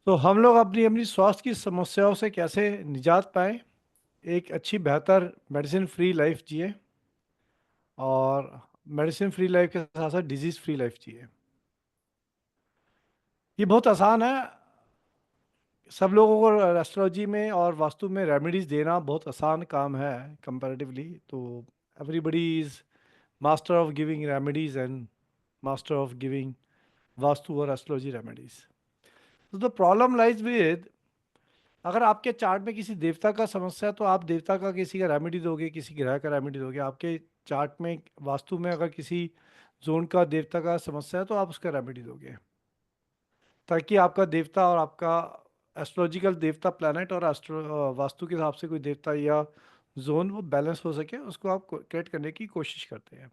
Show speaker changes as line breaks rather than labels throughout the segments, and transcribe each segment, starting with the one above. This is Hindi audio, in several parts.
तो हम लोग अपनी अपनी स्वास्थ्य की समस्याओं से कैसे निजात पाएं, एक अच्छी बेहतर मेडिसिन फ्री लाइफ जिए और मेडिसिन फ्री लाइफ के साथ साथ डिजीज फ्री लाइफ जिए। ये बहुत आसान है। सब लोगों को एस्ट्रोलॉजी में और वास्तु में रेमेडीज देना बहुत आसान काम है कंपैरेटिवली। तो everybody is master of giving remedies and master of giving vastu और एस्ट्रोलॉजी रेमेडीज। तो द प्रॉब्लम लाइज विद, अगर आपके चार्ट में किसी देवता का समस्या है तो आप देवता का किसी का रेमेडी दोगे, किसी ग्रह का रेमेडी दोगे। आपके चार्ट में वास्तु में अगर किसी जोन का देवता का समस्या है तो आप उसका रेमेडी दोगे, ताकि आपका देवता और आपका एस्ट्रोलॉजिकल देवता प्लैनेट और एस्ट्रो वास्तु के हिसाब से कोई देवता या जोन वो बैलेंस हो सके, उसको आप क्रिएट करने की कोशिश करते हैं।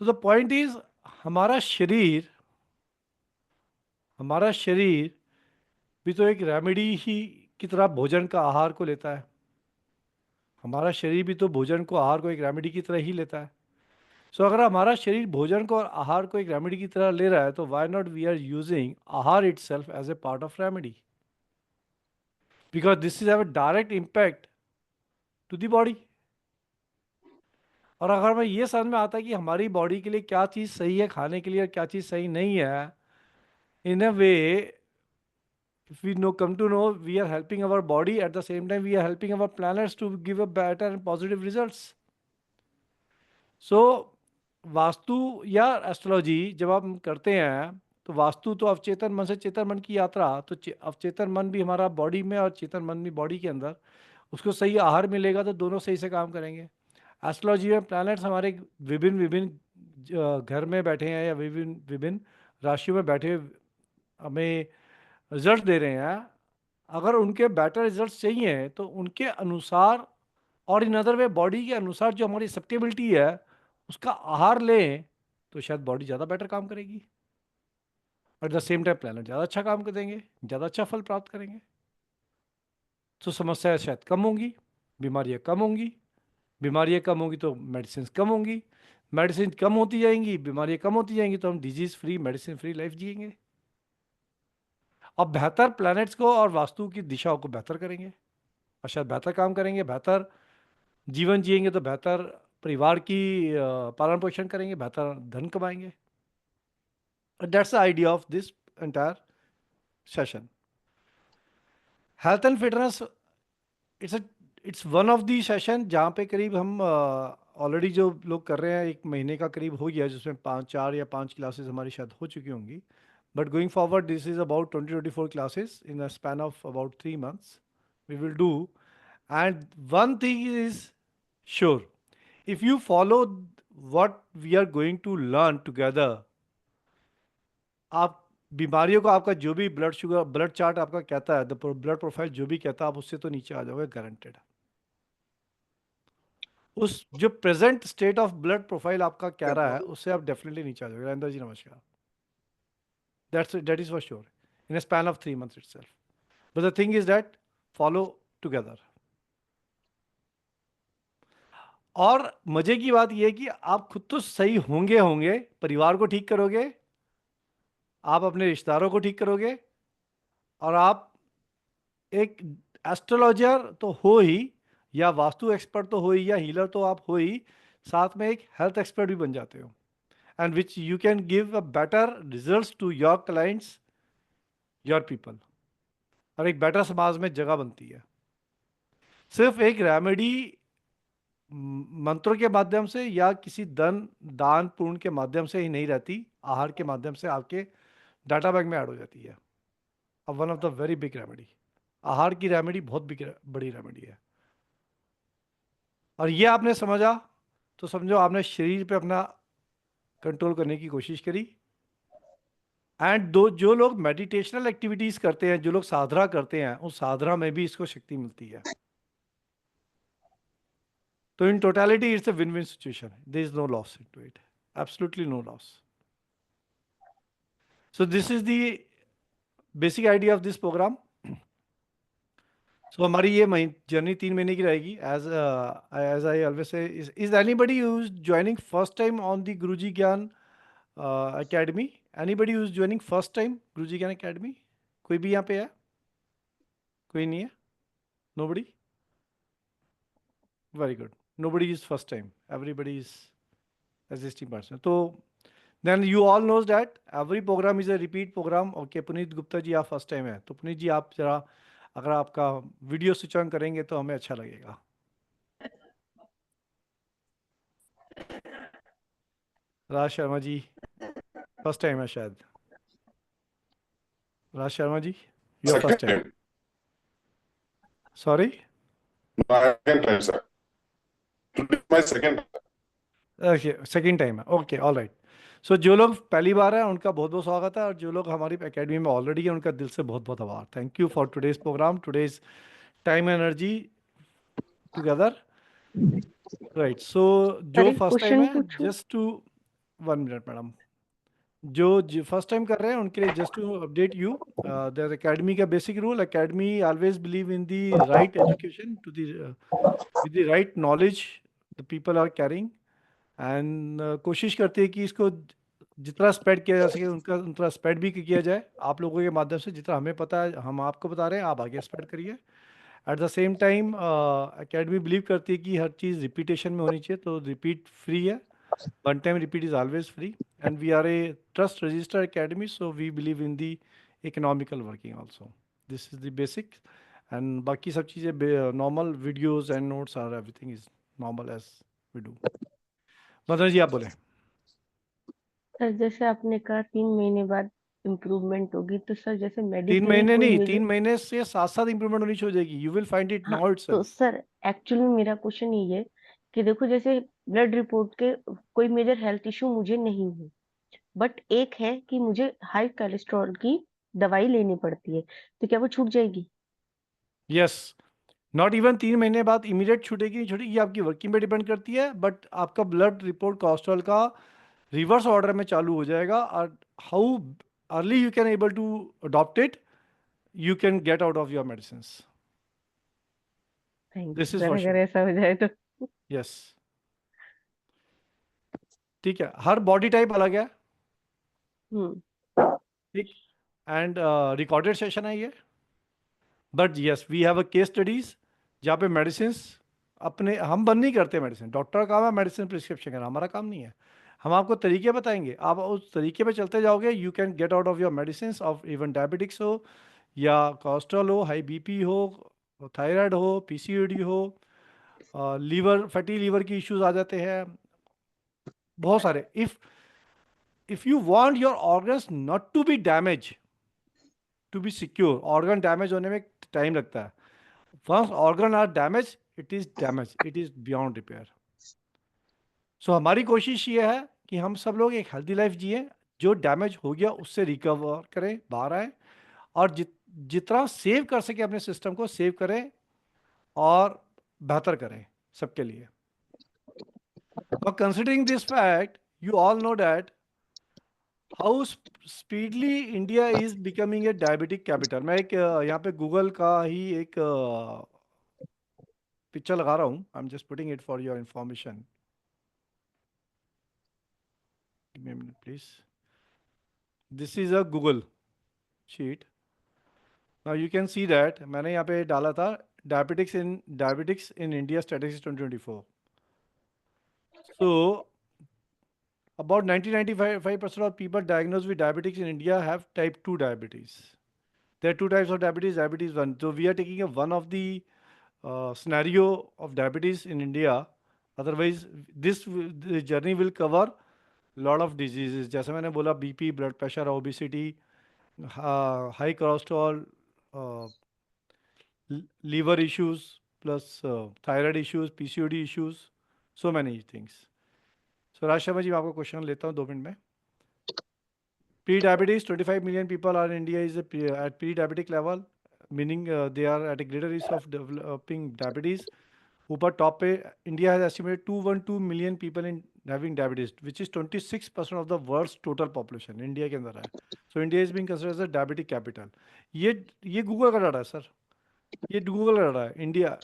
सो द पॉइंट इज, हमारा शरीर हमारा शरीर भी तो एक रेमेडी ही की तरह भोजन का आहार को लेता है। हमारा शरीर भी तो भोजन को आहार को एक रेमेडी की तरह ही लेता है। सो अगर हमारा शरीर भोजन को और आहार को एक रेमेडी की तरह ले रहा है तो why not we are using आहार itself as a part of remedy, because this is have a direct impact to the body. और अगर हमें ये समझ में आता है कि हमारी बॉडी के लिए क्या चीज़ सही है खाने के लिए और क्या चीज़ सही नहीं है, in a way if we know come to know we are helping our body, at the same time we are helping our planets to give a better and positive results. सो वास्तु या एस्ट्रोलॉजी जब आप करते हैं तो वास्तु तो अवचेतन मन से चेतन मन की यात्रा, तो अवचेतन मन भी हमारा बॉडी में और चेतन मन भी बॉडी के अंदर, उसको सही आहार मिलेगा तो दोनों सही से काम करेंगे। एस्ट्रोलॉजी में प्लैनेट्स हमारे विभिन्न विभिन्न घर में बैठे हैं या विभिन्न विभिन्न राशियों में बैठे हमें रिजल्ट दे रहे हैं। अगर उनके बेटर रिजल्ट चाहिए तो उनके अनुसार और इन अदर वे बॉडी के अनुसार जो हमारी एक्सेप्टेबिलिटी है उसका आहार लें तो शायद बॉडी ज़्यादा बेटर काम करेगी। Eight the same time planet ज़्यादा अच्छा काम कर देंगे, ज़्यादा अच्छा फल प्राप्त करेंगे। तो समस्याएं शायद कम होंगी, बीमारियां कम होंगी, बीमारियां कम होंगी तो मेडिसिन कम होंगी, मेडिसिन कम होती जाएंगी, बीमारियां कम होती जाएंगी तो हम disease free medicine free life जिएंगे और बेहतर प्लैनेट्स को और वास्तु की दिशाओं को बेहतर करेंगे और शायद बेहतर काम करेंगे, बेहतर जीवन जिएंगे तो बेहतर परिवार की पालन पोषण करेंगे, बेहतर धन कमाएंगे। That's the idea of this entire session. Health and fitness, it's it's one of the session जहाँ पे करीब हम ऑलरेडी जो लोग कर रहे हैं, एक महीने का करीब हो गया जिसमें 4 या 5 क्लासेस हमारी शायद हो चुकी होंगी। But going forward this is about 20-24 classes in a span of about 3 months we will do. And one thing is sure, if you follow what we are going to learn together, आप बीमारियों को, आपका जो भी ब्लड शुगर ब्लड चार्ट आपका कहता है, द ब्लड प्रोफाइल जो भी कहता है, आप उससे तो नीचे आ जाओगे गारंटेड। उस जो present state of blood profile आपका कह रहा है उससे आप डेफिनेटली नीचे आ जाओगे। राजेंद्र जी नमस्कार। That is for sure in a span of 3 months itself. But the thing is that follow together. और मजे की बात यह है कि आप खुद तो सही होंगे होंगे, परिवार को ठीक करोगे, आप अपने रिश्तेदारों को ठीक करोगे और आप एक एस्ट्रोलॉजर तो हो ही, या वास्तु एक्सपर्ट तो हो ही, या हीलर तो आप हो ही, साथ में एक हेल्थ एक्सपर्ट भी बन जाते हो and which you can give a better results to your clients, your people, और एक बेटर समाज में जगह बनती है। सिर्फ एक रेमेडी मंत्रों के माध्यम से या किसी दान पुण्य के माध्यम से ही नहीं रहती, आहार के माध्यम से आपके डाटा बैंक में ऐड हो जाती है। अब one of the very big remedy, आहार की रेमेडी बहुत बिग बड़ी रेमेडी है। और ये आपने समझा तो समझो आपने शरीर पे अपना कंट्रोल करने की कोशिश करी। एंड दो जो लोग मेडिटेशनल एक्टिविटीज करते हैं, जो लोग साधना करते हैं, उस साधना में भी इसको शक्ति मिलती है। तो in totality it's a win win situation, there is no loss into it, absolutely no loss. So this is the basic idea of this program. So हमारी ये जर्नी 3 महीने की रहेगी। As I always say, is anybody who is joining first time on the Guruji Gyan academy? Anybody who's joining first time Guruji Gyan Academy? कोई भी यहाँ पे है? कोई नहीं है? Nobody? Very good. Nobody is first time, everybody is existing person. So then you all knows that every program is a repeat program. Okay, Puneet Gupta ji आप फर्स्ट टाइम है, तो पुनीत जी आप जरा अगर आपका वीडियो स्विच ऑन करेंगे तो हमें अच्छा लगेगा. राज शर्मा जी फर्स्ट टाइम है शायद. Raj Sharma ji you are first time.
Second,
सॉरी.
my second time, sir. Today is my second.
Okay second time है. Okay all right. सो जो लोग पहली बार है उनका बहुत बहुत स्वागत है, और जो लोग हमारी एकेडमी में ऑलरेडी है उनका दिल से बहुत बहुत आभार. Thank you for today's program, today's time energy together. Right. So
sir
जो
एक
फर्स्ट टाइम
क्वेश्चन
है,
पूछूं?
Just to 1 minute madam. जो फर्स्ट टाइम कर रहे हैं उनके लिए just to update you, there academy का basic rule, academy always believe in the right education to the with the right knowledge the people are caring, and कोशिश करते हैं कि इसको जितना स्प्रेड किया जा सके उनका उतना स्प्रेड भी किया जाए आप लोगों के माध्यम से. जितना हमें पता है हम आपको बता रहे हैं, आप आगे स्प्रेड करिए. Eight the same time academy believe करती है कि हर चीज़ रिपीटेशन में होनी चाहिए, तो रिपीट फ्री है. One time repeat is always free, and we are a trust registered academy, so we believe in the economical working also. This is the basic, and बाकी सब चीज़ें normal videos and notes are everything is normal as we do. Madan ji आप बोलें.
सर जैसे आपने कहा 3 महीने बाद इम्प्रूवमेंट होगी, तो सर जैसे
3
मेडिकली
महीने
कोई
नहीं,
मेजर।
3 महीने से साथ साथ इंप्रूवमेंट होनी शुरू हो जाएगी. यू विल फाइंड इट
हाँ,
नाउ
तो
इटसेल्फ.
सर एक्चुअली मेरा क्वेश्चन ये है कि देखो जैसे ब्लड रिपोर्ट के कोई मेजर हेल्थ इशू मुझे नहीं है, बट एक है कि मुझे हाई कोलेस्ट्रॉल की दवाई लेनी पड़ती है, तो क्या वो छूट जाएगी?
यस. नॉट इवन 3 महीने बाद इमीडिएट छूटेगी नहीं छूटेगी, ये आपकी वर्किंग पे डिपेंड करती है, बट आपका ब्लड रिपोर्ट कोलेस्ट्रॉल का रिवर्स ऑर्डर में चालू हो जाएगा. और how early you can able to adopt it, you can get out of your medicine.
Thank
this
you
is
sir,
for
अगर
श्योर.
ऐसा हो जाए तो।
यस. ठीक है, हर बॉडी टाइप अलग है.
हम्म।
ठीक. एंड रिकॉर्डेड सेशन है ये, but yes we have a case studies जहाँ पे मेडिसिन अपने हम बंद नहीं करते. मेडिसिन डॉक्टर का काम है मेडिसिन प्रिस्क्रिप्शन करना, हमारा काम नहीं है. हम आपको तरीके बताएंगे, आप उस तरीके पे चलते जाओगे, you can get out of your medicine of even diabetics हो, या कोलेस्ट्रॉल हो, हाई बीपी हो, थायराइड हो, पीसीओडी हो, लीवर फैटी लीवर की इश्यूज आ जाते हैं बहुत सारे. If you want your organs not to be damage, to be secure, organ damage होने में टाइम लगता है. Once organ are damaged, it is damaged, it is beyond repair. सो हमारी कोशिश ये है कि हम सब लोग एक हेल्दी लाइफ जिए, जो डैमेज हो गया उससे रिकवर करें, बाहर आए, और जितना सेव कर सके अपने सिस्टम को सेव करें और बेहतर करें सबके लिए. Now considering this fact, you all know that how speedily India is becoming a diabetic capital. मैं एक यहाँ पे गूगल का ही एक पिक्चर लगा रहा हूँ. I am just putting it for your information. Give me a minute, please. This is a Google sheet. Now you can see that मैंने यहाँ पे डाला था diabetics in India statistics 2024. So about 90-95% of people diagnosed with diabetics in India have type 2 diabetes. There are two types of diabetes. Diabetes 1. So we are taking a one of the scenario of diabetes in India. Otherwise, the journey will cover lot of diseases. जैसे मैंने बोला BP, blood pressure, obesity, high cholesterol, uh, liver issues, plus thyroid issues, PCOD issues, so many things. So राज शर्मा जी मैं आपको क्वेश्चन लेता हूँ 2 मिनट में. Pre-diabetes, 25 million people are in India is at pre-diabetic level, meaning they are at a greater risk of developing diabetes. ऊपर टॉप पे India has estimated 212 million people in having diabetes, which is 26% of the world's total population India के अंदर है. So India is being considered as a diabetic capital. ये गूगल का डाटा है सर, ये गूगल का डाटा है. इंडिया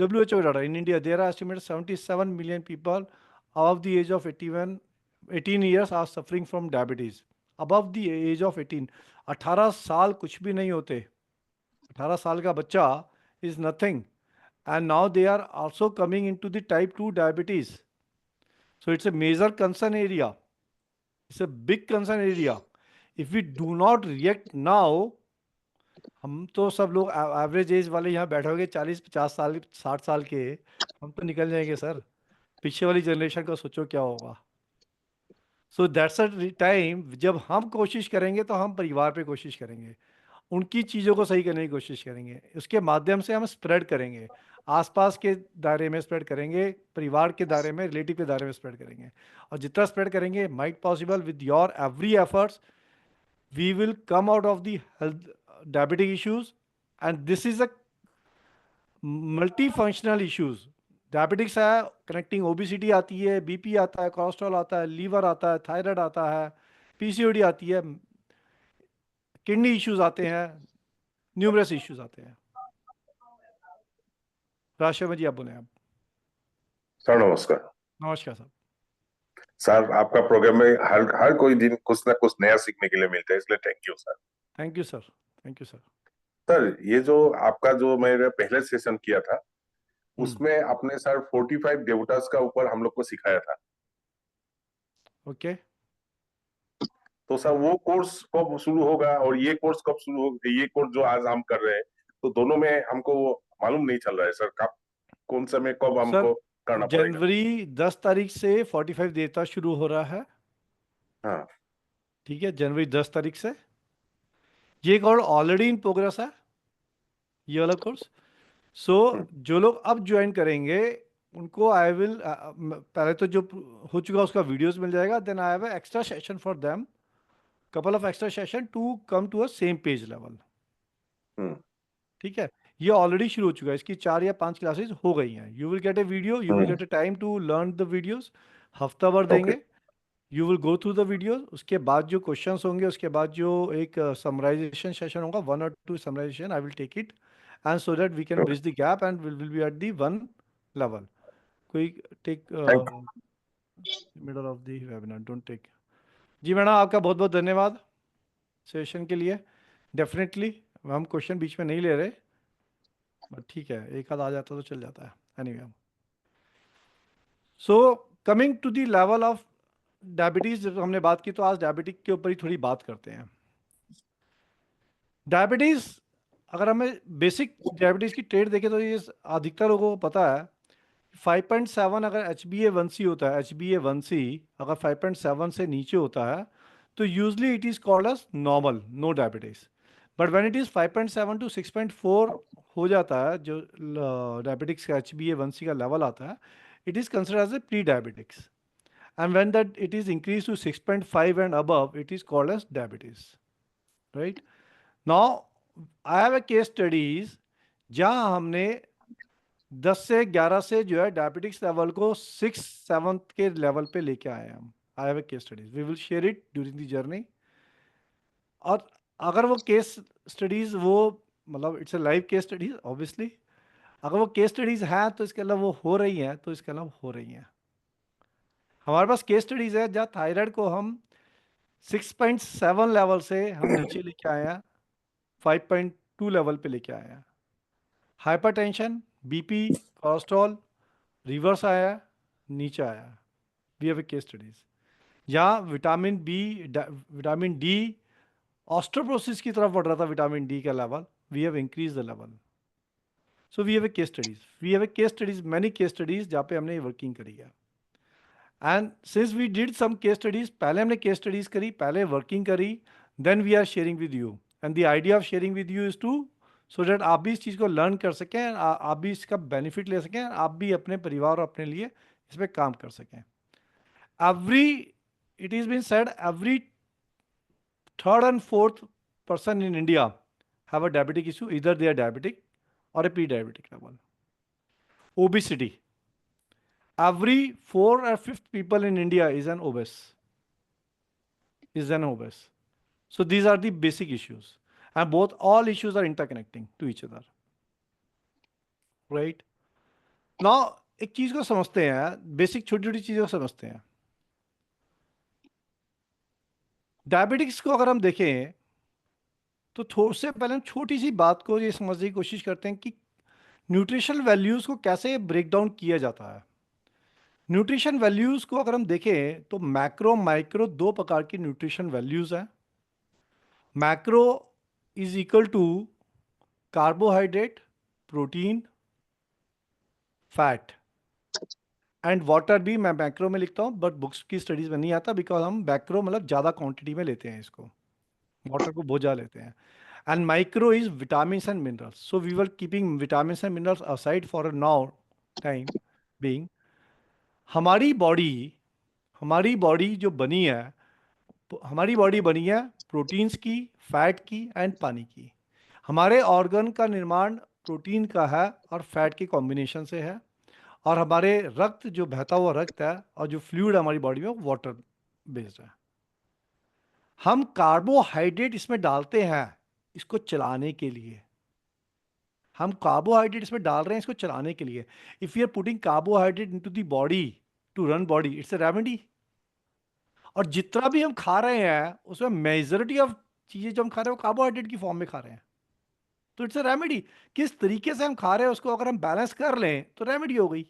WHO का data. In India there are estimated 77 million people above the age of 18 years are suffering from diabetes. above the age of 18. 18 साल कुछ भी नहीं होते. 18 साल का बच्चा is nothing. And now they are also coming into the type 2 diabetes. So it's a major concern area. It's a big concern area. If we do not react now, हम तो सब लोग एवरेज एज वाले यहाँ बैठोगे 40-50 साल 60 साल के, हम तो निकल जाएंगे सर. पीछे वाली जनरेशन का सोचो क्या होगा. सो दैट्स अ टाइम जब हम कोशिश करेंगे तो हम परिवार पे कोशिश करेंगे, उनकी चीज़ों को सही करने की कोशिश करेंगे, उसके माध्यम से हम स्प्रेड करेंगे, आसपास के दायरे में स्प्रेड करेंगे, परिवार के दायरे में, रिलेटिव के दायरे में स्प्रेड करेंगे. और जितना स्प्रेड करेंगे, might possible with your every efforts we will come out of the health diabetic issues, and this is a multifunctional issues. Diabetics है, कनेक्टिंग ओबिसिटी आती है, बीपी आता है, कोलेस्ट्रॉल आता है, लीवर आता है, थायराइड आता है, पीसीओडी आती है, किडनी इश्यूज आते हैं, न्यूमरस इश्यूज आते हैं. राष्ट्रपति जी आप बोले. आप.
सर नमस्कार.
नमस्कार सर.
सर आपका प्रोग्राम में हर हर कोई दिन कुछ ना कुछ नया सीखने के लिए मिलता है, इसलिए thank you sir.
Thank you sir. Thank you sir.
Sir ये जो आपका जो मैंने पहले सेशन किया था
हम्म.
उसमें आपने सर 45 देवतास का ऊपर हम लोग को सिखाया था.
ओके.
तो सर वो कोर्स कब शुरू होगा और ये कोर्स कब शुरू होगा, ये कोर्स जो आज हम कर रहे हैं तो दोनों में हमको मालूम नहीं चल रहा है सर, कब कौन सा में कब
सर
हमको करना पड़ेगा.
जनवरी 10 तारीख से 45 देवता शुरू हो रहा है.
हाँ.
ठीक है, जनवरी 10 तारीख से. ये कोर्स ऑलरेडी इन प्रोग्रेस है, ये वाला कोर्स. सो जो लोग अब ज्वाइन करेंगे उनको आई विल पहले तो जो हो चुका उसका वीडियोस मिल जाएगा. Then I have extra session for them, couple of extra session to come to a same page level.
Hmm.
ठीक है, ये ऑलरेडी शुरू हो चुका है, इसकी 4 या 5 क्लासेस हो गई हैं. You will get a video, you will get a time to learn the videos. हफ्ता भर
ओके.
देंगे, you will go through the videos. उसके बाद जो क्वेश्चंस होंगे, उसके बाद जो एक समराइजेशन सेशन होगा, 1 or 2 summarization I will take it, and so that we can
okay.
Bridge the gap and will be at the one level. कोई take
thank
middle of the webinar, don't take. जी मैडम, आपका बहुत बहुत धन्यवाद सेशन के लिए. डेफिनेटली हम क्वेश्चन बीच में नहीं ले रहे, बट ठीक है, एक आध आ जाता तो चल जाता है. Anyway, so coming to the level of diabetes जब हमने बात की, तो आज डायबिटिक के ऊपर ही थोड़ी बात करते हैं. डायबिटीज, अगर हमें बेसिक डायबिटीज की ट्रेड देखें तो ये अधिकतर लोगों को पता है. 5.7 अगर HbA1c होता है, HbA1c अगर 5.7 से नीचे होता है तो usually it is called as normal, no diabetes. But when it is 5.7 to 6.4 हो जाता है, जो डायबिटिक्स का HbA1c का लेवल आता है, it is considered as a pre diabetics. And when that it is increase to 6.5 and above, it is called as diabetes. Right now I have a case studies जहां हमने 10 से 11 से जो है डायबिटिक्स लेवल को 6-7 के लेवल पे लेके आए हैं हम. I have a case studies, we will share it during the journey. और अगर वो केस स्टडीज वो मतलब it's a live case studies obviously, अगर वो केस स्टडीज हैं तो इसके अलावा वो हो रही हैं, तो इसके अलावा हो रही हैं. हमारे पास केस स्टडीज है जहाँ थायराइड को हम 6.7 लेवल से हम नीचे लेके आए हैं, 5.2 लेवल पे लेके आए हैं. हाइपरटेंशन, बीपी, कोलेस्ट्रॉल रिवर्स आया है, नीचे आया है. We have a case studies. यहाँ vitamin B, vitamin D, osteoporosis की तरफ बढ़ रहा था विटामिन डी का level, we have increase the level. So we have a case studies, we have a case studies, many case studies जहाँ पे हमने वर्किंग करी है. And since we did some case studies, पहले हमने केस स्टडीज करी, पहले वर्किंग करी, then we are sharing with you. And the idea of sharing with you is to so that आप भी इस चीज़ को लर्न कर सकें, आप भी इसका बेनिफिट ले सकें, आप भी अपने परिवार और अपने लिए इस पर काम कर सकें. Every it is been said, every third and fourth person in India have a diabetic issue, either they are diabetic or a pre-diabetic level. Obesity, every 4 or 5th people in India is an obese, so these are the basic issues, and both all issues are interconnecting to each other. Right now एक चीज को समझते हैं, बेसिक छोटी छोटी चीजों को समझते हैं. डायबिटिक्स को अगर हम देखें तो थोड़ा से पहले हम छोटी सी बात को ये समझने की कोशिश करते हैं कि न्यूट्रिशनल वैल्यूज को कैसे ब्रेक डाउन किया जाता है। न्यूट्रिशन वैल्यूज को अगर हम देखें तो मैक्रो माइक्रो दो प्रकार की न्यूट्रिशन वैल्यूज हैं। Macro is equal to carbohydrate, protein, fat and water भी मैं मैक्रो में लिखता हूँ, बट बुक्स की स्टडीज में नहीं आता बिकॉज हम मैक्रो मतलब ज़्यादा क्वांटिटी में लेते हैं इसको, वाटर को बहुत ज़्यादा लेते हैं। And micro is vitamins and minerals, so we were keeping vitamins and minerals aside for a now time being. हमारी बॉडी हमारी बॉडी जो बनी है, हमारी बॉडी बनी है प्रोटीन्स की, फैट की एंड पानी की। हमारे ऑर्गन का निर्माण प्रोटीन का है और फैट के कॉम्बिनेशन से है, और हमारे रक्त जो बहता हुआ रक्त है और जो फ्लूइड हमारी बॉडी में वो वाटर बेस्ड है। हम कार्बोहाइड्रेट इसमें डालते हैं इसको चलाने के लिए। हम कार्बोहाइड्रेट इसमें डाल रहे हैं इसको चलाने के लिए। If you are putting carbohydrate into the body to run body, it's a remedy. और जितना भी हम खा रहे हैं उसमें मेजोरिटी ऑफ चीजें जो हम खा रहे हैं वो कार्बोहाइड्रेट की फॉर्म में खा रहे हैं, तो इट्स अ रेमेडी। किस तरीके से हम खा रहे हैं उसको अगर हम बैलेंस कर लें तो रेमेडी हो गई।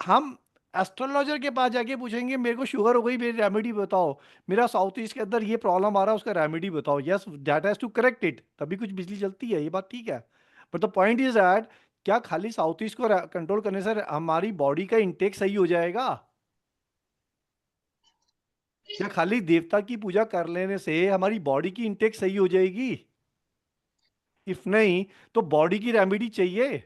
हम एस्ट्रोलॉजर के पास जाके पूछेंगे मेरे को शुगर हो गई, मेरी रेमेडी बताओ, मेरा साउथ ईस्ट के अंदर ये प्रॉब्लम आ रहा है, उसका रेमेडी बताओ। Yes, that has to correct it, तभी कुछ बिजली चलती है, ये बात ठीक है। But the point is that क्या खाली साउथ ईस्ट को कंट्रोल करने से हमारी बॉडी का इंटेक सही हो जाएगा? क्या खाली देवता की पूजा कर लेने से हमारी बॉडी की इंटेक सही हो जाएगी? इफ नहीं तो बॉडी की रेमेडी चाहिए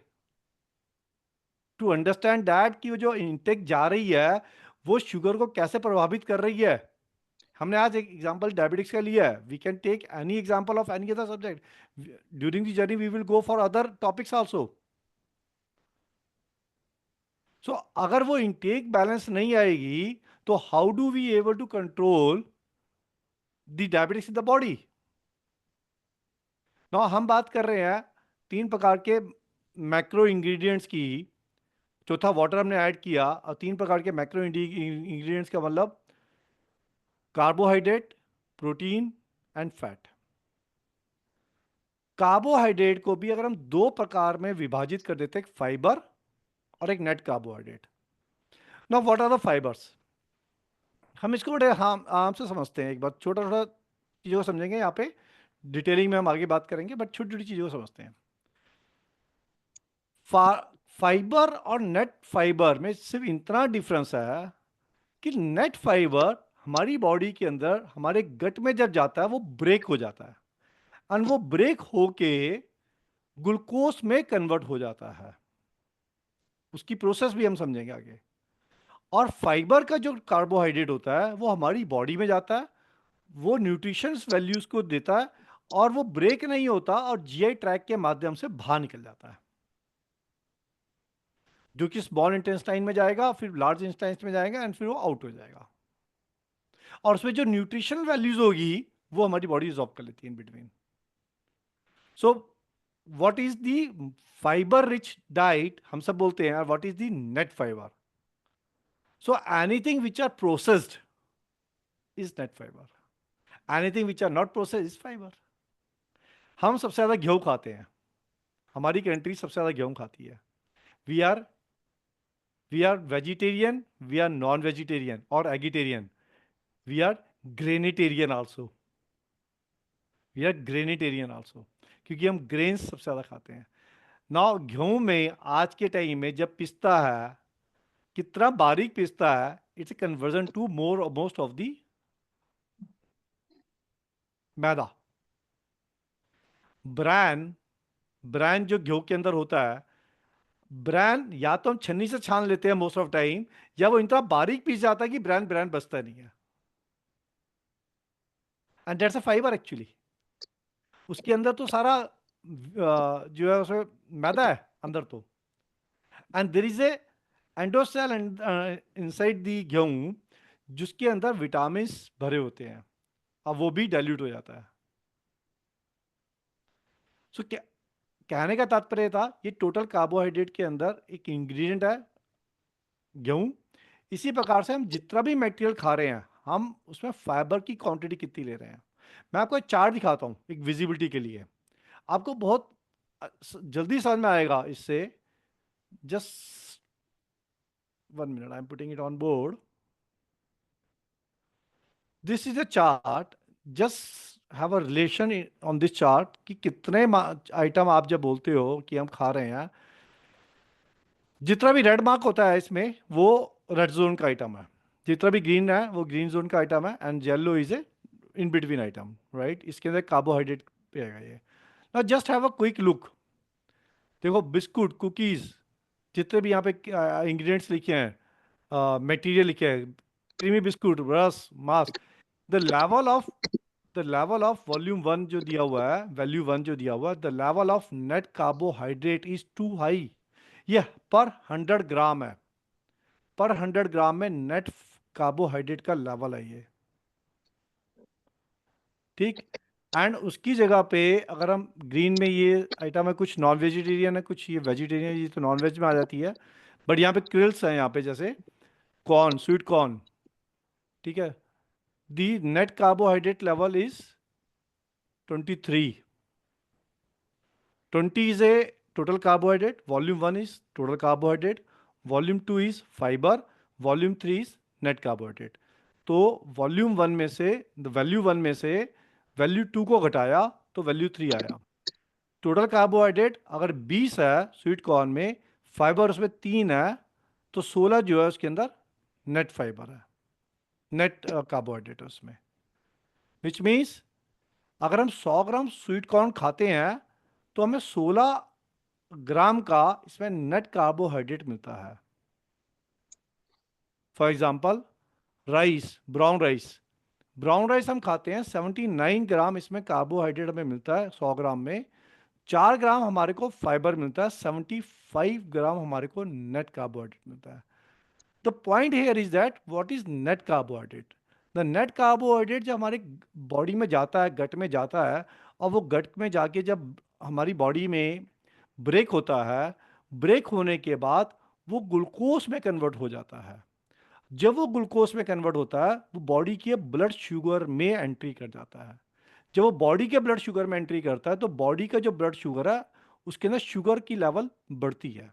टू अंडरस्टैंड दैट कि वो जो इंटेक जा रही है वो शुगर को कैसे प्रभावित कर रही है। हमने आज एक एग्जांपल डायबिटिक्स का लिया है, we can take any example of any other subject during the journey, we will go for other topics also. So अगर वो इंटेक बैलेंस नहीं आएगी तो how do we able to control the diabetics in the body? ना हम बात कर रहे हैं तीन प्रकार के मैक्रो इंग्रेडिएंट्स की। चौथा वाटर हमने ऐड किया, और तीन प्रकार के मैक्रो इंग्रेडिएंट्स का मतलब carbohydrate, protein and fat. Carbohydrate को भी अगर हम दो प्रकार में विभाजित कर देते हैं, एक फाइबर और एक net carbohydrate. Now what are the fibres? हम इसको बड़े आराम से समझते हैं, एक बार छोटा छोटा चीज़ों को समझेंगे यहाँ पे, डिटेलिंग में हम आगे बात करेंगे, बट छोटी छोटी चीज़ों को समझते हैं। फाइबर और नेट फाइबर में सिर्फ इतना डिफरेंस है कि नेट फाइबर हमारी बॉडी के अंदर हमारे गट में जब जाता है वो ब्रेक हो जाता है, और वो ब्रेक होके ग्लूकोज में कन्वर्ट हो जाता है। उसकी प्रोसेस भी हम समझेंगे आगे। और फाइबर का जो कार्बोहाइड्रेट होता है वो हमारी बॉडी में जाता है, वो न्यूट्रिशंस वैल्यूज को देता है, और वो ब्रेक नहीं होता और जीआई ट्रैक के माध्यम से बाहर निकल जाता है, जो कि स्मॉल इंटेस्टाइन में जाएगा, फिर लार्ज इंटेस्टाइन में जाएगा, एंड फिर वो आउट हो जाएगा। और उसमें जो न्यूट्रिशनल वैल्यूज होगी वो हमारी बॉडी रिजॉल्व कर लेती है in between. So what is the fibre rich diet हम सब बोलते हैं, what is the net fibre? So anything which are processed is net fibre, anything which are not processed is fibre. हम सबसे ज्यादा गेहूं खाते हैं, हमारी कंट्री सबसे ज्यादा गेहूं खाती है। We are vegetarian, we are non vegetarian और eggetarian, we are grainitarian also, we are grainitarian also, क्योंकि हम ग्रेन्स सबसे ज्यादा खाते हैं। ना गेहूं में आज के टाइम में जब पिसता है, कितना बारीक पिसता है, it's a conversion to more most of the maida. Bran bran जो गेहूं के अंदर होता है, ब्रैन या तो हम छन्नी से छान लेते हैं मोस्ट ऑफ टाइम, या वो इतना बारीक पीस जाता है कि ब्रैन ब्रैन बचता नहीं है, and that's a fibre actually. उसके अंदर तो सारा जो है उसमें मैदा है अंदर तो, एंड देयर इज ए एंडोसेल इनसाइड दी गेहूं जिसके अंदर विटामिन भरे होते हैं, अब वो भी डाइल्यूट हो जाता है। सो क्या कहने का तात्पर्य था, ये टोटल कार्बोहाइड्रेट के अंदर एक इंग्रेडिएंट है गेहूं। इसी प्रकार से हम जितना भी मटेरियल खा रहे हैं, हम उसमें फाइबर की क्वांटिटी कितनी ले रहे हैं। मैं आपको एक चार्ट दिखाता हूँ एक विजिबिलिटी के लिए, आपको बहुत जल्दी समझ में आएगा इससे। Just 1 minute, I am putting it on board. This is a chart, just have a relation on this chart कि कितने आइटम आप जब बोलते हो कि हम खा रहे हैं, जितना भी रेड मार्क होता है इसमें वो रेड जोन का आइटम है, जितना भी ग्रीन है वो ग्रीन जोन का आइटम है, and yellow is a in between item, right. इसके अंदर कार्बोहाइड्रेट पे आएगा ये। Now just have a quick look, देखो बिस्कुट, कुकीज, जितने भी यहाँ पे इंग्रेडिएंट्स लिखे हैं, मटेरियल लिखे हैं, क्रीमी बिस्कुट, रस, mask, the level of volume 1 जो दिया हुआ है, वैल्यू 1 जो दिया हुआ है, the level of net carbohydrate is too high. ये पर 100 ग्राम है, पर 100 ग्राम में नेट कार्बोहाइड्रेट का लेवल है ये, ठीक। एंड उसकी जगह पे अगर हम ग्रीन में ये आइटम है, कुछ नॉन वेजिटेरियन है, कुछ ये वेजिटेरियन है, ये तो नॉन वेज में आ जाती है, बट यहाँ पे क्रिल्स हैं, यहाँ पे जैसे कॉर्न, स्वीट कॉर्न, ठीक है। The net carbohydrate level is 23। 20 is a total carbohydrate, volume 1 is total carbohydrate, volume 2 is fiber, volume 3 is net carbohydrate। तो वॉल्यूम 1 में से, वैल्यू 1 में से वैल्यू 2 को घटाया तो वैल्यू 3 आया। टोटल कार्बोहाइड्रेट अगर 20 है स्वीट कॉर्न में, फाइबर उसमें 3 है, तो 16 जो है उसके अंदर नेट फाइबर है, नेट कार्बोहाइड्रेट है उसमें। विच मीन्स अगर हम 100 ग्राम स्वीट कॉर्न खाते हैं तो हमें 16 ग्राम का इसमें नेट कार्बोहाइड्रेट मिलता है। For example rice, brown rice हम खाते हैं, 79 ग्राम इसमें कार्बोहाइड्रेट हमें मिलता है 100 ग्राम में, 4 ग्राम हमारे को फाइबर मिलता है, 75 ग्राम हमारे को नेट कार्बोहाइड्रेट मिलता है। The point here is that what is net carbohydrate. The net carbohydrate जब हमारे बॉडी में जाता है, गट में जाता है, और वो गट में जाके जब हमारी बॉडी में ब्रेक होता है, ब्रेक होने के बाद वो ग्लूकोज में कन्वर्ट हो जाता है। जब वो ग्लूकोज में कन्वर्ट होता है वो बॉडी के ब्लड शुगर में एंट्री कर जाता है। जब वो बॉडी के ब्लड शुगर में एंट्री करता है तो बॉडी का जो ब्लड शुगर है उसके अंदर शुगर की लेवल बढ़ती है।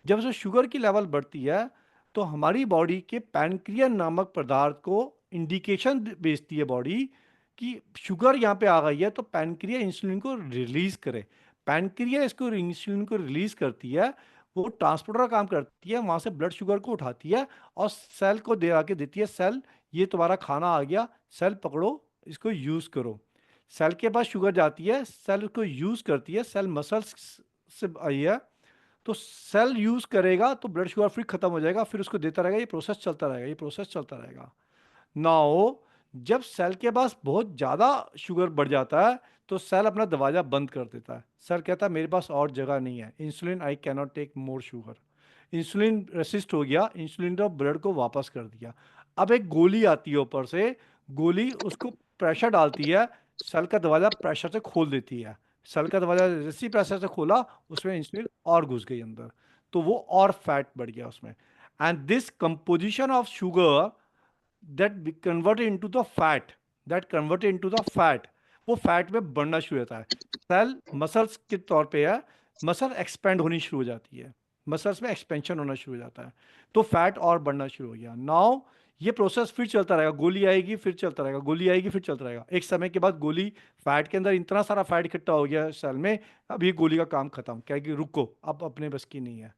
जब से शुगर की लेवल बढ़ती है तो हमारी बॉडी के पैनक्रियन नामक पदार्थ को इंडिकेशन भेजती है बॉडी कि शुगर यहाँ पे आ गई है, तो पैनक्रिया इंसुलिन को रिलीज करे। पैनक्रिया इसको इंसुलिन को रिलीज करती है, वो ट्रांसपोर्टर का काम करती है, वहां से ब्लड शुगर को उठाती है और सेल को दे आके देती है, सेल ये तुम्हारा खाना आ गया, सेल पकड़ो, इसको यूज करो। सेल के पास शुगर जाती है, सेल उसको यूज करती है, सेल मसल्स से आई है, तो सेल यूज करेगा तो ब्लड शुगर फिर खत्म हो जाएगा, फिर उसको देता रहेगा, ये प्रोसेस चलता रहेगा, ये प्रोसेस चलता रहेगा। नाउ जब सेल के पास बहुत ज़्यादा शुगर बढ़ जाता है तो सेल अपना दरवाजा बंद कर देता है। सेल कहता है मेरे पास और जगह नहीं है, insulin I cannot take more sugar. Insulin resist हो गया, इंसुलिन ने ब्लड को वापस कर दिया। अब एक गोली आती है ऊपर से, गोली उसको प्रेशर डालती है, सेल का दरवाजा प्रेशर से खोल देती है। सेल का दरवाजा जैसे प्रेशर से खोला उसमें इंसुलिन और घुस गई अंदर, तो वो और फैट बढ़ गया उसमें। And this composition of sugar that be converted into the fat, that converted into the fat, वो फैट में बढ़ना शुरू होता है। सेल मसल्स के तौर पे है, मसल एक्सपेंड होनी शुरू हो जाती है, मसल्स में एक्सपेंशन होना शुरू हो जाता है, तो फैट और बढ़ना शुरू हो गया। नाउ ये प्रोसेस फिर चलता रहेगा, गोली आएगी फिर चलता रहेगा, गोली आएगी फिर चलता रहेगा। एक समय के बाद गोली, फैट के अंदर इतना सारा फैट इकट्ठा हो गया सेल में, अब ये गोली का काम खत्म, क्या कि रुको अब अपने बस की नहीं है।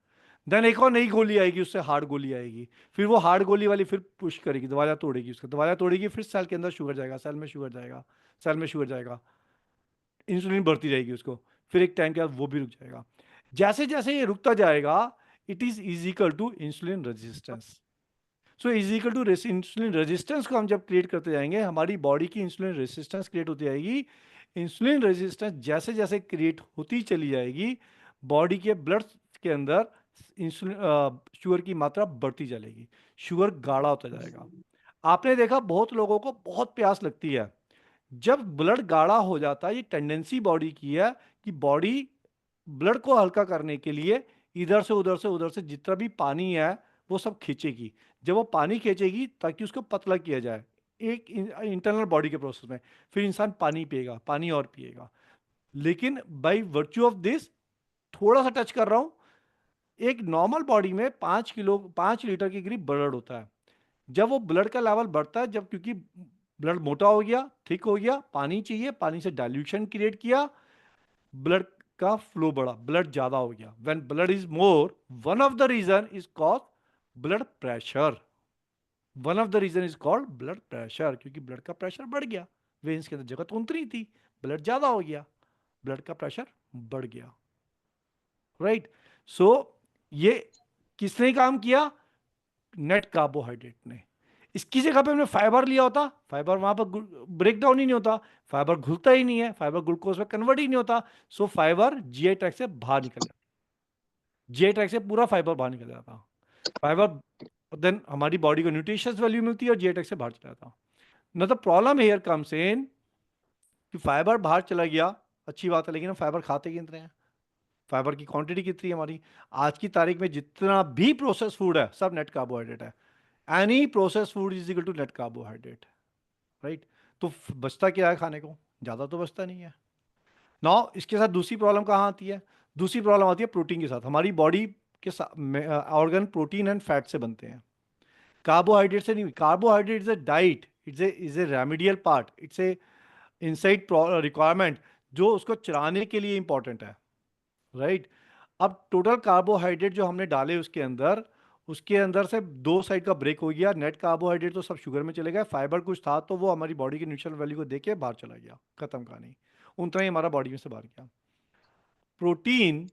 देन एक और नई गोली आएगी, उससे हार्ड गोली आएगी, फिर वो हार्ड गोली वाली फिर पुश करेगी, दरवाजा तोड़ेगी, उसका दरवाजा तोड़ेगी, फिर सेल के अंदर शुगर जाएगा, सेल में शुगर जाएगा, सेल में शुगर जाएगा, इंसुलिन बढ़ती जाएगी उसको, फिर एक टाइम के बाद वो भी रुक जाएगा। जैसे जैसे ये रुकता जाएगा it is equal to insulin resistance. So equal to insulin resistance को हम जब क्रिएट करते जाएंगे, हमारी बॉडी की इंसुलिन रेजिस्टेंस क्रिएट होती जाएगी। इंसुलिन रेजिस्टेंस जैसे जैसे क्रिएट होती चली जाएगी, बॉडी के ब्लड के अंदर इंसुलिन शुगर की मात्रा बढ़ती चलेगी, शुगर गाढ़ा होता जाएगा। आपने देखा बहुत लोगों को बहुत प्यास लगती है, जब ब्लड गाढ़ा हो जाता है, ये टेंडेंसी बॉडी की है कि बॉडी ब्लड को हल्का करने के लिए इधर से उधर से उधर से जितना भी पानी है वो सब खींचेगी। जब वो पानी खींचेगी ताकि उसको पतला किया जाए, एक इंटरनल बॉडी के प्रोसेस में। फिर इंसान पानी पिएगा, पानी और पिएगा। लेकिन बाय वर्च्यू ऑफ दिस, थोड़ा सा टच कर रहा हूं, एक नॉर्मल बॉडी में 5 लीटर के करीब ब्लड होता है। जब वो ब्लड का लेवल बढ़ता है, जब क्योंकि ब्लड मोटा हो गया, थिक हो गया, पानी चाहिए, पानी से डाइल्यूशन क्रिएट किया, ब्लड का फ्लो बढ़ा, ब्लड ज्यादा हो गया। When blood is more, one of the reason is called blood pressure. One of the reason is called blood pressure, क्योंकि ब्लड का प्रेशर बढ़ गया, वेन्स के अंदर जगह तो उतनी थी, ब्लड ज्यादा हो गया, ब्लड का प्रेशर बढ़ गया। राइट। सो ये किसने काम किया? नेट कार्बोहाइड्रेट ने। इसकी जगह पे हमने फाइबर लिया होता, फाइबर वहां पर ब्रेक डाउन ही नहीं होता, फाइबर घुलता ही नहीं है, फाइबर ग्लूकोज में कन्वर्ट ही नहीं होता। सो फाइबर जीआई ट्रैक्ट से बाहर निकल जाता, जीआई ट्रैक्ट से पूरा फाइबर बाहर निकल जाता, फाइबर देन हमारी बॉडी को न्यूट्रिशियस वैल्यू मिलती है और जीआई ट्रैक्ट से बाहर चला जाता। ना the problem here comes in कि फाइबर बाहर चला गया, अच्छी बात है, लेकिन हम फाइबर खाते कितने हैं? फाइबर की क्वांटिटी कितनी है हमारी? आज की तारीख में जितना भी प्रोसेस फूड है सब नेट कार्बोहाइड्रेट है। Any process food is equal to net carbohydrate. Right. तो बचता क्या है खाने को? ज्यादा तो बचता नहीं है। नाउ इसके साथ दूसरी प्रॉब्लम कहाँ आती है? दूसरी प्रॉब्लम आती है प्रोटीन के साथ। हमारी बॉडी के ऑर्गन प्रोटीन एंड फैट से बनते हैं, कार्बोहाइड्रेट से नहीं। Carbohydrate is a diet, it's a remedial part, it's a inside requirement जो उसको चलाने के लिए इंपॉर्टेंट है। राइट। अब टोटल कार्बोहाइड्रेट जो हमने डाले उसके अंदर से दो साइड का ब्रेक हो गया। नेट कार्बोहाइड्रेट तो सब शुगर में चले गए, फाइबर कुछ था तो वो हमारी बॉडी के न्यूट्रिशनल वैल्यू को देके बाहर चला गया, खत्म कहानी, उतना ही हमारा बॉडी में से बाहर गया। प्रोटीन,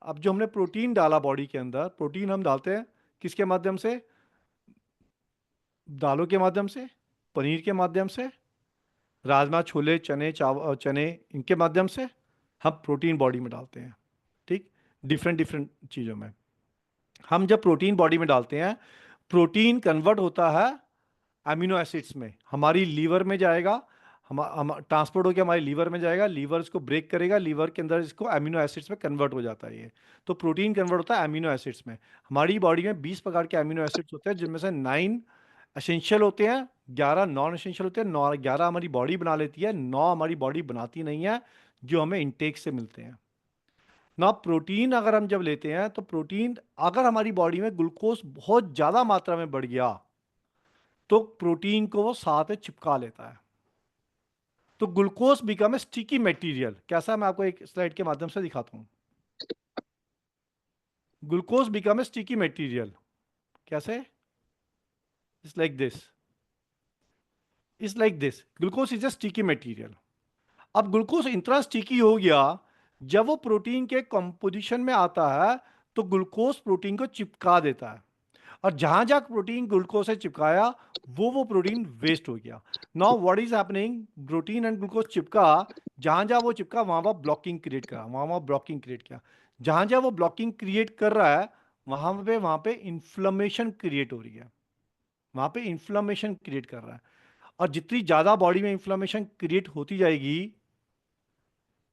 अब जो हमने प्रोटीन डाला बॉडी के अंदर, प्रोटीन हम डालते हैं किसके माध्यम से? दालों के माध्यम से, पनीर के माध्यम से, राजमा, छोले, चने, इनके माध्यम से हम प्रोटीन बॉडी में डालते हैं। ठीक। डिफरेंट डिफरेंट चीज़ों में हम जब प्रोटीन बॉडी में डालते हैं, प्रोटीन कन्वर्ट होता है अमीनो एसिड्स में, हमारी लीवर में जाएगा, हम ट्रांसपोर्ट होकर हमारी लीवर में जाएगा, लीवर इसको ब्रेक करेगा, लीवर के अंदर इसको अमीनो एसिड्स में कन्वर्ट हो जाता है ये। तो प्रोटीन कन्वर्ट होता है अमीनो एसिड्स में। हमारी बॉडी में 20 प्रकार के अमीनो एसिड्स होते हैं, जिनमें से 9 एसेंशियल होते हैं, 11 नॉन एसेंशियल होते हैं। 11 हमारी बॉडी बना लेती है, 9 हमारी बॉडी बनाती नहीं है, जो हमें इंटेक से मिलते हैं ना। प्रोटीन अगर हम जब लेते हैं तो प्रोटीन, अगर हमारी बॉडी में ग्लूकोज बहुत ज्यादा मात्रा में बढ़ गया तो प्रोटीन को वो साथ में चिपका लेता है, तो glucose become a sticky material. कैसा, मैं आपको एक स्लाइड के माध्यम से दिखाता हूं। Glucose become a sticky material कैसे? It's like this, it's like this, glucose is a sticky material. अब ग्लूकोज इतना स्टिकी हो गया, जब वो प्रोटीन के कंपोजिशन में आता है तो ग्लूकोज प्रोटीन को चिपका देता है, और जहां जहां प्रोटीन ग्लूकोज से चिपकाया वो प्रोटीन वेस्ट हो गया। Now what is happening? Protein and glucose चिपका, जहां जहां वो चिपका वहां वहां ब्लॉकिंग क्रिएट करा, वहां वहां ब्लॉकिंग क्रिएट किया। जहां जहां वो ब्लॉकिंग क्रिएट कर रहा है वहां पे इंफ्लेमेशन क्रिएट हो रही है, वहां पे इंफ्लेमेशन क्रिएट कर रहा है। और जितनी ज्यादा बॉडी में इंफ्लेमेशन क्रिएट होती जाएगी,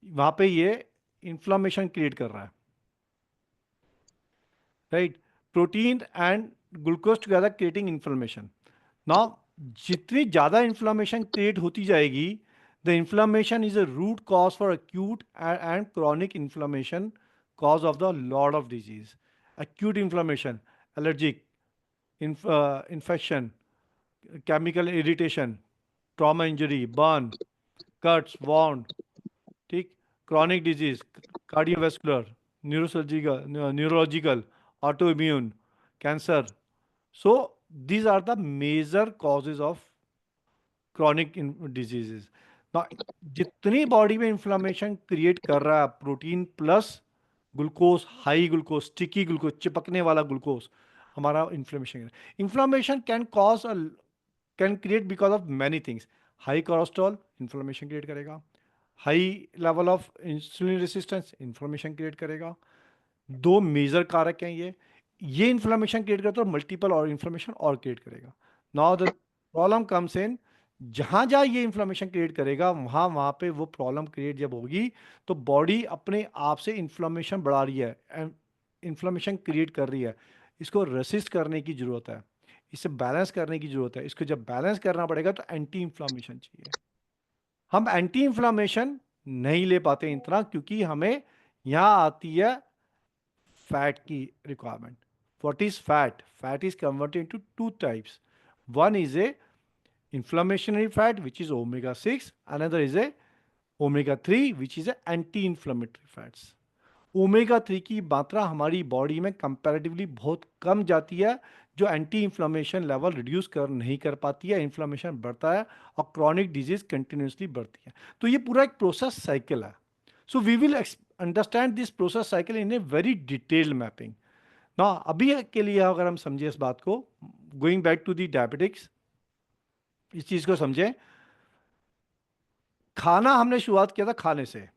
वहां पे ये इंफ्लेमेशन क्रिएट कर रहा है। Right. Protein and glucose together creating inflammation. Now जितनी ज्यादा इन्फ्लेमेशन क्रिएट होती जाएगी, the inflammation is a root cause for acute and chronic inflammation, cause of the lot of disease. Acute inflammation, allergic infection, chemical irritation, trauma injury, burn, cuts, wound, ठीक, chronic disease, cardiovascular, neurological, autoimmune, cancer. So these are the major causes of chronic diseases. Now, जितनी बॉडी में इंफ्लेमेशन क्रिएट कर रहा है protein plus glucose, high glucose, sticky glucose, चिपकने वाला ग्लूकोज, हमारा inflammation can create because of many things. High cholesterol inflammation create करेगा, high level of insulin resistance inflammation create करेगा। दो मेजर कारक हैं ये इंफ्लेमेशन क्रिएट करता है और मल्टीपल और इंफ्लेमेशन और क्रिएट करेगा। Now the problem comes in, जहां जहां ये इंफ्लेमेशन क्रिएट करेगा वहां वहां पे वो प्रॉब्लम क्रिएट जब होगी तो बॉडी अपने आप से इंफ्लेमेशन बढ़ा रही है, इंफ्लेमेशन क्रिएट कर रही है, इसको रेसिस्ट करने की जरूरत है। इसे बैलेंस करने की जरूरत है। इसको जब बैलेंस करना पड़ेगा तो एंटी इंफ्लामेशन चाहिए। हम एंटी इंफ्लामेशन नहीं ले पाते इतना, क्योंकि हमें यहां आती है फैट की requirement. What is fat? Fat is converted into two types. One is a inflammatory fat which is omega 6, another is a omega 3 which is a anti inflammatory fats। Omega 3 की मात्रा हमारी बॉडी में कंपैरेटिवली बहुत कम जाती है, जो एंटी इंफ्लेमेशन लेवल रिड्यूस कर नहीं कर पाती है, इन्फ्लेमेशन बढ़ता है और क्रॉनिक डिजीज कंटिन्यूसली बढ़ती है। तो ये पूरा एक प्रोसेस साइकिल है। So we will understand this process cycle in a very detailed mapping ना। अभी के लिए अगर हम समझे इस बात को, going back to the diabetics, इस चीज को समझें। खाना हमने शुरुआत किया था खाने से।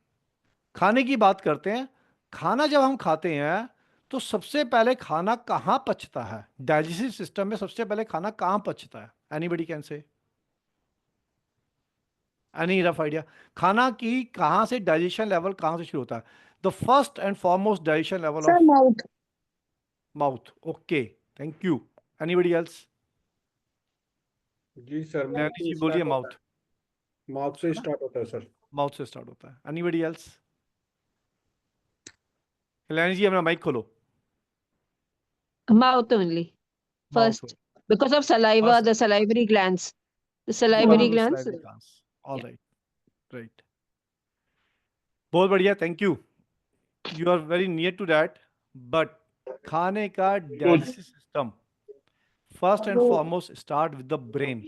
खाने की बात करते हैं। खाना जब हम खाते हैं तो सबसे पहले खाना कहाँ पचता है? डाइजेस्टिव सिस्टम में सबसे पहले खाना कहाँ पचता है? Anybody can say? Any rough idea? खाना की कहाँ से डाइजेशन लेवल कहाँ से शुरू होता है? The first and foremost digestion level
sir
of
mouth.
Mouth. Okay, thank you. Anybody else?
जी सर, माउथ
नैनी
से
जी बोलिए।
स्टार्ट होता
माउथ।
है। माउथ से स्टार्ट होता है सर।
माउथ से स्टार्ट होता है। Anybody else? कल्याणी जी अपना माइक खोलो।
Mouth only.
Mouth.
First, because of saliva,
First,
the salivary glands. The
because
salivary
of the
glands.
salivary glands. All
Yeah.
right, right. बहुत बढ़िया, thank you. You are very near to that. But खाने का digestive system first and foremost start with the brain.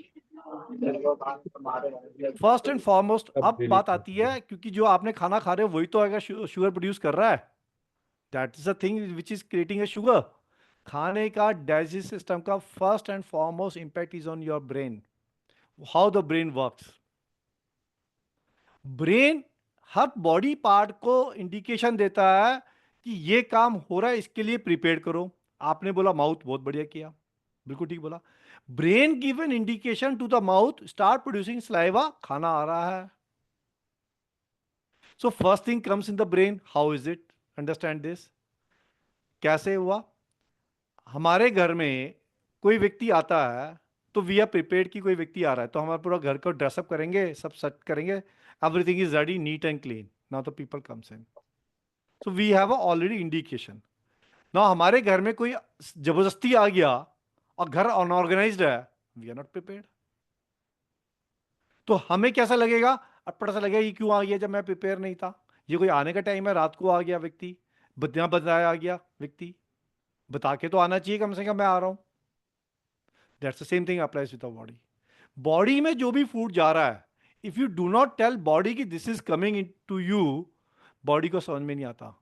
First and foremost. अब बात आती है, क्योंकि जो आपने खाना खा रहे हो वही तो अगर शुगर प्रोड्यूस कर रहा है, that is the thing which is creating a sugar. खाने का डाइजेस्टिव सिस्टम का first and foremost impact is on your brain. How the brain works. Brain her body part को इंडिकेशन देता है कि ये काम हो रहा है, इसके लिए प्रिपेयर करो। आपने बोला माउथ, बहुत बढ़िया किया, बिल्कुल ठीक बोला। Brain give an indication to the mouth, start producing saliva, खाना आ रहा है। So first thing comes in the brain. How is it? Understand this. कैसे हुआ? हमारे घर में कोई व्यक्ति आता है तो वी आर प्रिपेयर्ड कि कोई व्यक्ति आ रहा है, तो हमारे पूरा घर को ड्रेसअप करेंगे, सब सेट करेंगे, everything is ready, neat and clean. Now the people comes in, so we have already indication. Now हमारे घर में कोई जबरदस्ती आ गया और घर अनऑर्गेनाइज्ड है, वी आर नॉट प्रिपेयर्ड। तो हमें कैसा लगेगा? अटपटा सा लगेगा, ये क्यों आ गया जब मैं प्रिपेयर नहीं था? ये कोई आने का टाइम है, रात को आ गया व्यक्ति, बिना बताया आ गया व्यक्ति, बता के तो आना चाहिए कम से कम मैं आ रहा हूं। That's the same thing applies with the body. Body में जो भी फूड जा रहा है, if you do not tell body कि this is coming into you, body को समझ में नहीं आता,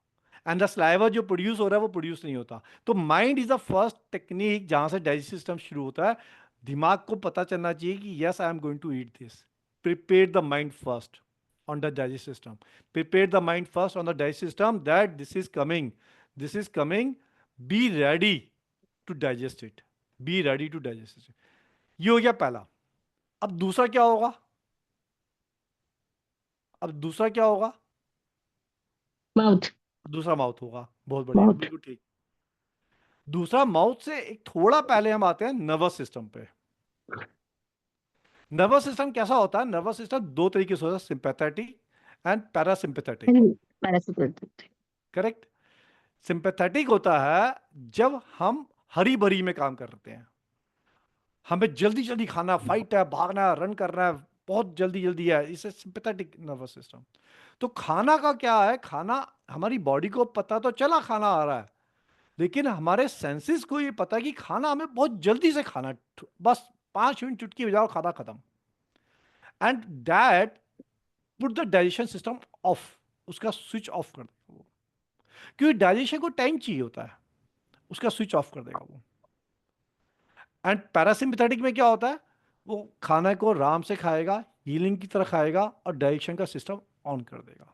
एंड द स्लाइवा जो प्रोड्यूस हो रहा है वो प्रोड्यूस नहीं होता। तो mind is the first technique जहां से डाइजेस्टिव सिस्टम शुरू होता है। दिमाग को पता चलना चाहिए कि yes I am going to eat this. Prepare the mind first on the digestive system. Prepare the mind first on the digestive system that this is coming. This is coming. Be ready to digest it. Be ready to digest it. ये हो गया पहला। अब दूसरा क्या होगा? अब दूसरा क्या होगा?
Mouth.
दूसरा माउथ होगा। बहुत बढ़िया,
Mouth.
बिल्कुल ठीक। दूसरा माउथ से एक थोड़ा पहले हम आते हैं नर्वस सिस्टम पे। नर्वस सिस्टम कैसा होता है? नर्वस सिस्टम दो तरीके से होता है, sympathetic and parasympathetic.
And parasympathetic.
Correct. Sympathetic होता है जब हम हरी भरी में काम करते हैं, हमें जल्दी जल्दी खाना, फाइट है, भागना है, रन करना है, बहुत जल्दी जल्दी है, इसे सिंपैथेटिक नर्वस सिस्टम। तो खाना का क्या है? खाना हमारी बॉडी को पता तो चला खाना आ रहा है, लेकिन हमारे सेंसेस को ये पता है कि खाना हमें बहुत जल्दी से खाना, बस 5 मिनट चुटकी बजाओ खाना खत्म। And that put the digestion system of, उसका स्विच ऑफ कर देगा वो, क्योंकि डाइजेशन को टाइम चाहिए होता है, उसका स्विच ऑफ कर देगा वो। एंड पैरासिम्पैथेटिक में क्या होता है? वो खाना को आराम से खाएगा, हीलिंग की तरह खाएगा और डाइजेशन का सिस्टम ऑन कर देगा।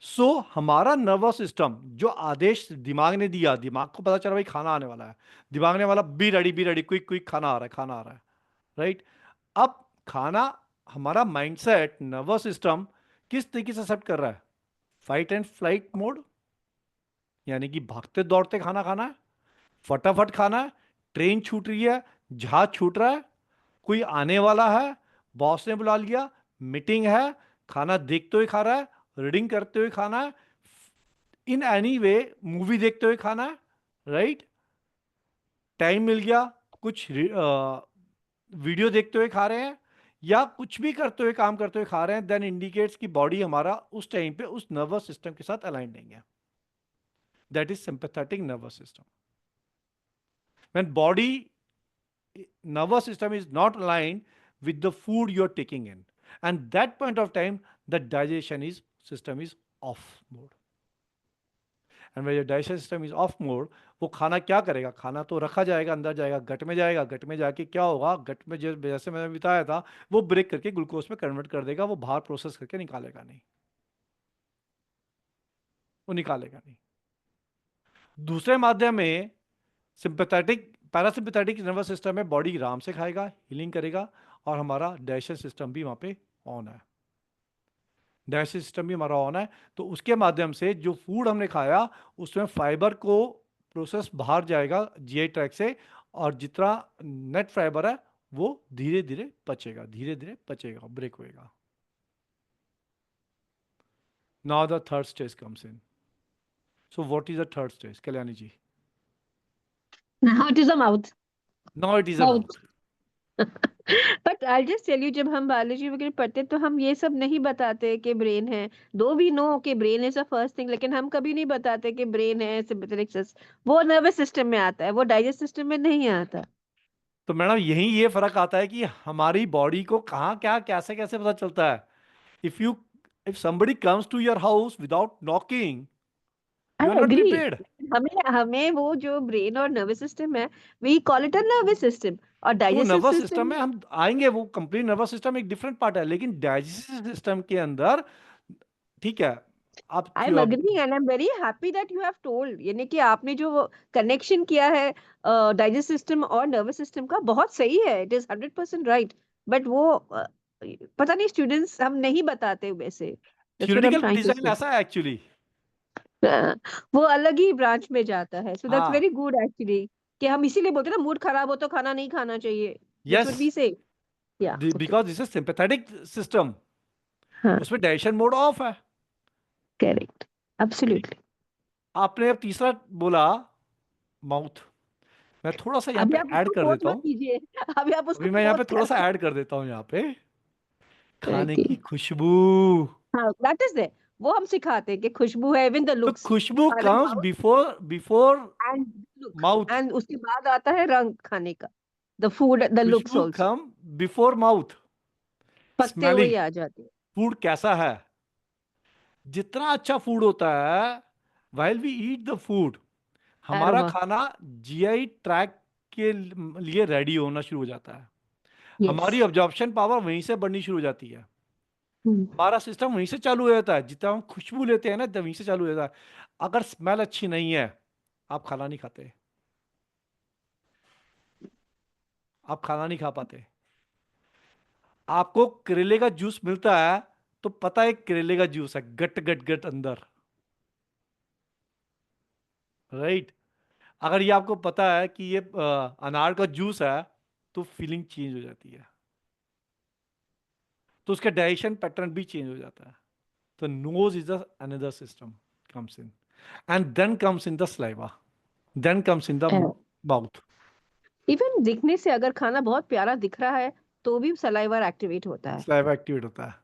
सो हमारा नर्वस सिस्टम जो आदेश दिमाग ने दिया, दिमाग को पता चला भाई खाना आने वाला है, दिमाग ने वाला बी रेडी, क्विक क्विक खाना आ रहा है, खाना आ रहा है, राइट। अब खाना, हमारा माइंडसेट, नर्वस सिस्टम किस तरीके से सेट कर रहा है? फाइट एंड फ्लाइट मोड, यानी कि भागते दौड़ते खाना खाना है, फटाफट खाना है, ट्रेन छूट रही है, जहाज छूट रहा है, कोई आने वाला है, बॉस ने बुला लिया, मीटिंग है, खाना देखते हुए खा रहा है, रीडिंग करते हुए खाना है, इन एनी वे मूवी देखते हुए खाना है, राइट? टाइम मिल गया, कुछ वीडियो देखते हुए खा रहे हैं, या कुछ भी करते हुए, काम करते हुए खा रहे हैं, देन इंडिकेट्स कि बॉडी हमारा उस टाइम पे उस नर्वस सिस्टम के साथ अलाइन नहीं है. That is sympathetic nervous system. When body nervous system is not aligned with the food you're taking in, and that point of time the digestion is system is off mode. And when your digestion system is off mode, वो खाना क्या करेगा? खाना तो रखा जाएगा, अंदर जाएगा, गट में जाएगा, गट में जाके क्या होगा? गट में जैसे मैंने बताया था, वो ब्रेक करके ग्लूकोज में कन्वर्ट कर देगा, वो बाहर प्रोसेस करके निकालेगा नहीं, वो निकालेगा नहीं. दूसरे माध्यम में सिंपैथेटिक पैरासिम्पैथेटिक नर्वस सिस्टम में बॉडी आराम से खाएगा, हीलिंग करेगा, और हमारा डाइजेशन सिस्टम भी वहाँ पे ऑन है. डाइजेशन सिस्टम भी हमारा ऑन है, तो उसके माध्यम से जो फूड हमने खाया उसमें फाइबर को प्रोसेस बाहर जाएगा जीआई ट्रैक्ट से, और जितना नेट फाइबर है वो धीरे धीरे पचेगा, धीरे धीरे पचेगा, ब्रेक होएगा. Now the third stage comes in. So what is the third stage, Kalyani ji?
Now it is a mouth.
Now it is a
Mouth. But I'll just tell you, जब हम बायोलॉजी वगैरह पढ़ते हैं तो हम ये सब नहीं बताते कि ब्रेन है. दो वी नो कि brain is the first thing, लेकिन हम कभी नहीं बताते कि ब्रेन है सिंपैथेटिक सिस्टम. वो नर्वस सिस्टम में आता है, वो डाइजेस्ट सिस्टम में नहीं आता.
तो मैडम यही ये फर्क आता है कि हमारी बॉडी को कहाँ क्या कैसे कैसे पता चलता है. If somebody comes to your house without knocking,
I
you are not
agree.
prepared.
हमें हमें वो जो ब्रेन और नर्वस सिस्टम है, we call it a nervous system. और
तो
डाइजेस्टिव
नर्वस
सिस्टम
सिस्टम में हम आएंगे, वो कंप्लीट नर्वस सिस्टम एक डिफरेंट पार्ट है, लेकिन डाइजेस्टिव सिस्टम के अंदर, ठीक है, आप
I am agree and I am very happy that you have told. यानी कि आपने जो कनेक्शन किया है डाइजेस्ट सिस्टम और नर्वस सिस्टम का, बहुत सही है. It is 100% right. बट वो पता नहीं स्टूडेंट्स हम नहीं बताते वैसे. That's what I'm
theoretical
trying to
design
say.
ऐसा है एक्चुअली.
वो अलग ही ब्रांच में जाता है. सो दैट्स
हाँ,
वेरी गुड एक्चुअली. कि हम इसीलिए बोलते हैं ना, मूड खराब हो तो खाना नहीं खाना चाहिए. दैट्स व्हाट
यस,
वी से. या okay.
Because this is sympathetic system,
हाँ,
उसमें डाइजेशन मोड ऑफ है.
करेक्ट. एब्सोल्युटली.
आपने अब तीसरा बोला, माउथ. मैं थोड़ा सा यहाँ
अभी
पे
आप
ऐड
उसको
कर
फोर्स
देता
मत
हूँ.
कीजिए. अभी आप उसको
अभी मैं यहाँ पे
फोर्स
थोड़ा
कर
सा
रहे
ऐड कर देता हूँ यहाँ पे.
हैं
खाने
कि
की खुशबू.
हाँ, दैट इज देयर. वो हम सिखाते हैं कि खुशबू है, इवन द
तो
लुक्स.
खुशबू
खाना
कम्स
खाओ
before
and look,
mouth.
And उसके बाद आता है रंग खाने का. द फूड, द लुक्स
खुशबू
आल्सो.
Come before mouth.
पकते हुए ही
स्मेलिंग
आ जाते हैं.
फूड कैसा है. जितना अच्छा फूड होता है, while we eat the food, हमारा
एरोमा.
खाना जीआई ट्रैक के लिए रेडी होना शुरू हो जाता है.
यस.
हमारी ऑब्जॉर्प्शन पावर वहीं से बढ़नी शुरू हो जाती है. हमारा सिस्टम वहीं से चालू हो जाता है. जितना हम खुशबू लेते हैं ना, तब वहीं से चालू हो जाता है. अगर स्मेल अच्छी नहीं है, आप खाना नहीं खाते, आप खाना नहीं खा पाते. आपको करेले का जूस मिलता है तो पता है करेले का जूस है, गट गट गट अंदर, राइट. अगर ये आपको पता है कि ये अनार का जूस है, तो फीलिंग चेंज हो जाती है, तो उसका डाइजेशन पैटर्न भी चेंज हो जाता है. तो nose is the another system comes in, and then comes in the saliva, then comes in the mouth.
Even दिखने से अगर खाना बहुत प्यारा दिख रहा है तो भी सलाइवर एक्टिवेट होता है.
स्लाइवा एक्टिवेट होता है.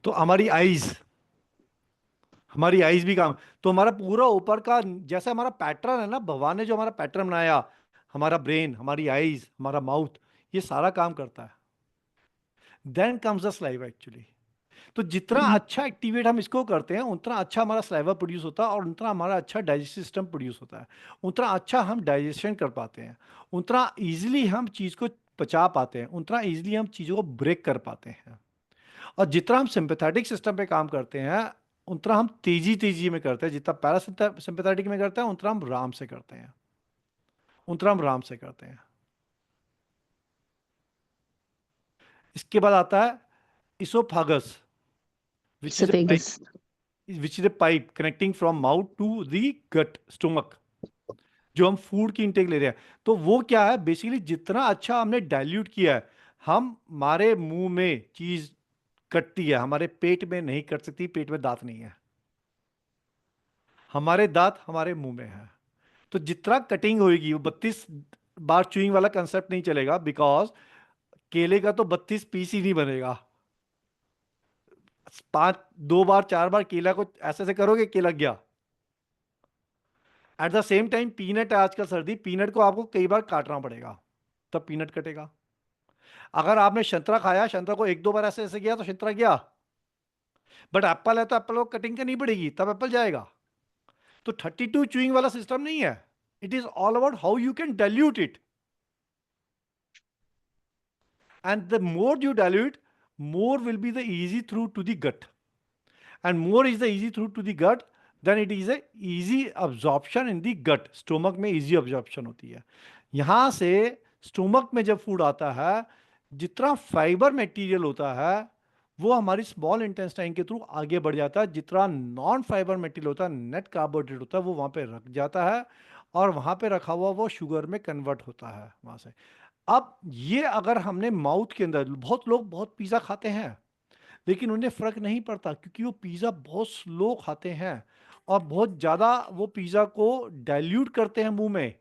तो हमारी आईज भी काम. तो हमारा पूरा ऊपर का जैसा हमारा पैटर्न है ना, भगवान ने जो हमारा पैटर्न बनाया, हमारा ब्रेन, हमारी आईज, हमारा माउथ, ये सारा काम करता है. Then comes the saliva actually. तो जितना अच्छा एक्टिवेट हम इसको करते हैं, उतना अच्छा हमारा स्लाइवा प्रोड्यूस होता है, और उतना हमारा अच्छा डाइजेस्टिव सिस्टम प्रोड्यूस होता है. उतना अच्छा हम डाइजेशन कर पाते हैं, उतना इजीली हम चीज़ को पचा पाते हैं, उतना इजीली हम चीज़ों को ब्रेक कर पाते हैं. और जितना हम सिंपैथेटिक सिस्टम पे काम करते हैं, उतना हम तेजी तेजी में करते हैं. जितना पैरासिम्पैथेटिक में करते हैं, उतना हम आराम से करते हैं, उतना हम आराम से करते हैं. इसके बाद आता है इसोफागस, which is a pipe,
Esophagus.
which is a pipe connecting from mouth to the gut, stomach. जो हम फूड की इंटेक ले रहे हैं। तो वो क्या है, बेसिकली जितना अच्छा हमने डाइल्यूट किया है, हमारे मुंह में चीज कटती है, हमारे पेट में नहीं कट सकती, पेट में दांत नहीं है, हमारे दांत हमारे मुंह में है। तो जितना कटिंग होगी वो 32 बार चूइंग वाला कंसेप्ट नहीं चलेगा, बिकॉज केले का तो 32 पीस ही नहीं बनेगा। पांच, 2 बार 4 बार केला को ऐसे ऐसे करोगे, केला गया। Eight the same time peanut है आजकल सर्दी, पीनट को आपको कई बार काटना पड़ेगा, तब पीनट कटेगा। अगर आपने संतरा खाया, संतरा को 1-2 बार ऐसे ऐसे किया तो संतरा गया। बट एप्पल है तो एप्पल को कटिंग करनी पड़ेगी, तब एप्पल जाएगा। तो 32 चूइंग वाला सिस्टम नहीं है। It is all about how you can dilute it, and the more you dilute, more will be the easy through to the gut, and more is the easy through to the gut, then it is a easy absorption in the gut, stomach में easy absorption होती है। यहाँ से स्टोमक में जब फूड आता है, जितना फाइबर मटेरियल होता है वो हमारी स्मॉल इंटेस्टाइन के थ्रू आगे बढ़ जाता है, जितना नॉन फाइबर मटेरियल होता है, नेट कार्बोहाइड्रेट होता है, वो वहाँ पे रख जाता है, और वहाँ पे रखा हुआ वो शुगर में कन्वर्ट होता है वहाँ से। अब ये अगर हमने माउथ के अंदर, बहुत लोग बहुत पिज़्ज़ा खाते हैं लेकिन उन्हें फर्क नहीं पड़ता, क्योंकि वो पिज़्ज़ा बहुत स्लो खाते हैं और बहुत ज़्यादा वो पिज़्ज़ा को डाइल्यूट करते हैं मुंह में।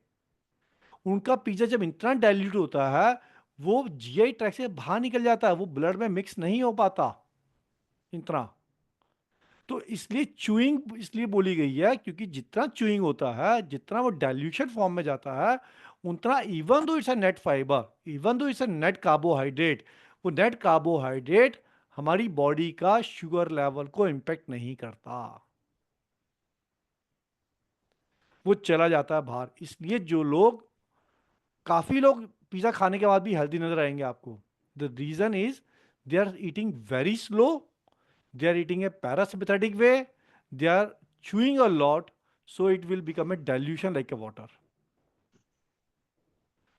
उनका पिज़्ज़ा जब इतना डाइल्यूट होता है, वो जीआई ट्रैक्ट से बाहर निकल जाता है, वो ब्लड में मिक्स नहीं हो पाता इतना। तो इसलिए चूइंग इसलिए बोली गई है, क्योंकि जितना चूइंग होता है, जितना वो डाइल्यूशन फॉर्म में जाता है, उतना, even though it's a net fibre, even though it's a net carbohydrate, वो नेट कार्बोहाइड्रेट हमारी बॉडी का शुगर लेवल को इम्पेक्ट नहीं करता, वो चला जाता है बाहर। इसलिए जो लोग, काफी लोग पिज्जा खाने के बाद भी हेल्दी नजर आएंगे आपको। The reason is they are eating very slow, they are eating a parasympathetic way, they are chewing a lot, so it will become a dilution like a water.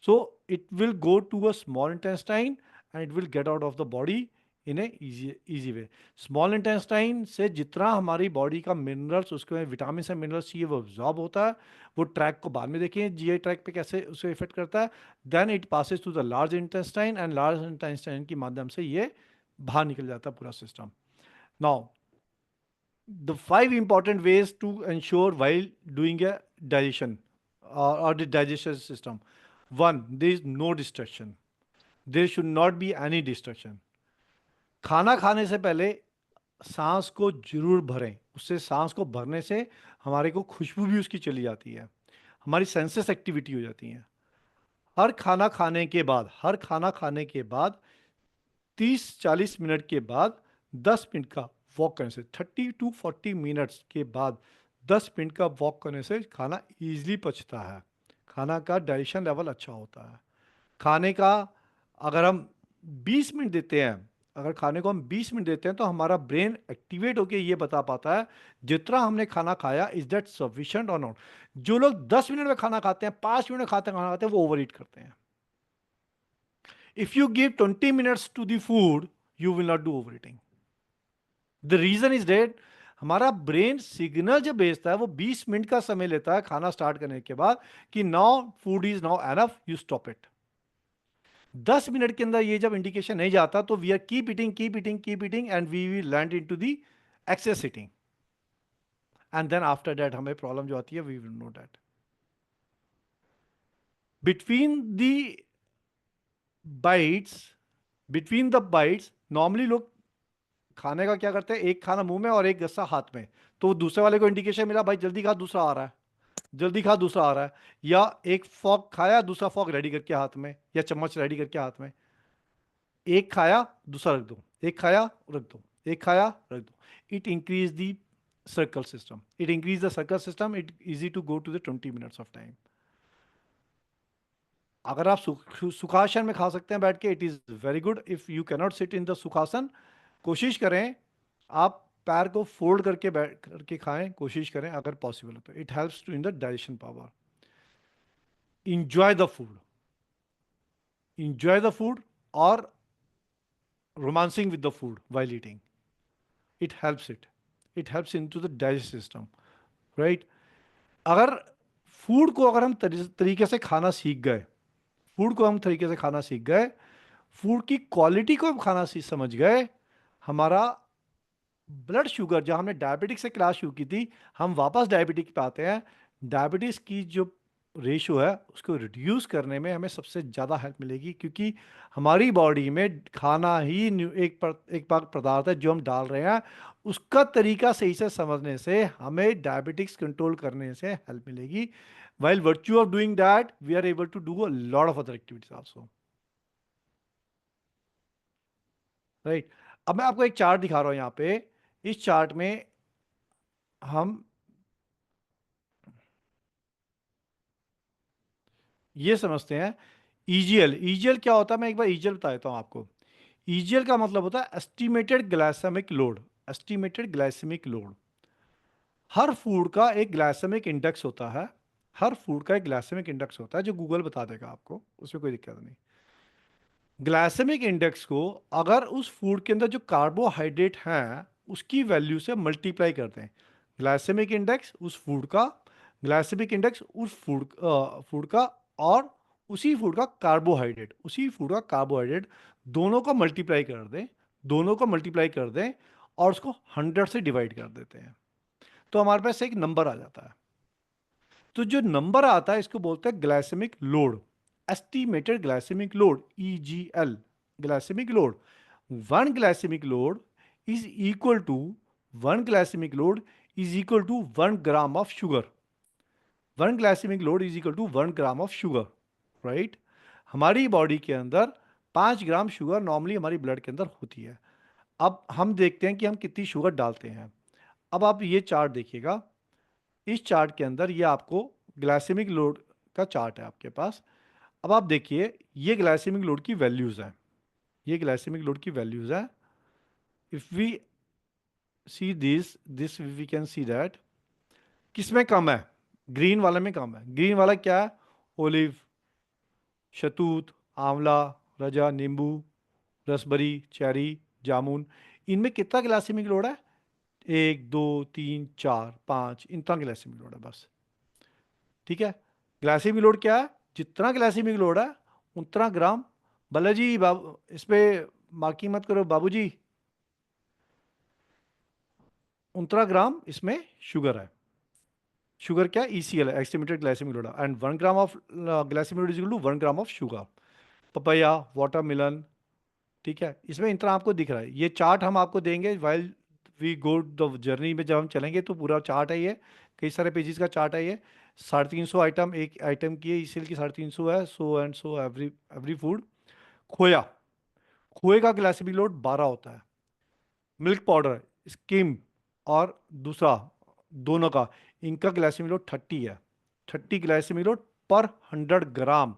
So it will go to a small intestine and it will get out of the body in a easy way. Small intestine से जितना हमारी बॉडी का मिनरल्स, उसके विटामिन से मिनरल्स चाहिए, वो अब्जॉर्ब होता है। वो ट्रैक को बाद में देखें जीआई ट्रैक पे कैसे उसे इफेक्ट करता है। Then it passes to the large intestine, and large intestine के माध्यम से ये बाहर निकल जाता है पूरा सिस्टम। Now the 5 important ways to ensure while doing a digestion, or the digestion system. One, there is no distraction, there should not be any distraction. खाना खाने से पहले सांस को जरूर भरें, उससे सांस को भरने से हमारे को खुशबू भी उसकी चली जाती है, हमारी सेंसेस एक्टिविटी हो जाती है। हर खाना खाने के बाद 30-40 मिनट के बाद 10 मिनट का वॉक करने से, 30 to 40 मिनट्स के बाद 10 मिनट का वॉक करने से खाना इजीली पचता है, खाना का डाइजेशन लेवल अच्छा होता है। खाने का अगर हम 20 मिनट देते हैं, अगर खाने को हम 20 मिनट देते हैं, तो हमारा ब्रेन एक्टिवेट होकर ये बता पाता है जितना हमने खाना खाया इज दैट सफिशिएंट और नॉट। जो लोग 10 मिनट में खाना खाते हैं, 5 मिनट में खाना खाते हैं, वो ओवर ईट करते हैं। If you give 20 minutes to the food, you will not do overeating. The reason is that हमारा ब्रेन सिग्नल जब भेजता है, वो 20 मिनट का समय लेता है खाना स्टार्ट करने के बाद कि now food is now enough, you stop it. 10 minute के अंदर ये जब इंडिकेशन नहीं जाता, तो we are keep eating and we will land into the excess eating, and then after that हमें प्रॉब्लम जो आती है, we will know that. Between the bites between the bites normally लोग खाने का क्या करते हैं, एक खाना मुंह में और एक गस्सा हाथ में, तो दूसरे वाले को इंडिकेशन मिला, भाई जल्दी खा, दूसरा आ रहा है, जल्दी खा, दूसरा आ रहा है। या एक फॉक खाया, दूसरा फॉक रेडी करके हाथ में, या चम्मच रेडी करके हाथ में, एक खाया दूसरा रख दो, एक खाया रख दो, एक खाया रख दो। It increase the circle system, it easy to go to the 20 minutes of time. अगर आप सुखासन में खा सकते हैं बैठ के, it is very good. If you cannot sit in the sukhasana, कोशिश करें आप पैर को फोल्ड करके बैठ करके खाएं, कोशिश करें अगर पॉसिबल हो तो। It helps to in the digestion power. Enjoy the food, और romancing with the food while eating, it helps in to the digest system, right. अगर फूड को अगर हम तरीके से खाना सीख गए, फूड को हम तरीके से खाना सीख गए, फूड की क्वालिटी को हम खाना समझ गए, हमारा ब्लड शुगर, जहां हमने डायबिटिक से क्लास शुरू की थी, हम वापस डायबिटिक पे आते हैं। डायबिटीज की जो रेशो है उसको रिड्यूस करने में हमें सबसे ज़्यादा हेल्प मिलेगी, क्योंकि हमारी बॉडी में खाना ही एक पाक पदार्थ है जो हम डाल रहे हैं। उसका तरीका सही से समझने से हमें डायबिटिक्स कंट्रोल करने से हेल्प मिलेगी। While virtue of doing that we are able to do a lot of other activities also, right. अब मैं आपको एक चार्ट दिखा रहा हूं यहाँ पे। इस चार्ट में हम ये समझते हैं ईजीएल। ईजीएल क्या होता है, मैं एक बार ईजीएल बता देता हूँ आपको। ईजीएल का मतलब होता है estimated glycemic load. Estimated glycemic load, हर फूड का एक ग्लाइसेमिक इंडेक्स होता है। हर फूड का एक ग्लाइसेमिक इंडेक्स होता है जो गूगल बता देगा आपको, उसमें कोई दिक्कत नहीं। ग्लाइसेमिक इंडेक्स को अगर उस फूड के अंदर जो कार्बोहाइड्रेट हैं उसकी वैल्यू से मल्टीप्लाई करते हैं। ग्लाइसेमिक इंडेक्स उस फूड का, ग्लाइसेमिक इंडेक्स उस फूड का, और उसी फूड का कार्बोहाइड्रेट, उसी फूड का कार्बोहाइड्रेट, दोनों को मल्टीप्लाई कर दें, दोनों को मल्टीप्लाई कर दें और उसको 100 से डिवाइड कर देते हैं, तो हमारे पास एक नंबर आ जाता है। तो जो नंबर आता है इसको बोलते हैं glycemic load, estimated glycemic load, EGL, glycemic load. One glycemic load is equal to, one glycemic load is equal to 1 gram of sugar. One glycemic load is equal to 1 gram of sugar, right. हमारी बॉडी के अंदर 5 ग्राम शुगर नॉर्मली हमारी ब्लड के अंदर होती है। अब हम देखते हैं कि हम कितनी शुगर डालते हैं। अब आप ये चार्ट देखिएगा, इस चार्ट के अंदर ये आपको ग्लाइसेमिक लोड का चार्ट है आपके पास। अब आप देखिए ये ग्लाइसेमिक लोड की वैल्यूज हैं, ये ग्लाइसेमिक लोड की वैल्यूज हैं। If we see this we can see that किसमें कम है, ग्रीन वाले में कम है। ग्रीन वाला क्या है, ओलिव, शतूत, आंवला, रजा, नींबू, रसबरी, चेरी, जामुन। इनमें कितना ग्लाइसेमिक लोड है, 1 2 3 4 5, इतना ग्लाइसेमिक लोड है बस, ठीक है। ग्लाइसेमिक लोड क्या है, जितना ग्लाइसेमिक लोड है उतना ग्राम। बालाजी बाबू इस पे मार्किंग मत करो बाबूजी, उतना ग्राम इसमें शुगर है। शुगर क्या है, ईसीएल है, estimated glycemic load, and 1 gram of glycemic load is equal to 1 gram of sugar. Papaya, watermelon, ठीक है, इसमें इतना आपको दिख रहा है। ये चार्ट हम आपको देंगे while we go the journey में, जब हम चलेंगे तो पूरा चार्ट है ये, कई सारे पेजेस का चार्ट है ये। 350 आइटम, एक आइटम की है ईसीएल की 350 है, so and so every every food. खोया, खोए का ग्लाइसेमिक लोड 12 होता है। मिल्क पाउडर, स्किम और दूसरा, दोनों का, इनका ग्लाइसेमिक लोड 30 है। 30 ग्लाइसेमिक लोड पर 100 ग्राम।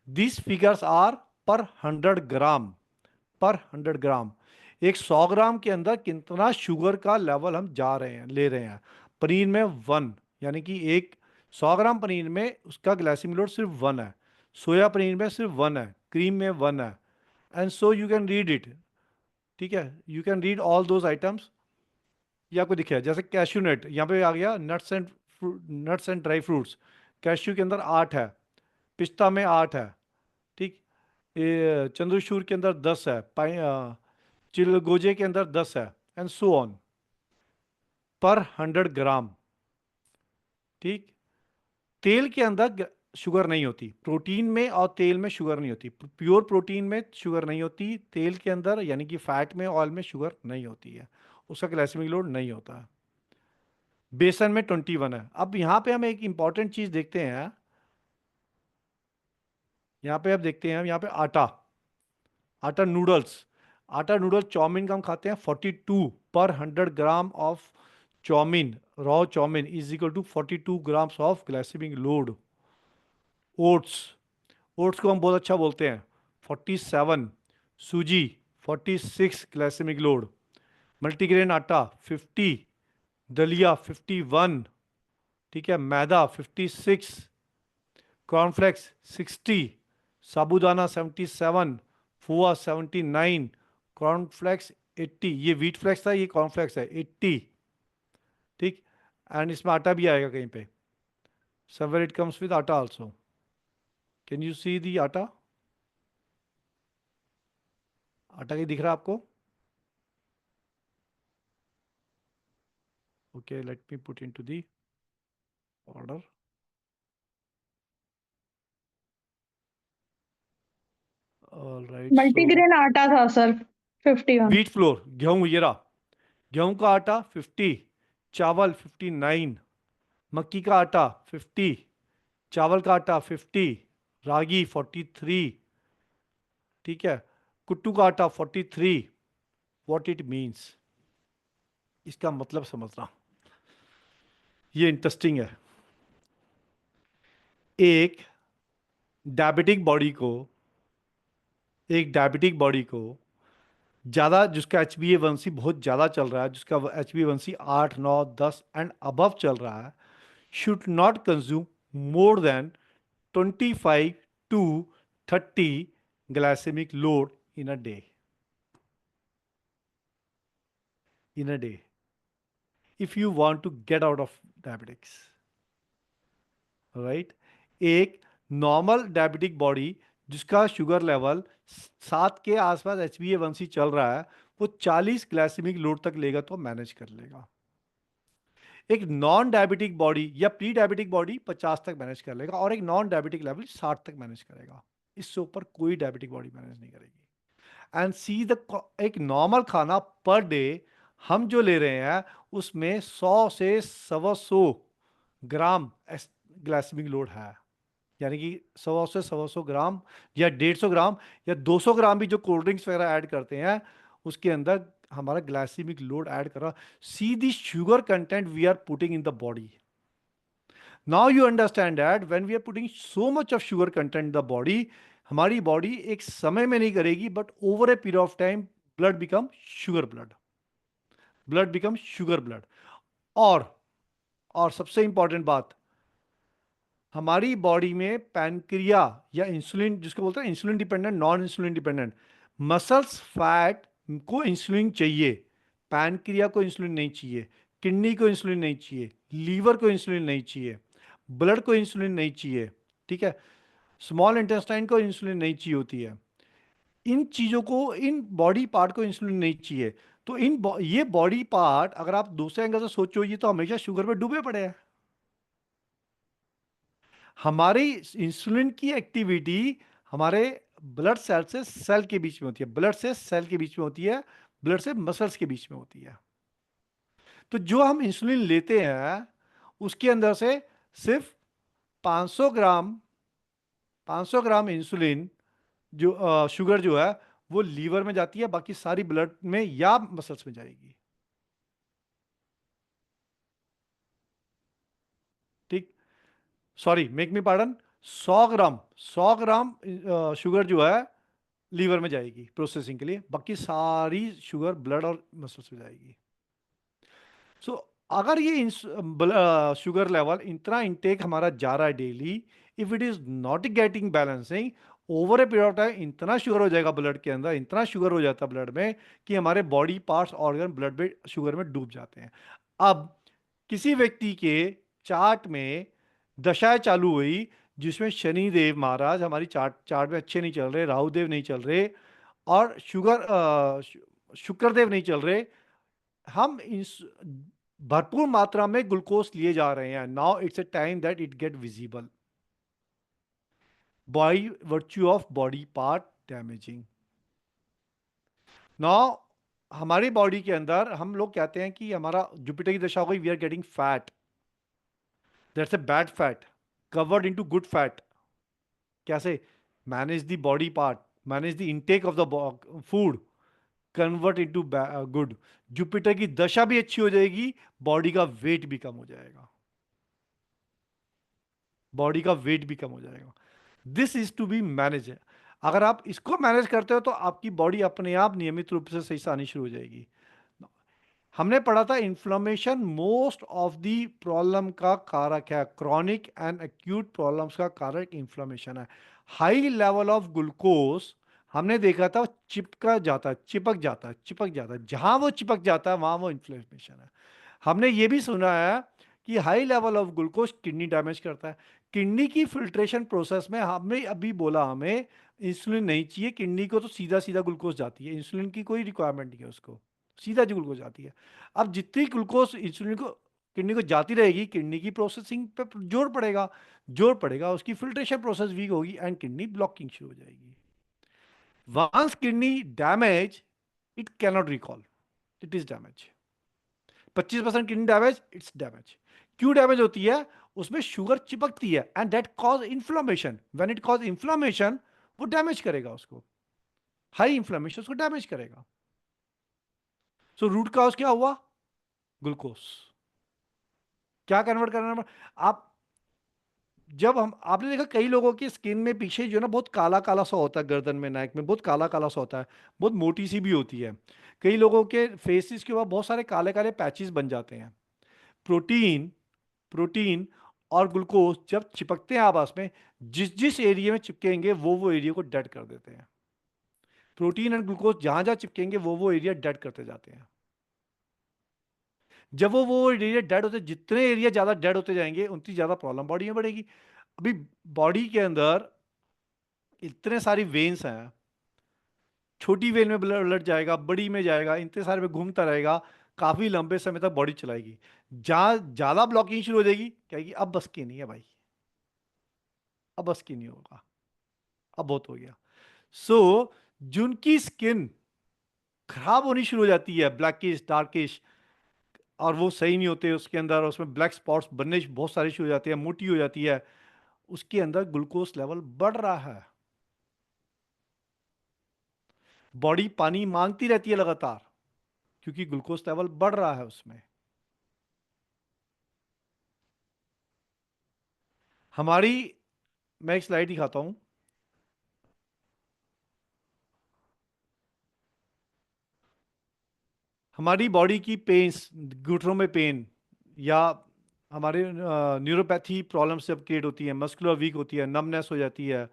दिस फिगर्स आर पर 100 ग्राम, पर 100 ग्राम। एक 100 ग्राम के अंदर कितना शुगर का लेवल हम जा रहे हैं, ले रहे हैं। पनीर में 1, यानी कि एक 100 ग्राम पनीर में उसका ग्लाइसेमिक लोड सिर्फ 1 है। सोया पनीर में सिर्फ 1 है, क्रीम में 1 है, and so you can read it, ठीक है। You can read all those items. ये आपको दिखे जैसे कैश्यू नट, यहाँ पे आ गया nuts and dry fruits. Cashew के अंदर 8 है, पिस्ता में 8 है, ठीक। ये चंद्रचूर के अंदर 10 है, चिलगोजे के अंदर 10 है, एंड सो ऑन, पर 100 ग्राम, ठीक। तेल के अंदर शुगर नहीं होती, प्रोटीन में और तेल में शुगर नहीं होती। प्योर प्रोटीन में शुगर नहीं होती, तेल के अंदर यानी कि फैट में, ऑयल में शुगर नहीं होती है, उसका ग्लाइसेमिक लोड नहीं होता है। बेसन में 21 है। अब यहाँ पे हम एक इंपॉर्टेंट चीज देखते हैं, यहाँ पे आप देखते हैं, यहाँ पे आटा, आटा नूडल्स, आटा नूडल्स, चाउमीन का हम खाते हैं 42 पर 100 gram of chowmein, raw chowmein is equal to 42 grams of glycemic load. Oats, oats को हम बहुत अच्छा बोलते हैं 47, सूजी 46 ग्लाइसेमिक लोड, मल्टीग्रेन आटा 50, दलिया 51, ठीक है, मैदा 56, कॉर्नफ्लेक्स 60, साबूदाना 77, फुआ 79, कॉर्नफ्लेक्स 80, ये व्हीट फ्लेक्स था, ये कॉर्नफ्लेक्स है 80, ठीक। एंड इसमें आटा भी आएगा कहीं पे Somewhere it comes with atta also. Can you see the atta? आटा की दिख रहा है आपको? Okay, let me put into the order. All right.
Multigrain आटा था सर 51।
व्हीट फ्लोर, गेहूं, ये रहा गेहूं का आटा 50, चावल 59, मक्की का आटा 50, चावल का आटा 50, रागी 43, ठीक है, कुट्टू का आटा 43। व्हाट इट मीन्स, इसका मतलब समझना, ये इंटरेस्टिंग है। एक डायबिटिक बॉडी को ज़्यादा, जिसका HbA1c बहुत ज़्यादा चल रहा है, जिसका HbA1c 8, 9, 10 एंड अबव चल रहा है, should not consume more than 25 to 30 glycemic load in a day. If you want to get out of diabetics, right? एक नॉर्मल डायबिटिक बॉडी जिसका शुगर लेवल 7 के आसपास HbA1c चल रहा है, वो 40 ग्लाइसेमिक लोड तक लेगा तो मैनेज कर लेगा। एक नॉन डायबिटिक बॉडी या प्री डायबिटिक बॉडी 50 तक मैनेज कर लेगा, और एक नॉन डायबिटिक लेवल 60 तक मैनेज करेगा। इससे ऊपर कोई डायबिटिक बॉडी मैनेज नहीं करेगी। एंड सी द, एक नॉर्मल खाना पर डे हम जो ले रहे हैं उसमें 100 से 125 ग्राम ग्लाइसेमिक लोड है, यानी कि 100 से 125 ग्राम या 150 ग्राम या 200 ग्राम भी जो कोल्ड ड्रिंक्स वगैरह ऐड करते हैं उसके अंदर हमारा ग्लाइसेमिक लोड ऐड कर रहा। See the sugar content we are putting in the body. Now you understand that when we are putting so much of sugar content in the body, हमारी बॉडी एक समय में नहीं करेगी, but over a period of time blood become sugar blood. और सबसे इंपॉर्टेंट बात, हमारी बॉडी में पैनक्रिया या इंसुलिन, जिसको बोलते हैं insulin dependent, non insulin dependent, muscles fat को इंसुलिन चाहिए, पैनक्रिया को इंसुलिन नहीं चाहिए, किडनी को इंसुलिन नहीं चाहिए, लीवर को इंसुलिन नहीं चाहिए, ब्लड को इंसुलिन नहीं चाहिए, ठीक है, स्मॉल इंटेस्टाइन को इंसुलिन नहीं चाहिए होती है। इन चीज़ों को, इन बॉडी पार्ट को इंसुलिन नहीं चाहिए। तो ये बॉडी पार्ट अगर आप दूसरे एंगल से सोचो, ये तो हमेशा शुगर में डूबे पड़े हैं। हमारी इंसुलिन की एक्टिविटी हमारे ब्लड सेल से सेल के बीच में होती है, ब्लड से सेल के बीच में होती है, ब्लड से मसल्स के बीच में होती है। तो जो हम इंसुलिन लेते हैं उसके अंदर से सिर्फ 500 ग्राम इंसुलिन जो शुगर जो है वो लीवर में जाती है, बाकी सारी ब्लड में या मसल्स में जाएगी। ठीक, sorry, make me pardon, 100 gram sugar जो है लीवर में जाएगी प्रोसेसिंग के लिए, बाकी सारी शुगर ब्लड और मसल्स में जाएगी। सो अगर ये शुगर लेवल इतना इंटेक हमारा जा रहा है daily, if it is not getting balancing, over a period of time इतना शुगर हो जाएगा ब्लड के अंदर, इतना शुगर हो जाता है ब्लड में कि हमारे बॉडी पार्ट्स, ऑर्गन ब्लड में शुगर में डूब जाते हैं। अब किसी व्यक्ति के चार्ट में दशाएं चालू हुई जिसमें शनिदेव महाराज हमारी चार्ट में अच्छे नहीं चल रहे, राहुदेव नहीं चल रहे, और शुक्रदेव नहीं चल रहे, हम भरपूर मात्रा में ग्लूकोज लिए जा रहे हैं। Now it's a time that it get visible by virtue of body part damaging. Now हमारी बॉडी के अंदर हम लोग कहते हैं कि हमारा जुपिटर की दशा हो गई, we are getting fat, that's a bad fat covered into good fat. कैसे? Manage the body part, manage the intake of the food, convert into good. Jupiter की दशा भी अच्छी हो जाएगी, बॉडी का वेट भी कम हो जाएगा, this is to be manage. अगर आप इसको मैनेज करते हो तो आपकी बॉडी अपने आप नियमित रूप से सही से आनी शुरू हो जाएगी। हमने पढ़ा था inflammation most of the problem का कारक है, क्रॉनिक एंड एक्यूट प्रॉब्लम्स का कारक इन्फ्लेमेशन है। हाई लेवल ऑफ ग्लूकोज हमने देखा था चिपक जाता है, जहां वो चिपक जाता है वहां वो इन्फ्लेमेशन है। हमने ये भी सुना है कि high level of glucose kidney damage करता है। किडनी की फिल्ट्रेशन प्रोसेस में हमने अभी बोला हमें इंसुलिन नहीं चाहिए, किडनी को तो सीधा सीधा ग्लूकोज जाती है, इंसुलिन की कोई रिक्वायरमेंट नहीं है उसको, सीधा जो ग्लूकोज जाती है। अब जितनी ग्लूकोज इंसुलिन को किडनी को जाती रहेगी, किडनी की प्रोसेसिंग पे जोर पड़ेगा, उसकी फिल्ट्रेशन प्रोसेस वीक होगी एंड किडनी ब्लॉकिंग शुरू हो जाएगी। Once kidney damage, it cannot recall, it is damage. 25% kidney damage, it's damage. क्यों डैमेज होती है? उसमें शुगर चिपकती है and that cause inflammation. When it cause inflammation, वो डैमेज करेगा उसको, हाई इन्फ्लामेशन उसको डैमेज करेगा। सो रूट कॉज क्या हुआ? ग्लूकोज। क्या कन्वर्ट करना? आप जब हम आपने देखा कई लोगों की स्किन में पीछे जो है ना बहुत काला काला सा होता है, गर्दन में, नेक में बहुत काला काला सा होता है, बहुत मोटी सी भी होती है। कई लोगों के फेसेस के ऊपर बहुत सारे काले काले पैचेस बन जाते हैं। प्रोटीन प्रोटीन और ग्लूकोज जब चिपकते हैं आपस में, जिस जिस एरिया में चिपकेंगे वो एरिया को डेड कर देते हैं। प्रोटीन एंड ग्लूकोज जहां जहां चिपकेंगे वो एरिया डेड करते जाते हैं। जब वो एरिया डेड होते, जितने एरिया ज्यादा डेड होते जाएंगे उतनी ज्यादा प्रॉब्लम बॉडी में बढ़ेगी। अभी बॉडी के अंदर इतने सारी वेन्स हैं, छोटी वेन में ब्लड जाएगा, बड़ी में जाएगा, इतने सारे में घूमता रहेगा, काफी लंबे समय तक बॉडी चलाएगी। जहां ज्यादा ब्लॉकिंग शुरू हो जाएगी, कहेगी अब बस की नहीं है भाई, अब बस की नहीं होगा, अब बहुत हो गया। सो जिनकी स्किन खराब होनी शुरू हो जाती है, ब्लैकिश डार्किश, और वो सही नहीं होते उसके अंदर, उसमें ब्लैक स्पॉट्स बनने बहुत सारी शुरू हो जाती है, मोटी हो जाती है, उसके अंदर ग्लूकोज लेवल बढ़ रहा है। बॉडी पानी मांगती रहती है लगातार क्योंकि ग्लूकोज लेवल बढ़ रहा है उसमें। हमारी, मैं एक स्लाइड दिखाता हूं। हमारी बॉडी की पेन्स, घुटनों में पेन या हमारे न्यूरोपैथी प्रॉब्लम्स जब क्रिएट होती है, मस्कुलर वीक होती है, नमनेस हो जाती है,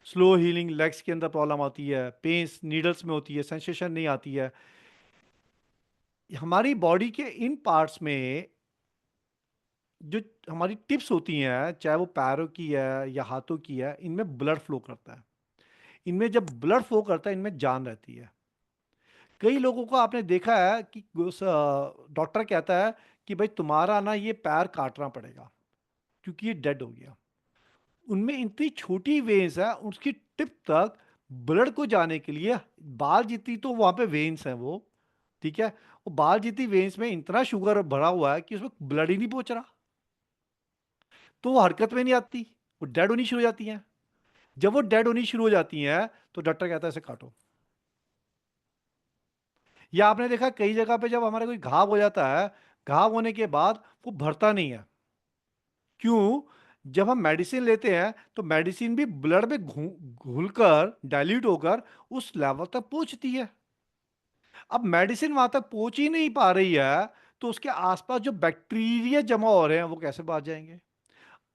स्लो हीलिंग लेग्स के अंदर प्रॉब्लम आती है, पेन्स नीडल्स में होती है, सेंसेशन नहीं आती है, हमारी बॉडी के इन पार्ट्स में जो हमारी टिप्स होती हैं, चाहे वो पैरों की है या हाथों की है, इनमें ब्लड फ्लो करता है। इनमें जब ब्लड फ्लो करता है, इनमें जान रहती है। कई लोगों को आपने देखा है कि डॉक्टर कहता है कि भाई तुम्हारा ना ये पैर काटना पड़ेगा क्योंकि ये डेड हो गया। उनमें इतनी छोटी वेन्स है, उसकी टिप तक ब्लड को जाने के लिए, बाल जितनी तो वहां पे वेन्स है वो, ठीक है, वो बाल जितनी वेन्स में इतना शुगर भरा हुआ है कि उसमें ब्लड ही नहीं पहुंच रहा, तो वो हरकत में नहीं आती, वो डेड होनी शुरू हो जाती हैं। जब वो डेड होनी शुरू हो जाती हैं तो डॉक्टर कहता है इसे काटो। या आपने देखा कई जगह पे जब हमारे कोई घाव हो जाता है, घाव होने के बाद वो भरता नहीं है। क्यों? जब हम मेडिसिन लेते हैं तो मेडिसिन भी ब्लड में घुलकर डाइल्यूट होकर उस लेवल तक पहुंचती है। अब मेडिसिन वहां तक पहुंच ही नहीं पा रही है, तो उसके आसपास जो बैक्टीरिया जमा हो रहे हैं वो कैसे बाहर जाएंगे?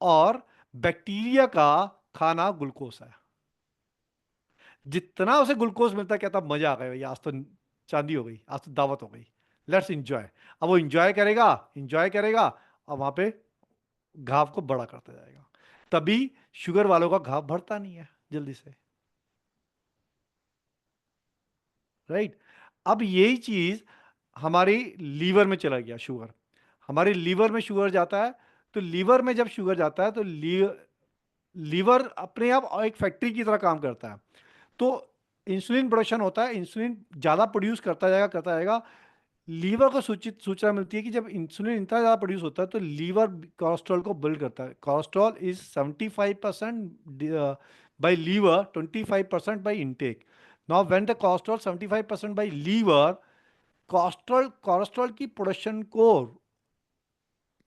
और बैक्टीरिया का खाना ग्लूकोज है। जितना उसे ग्लूकोज मिलता है कहता मजा आ गया भैया, आज तो चांदी हो गई, आज तो दावत हो गई, लेट्स एंजॉय। अब वो एंजॉय करेगा और वहां पे घाव को बड़ा करता जाएगा। तभी शुगर वालों का घाव भरता नहीं है जल्दी से, राइट? अब यही चीज हमारी लीवर में चला गया, शुगर हमारे लीवर में शुगर जाता है। तो लीवर में जब शुगर जाता है तो लीवर अपने आप एक फैक्ट्री की तरह काम करता है। तो इंसुलिन प्रोडक्शन होता है, इंसुलिन ज्यादा प्रोड्यूस करता जाएगा। लीवर को सूचित सूचना मिलती है कि जब इंसुलिन इतना ज़्यादा प्रोड्यूस होता है तो लीवर कोलेस्ट्रॉल को बिल्ड करता है। Cholesterol is 75% by liver, 25% by intake. Now when the cholesterol 75% by liver, cholesterol की प्रोडक्शन को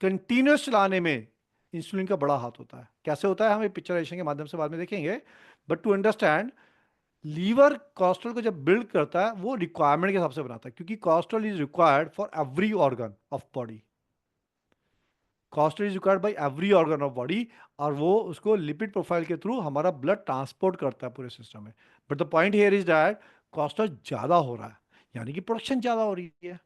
कंटिन्यूस चलाने में इंसुलिन का बड़ा हाथ होता है। कैसे होता है हम पिक्चराइजेशन के माध्यम से बाद में देखेंगे, but to understand, liver cholesterol को जब बिल्ड करता है वो रिक्वायरमेंट के हिसाब से बनाता है, क्योंकि cholesterol is required for every organ of body. Cholesterol is required by every organ of body, और वो उसको लिपिड प्रोफाइल के थ्रू हमारा ब्लड ट्रांसपोर्ट करता है पूरे सिस्टम में। But the point here is that cholesterol ज्यादा हो रहा है, यानी कि प्रोडक्शन ज्यादा हो रही है।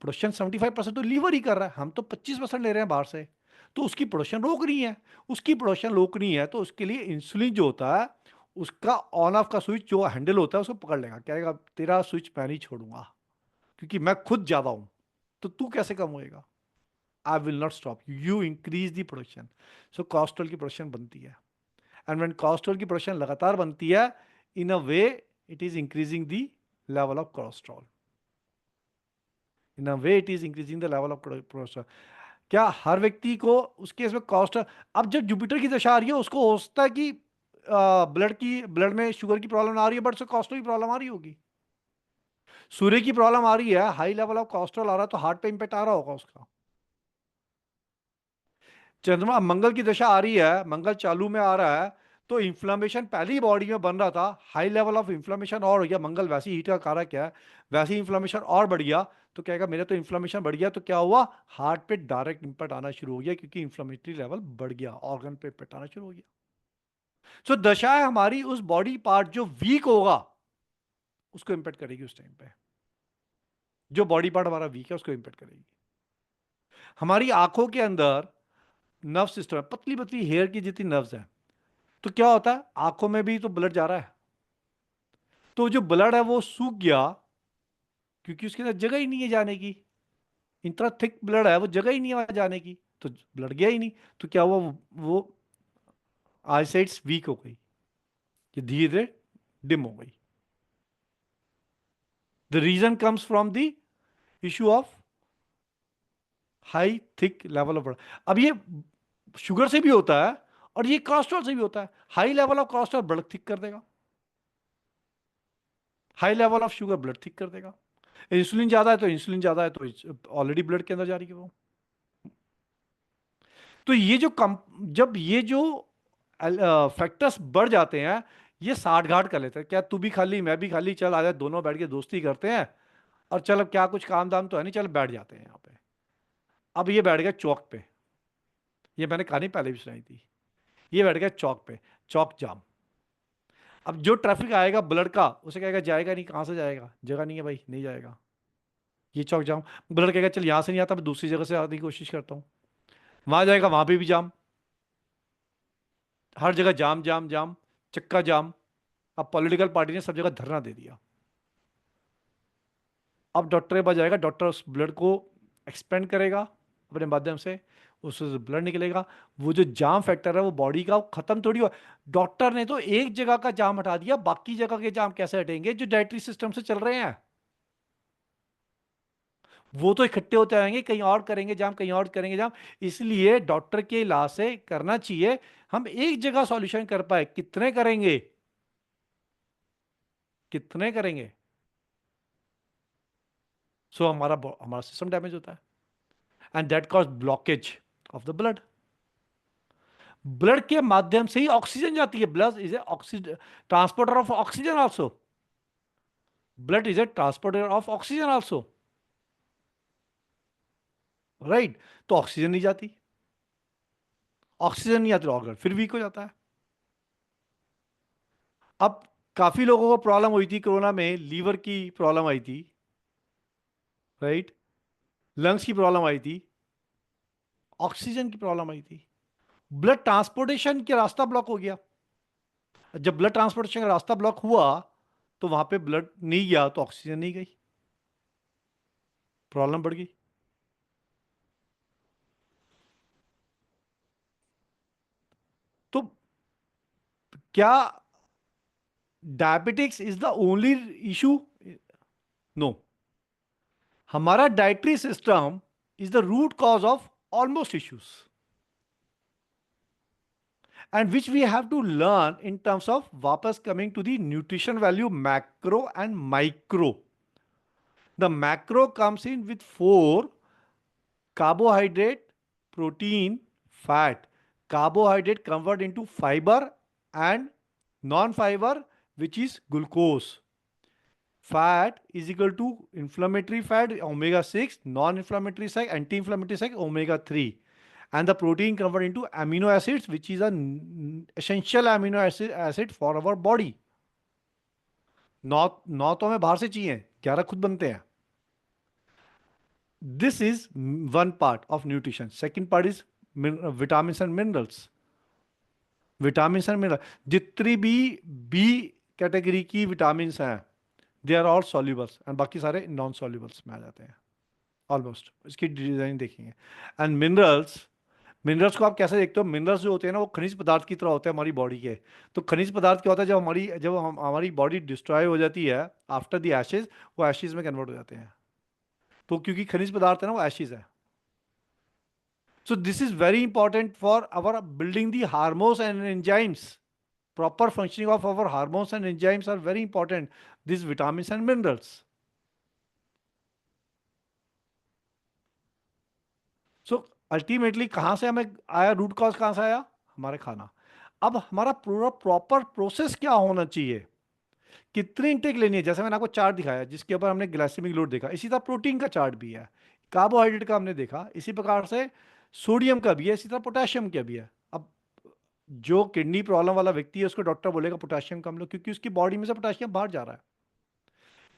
प्रोडक्शन 75% तो लीवर ही कर रहा है, हम तो 25% ले रहे हैं बाहर से। तो उसकी प्रोडक्शन रोकनी है। उसकी प्रोडक्शन रोकनी है तो उसके लिए इंसुलिन जो होता है उसका ऑन ऑफ का स्विच जो हैंडल होता है उसको पकड़ लेगा, कहेगा तेरा स्विच मैं नहीं छोड़ूंगा क्योंकि मैं खुद ज्यादा हूं, तो तू कैसे कम होएगा। I will not stop, you increase the production. So cholesterol की प्रोडक्शन बनती है, एंड व्हेन कोलेस्ट्रॉल की प्रोडक्शन लगातार बनती है, in a way it is increasing the level of cholesterol, in a way it is increasing the level of cholesterol. क्या हर व्यक्ति को उस केस में कोलेस्ट्रॉल, अब जब जुपिटर की दशा आ रही है उसको हो सकता है कि ब्लड में शुगर की प्रॉब्लम आ रही है, बट उसको कोलेस्ट्रॉल की प्रॉब्लम आ रही होगी। सूर्य की प्रॉब्लम आ रही है, हाई लेवल ऑफ कोलेस्ट्रॉल आ रहा है, तो हार्ट पे इंपैक्ट आ रहा होगा उसका। चंद्रमा मंगल की दशा आ रही है, मंगल चालू में आ रहा है, तो इन्फ्लामेशन पहले ही बॉडी में बन रहा था, हाई लेवल ऑफ इन्फ्लामेशन और हो गया, मंगल वैसे ही हीट का कारक है, वैसे ही इन्फ्लामेशन और बढ़ गया, तो कहेगा मेरा तो इन्फ्लामेशन बढ़ गया, तो क्या हुआ, हार्ट पे डायरेक्ट इंपैक्ट आना शुरू हो गया क्योंकि इन्फ्लामेटरी लेवल बढ़ गया, ऑर्गन पे इंपैक्ट आना शुरू हो गया। सो दशा है हमारी उस बॉडी पार्ट जो वीक होगा उसको इंपैक्ट करेगी, उस टाइम पे जो बॉडी पार्ट हमारा वीक है उसको इंपैक्ट करेगी। हमारी आंखों के अंदर नर्व सिस्टम है, पतली पतली हेयर की जितनी नर्व्स है, तो क्या होता है आंखों में भी तो ब्लड जा रहा है, तो जो ब्लड है वो सूख गया क्योंकि उसके अंदर जगह ही नहीं है जाने की, इतना थिक ब्लड है वो जगह ही नहीं है वहां जाने की, तो ब्लड गया ही नहीं, तो क्या हुआ वो आईसाइट्स वीक हो गई, ये धीरे धीरे डिम हो गई। The reason comes from the issue of high thick level of blood. अब ये शुगर से भी होता है और ये कोलेस्ट्रॉल से भी होता है। High level of cholesterol blood thick कर देगा, high level of sugar blood thick कर देगा। इंसुलिन ज्यादा है तो इंसुलिन ज्यादा है तो ऑलरेडी ब्लड के अंदर जा रही है वो। तो ये जो जब ये जो फैक्टर्स बढ़ जाते हैं, ये साठ घाट कर लेते हैं, क्या तू भी खाली मैं भी खाली, चल आजा दोनों बैठ के दोस्ती करते हैं, और चल अब क्या कुछ काम दाम तो है नहीं, चल बैठ जाते हैं यहाँ पे। अब ये बैठ गया चौक पे, ये मैंने कहानी पहले भी सुनाई थी, ये बैठ गया चौक पे, चौक जाम। अब जो ट्रैफिक आएगा ब्लड का उसे कहेगा जाएगा नहीं, कहां से जाएगा, जगह नहीं है भाई, नहीं जाएगा, ये चौक जाम। ब्लड कहेगा चल यहां से नहीं आता, मैं दूसरी जगह से आने की कोशिश करता हूं, वहां जाएगा वहां पे भी जाम, हर जगह जाम जाम जाम, चक्का जाम। अब पॉलिटिकल पार्टी ने सब जगह धरना दे दिया, अब डॉक्टर के पास जाएगा, डॉक्टर उस ब्लड को एक्सपेंड करेगा अपने माध्यम से, उससे ब्लड निकलेगा, वो जो जाम फैक्टर है वो बॉडी का खत्म थोड़ी हुआ। डॉक्टर ने तो एक जगह का जाम हटा दिया, बाकी जगह के जाम कैसे हटेंगे जो डाइटरी सिस्टम से चल रहे हैं, वो तो इकट्ठे होते रहेंगे, कहीं और करेंगे जाम, कहीं और करेंगे जाम। इसलिए डॉक्टर के इलाज से करना चाहिए हम एक जगह सॉल्यूशन कर पाए, कितने करेंगे, कितने करेंगे। सो हमारा हमारा सिस्टम डैमेज होता है, and that cause blockage of the blood. Blood के माध्यम से ही ऑक्सीजन जाती है, blood is A oxygen transporter of oxygen also, blood is a transporter of oxygen also, right. तो ऑक्सीजन नहीं जाती, ऑक्सीजन नहीं आती, ऑर्गन फिर वीक हो जाता है। अब काफी लोगों को प्रॉब्लम हुई थी कोरोना में, लीवर की प्रॉब्लम आई थी, राइट, लंग्स की प्रॉब्लम आई थी, ऑक्सीजन की प्रॉब्लम आई थी, ब्लड ट्रांसपोर्टेशन का रास्ता ब्लॉक हो गया। जब ब्लड ट्रांसपोर्टेशन का रास्ता ब्लॉक हुआ तो वहां पे ब्लड नहीं गया तो ऑक्सीजन नहीं गई, प्रॉब्लम बढ़ गई। तो क्या diabetics is the only issue? No, हमारा dietary system is the root cause of almost issues, and which we have to learn in terms of वापस coming to the nutrition value macro and micro. The macro comes in with 4: carbohydrate, protein, fat. Carbohydrate convert into fiber and non-fiber, which is glucose. Fat is equal to inflammatory fat omega-6, non-inflammatory side, anti-inflammatory side omega-3, and the protein convert into amino acids, which is an essential amino acid for our body. नौ तो हमें बाहर से चाहिए, 11 खुद बनते हैं. This is one part of nutrition. Second part is vitamin and minerals. Vitamin and mineral, जितनी भी बी कैटेगरी की विटामिन हैं, दे आर ऑल सॉल्युबल्स, एंड बाकी सारे नॉन सॉल्युबल्स में आ जाते हैं ऑलमोस्ट। इसकी डिजाइन देखेंगे। एंड मिनरल्स, मिनरल्स को आप कैसे देखते हो? मिनरल्स जो होते हैं ना, वो खनिज पदार्थ की तरह होते हैं हमारी बॉडी के। तो खनिज पदार्थ क्या होता है? हमारी बॉडी डिस्ट्रॉय हो जाती है आफ्टर द एशेज, वो एशेज में कन्वर्ट हो जाते हैं। तो क्योंकि खनिज पदार्थ है ना, वो एशेज है। So this is very important for our building the hormones and enzymes. Proper functioning of our hormones and enzymes are very important. These vitamins and minerals. So ultimately कहाँ से हमें आया, रूट कॉज कहाँ से आया? हमारे खाना। अब हमारा पूरा प्रॉपर प्रोसेस क्या होना चाहिए, कितनी इंटेक लेनी है? जैसे मैंने आपको चार्ट दिखाया जिसके ऊपर हमने ग्लाइसेमिक लोड देखा, इसी तरह प्रोटीन का चार्ट भी है, कार्बोहाइड्रेट का हमने देखा, इसी प्रकार से सोडियम का भी है, इसी तरह पोटेशियम का भी है। अब जो किडनी प्रॉब्लम वाला व्यक्ति है, उसको डॉक्टर बोलेगा पोटेशियम कम लो, क्योंकि उसकी बॉडी में से पोटेशियम बाहर जा रहा है।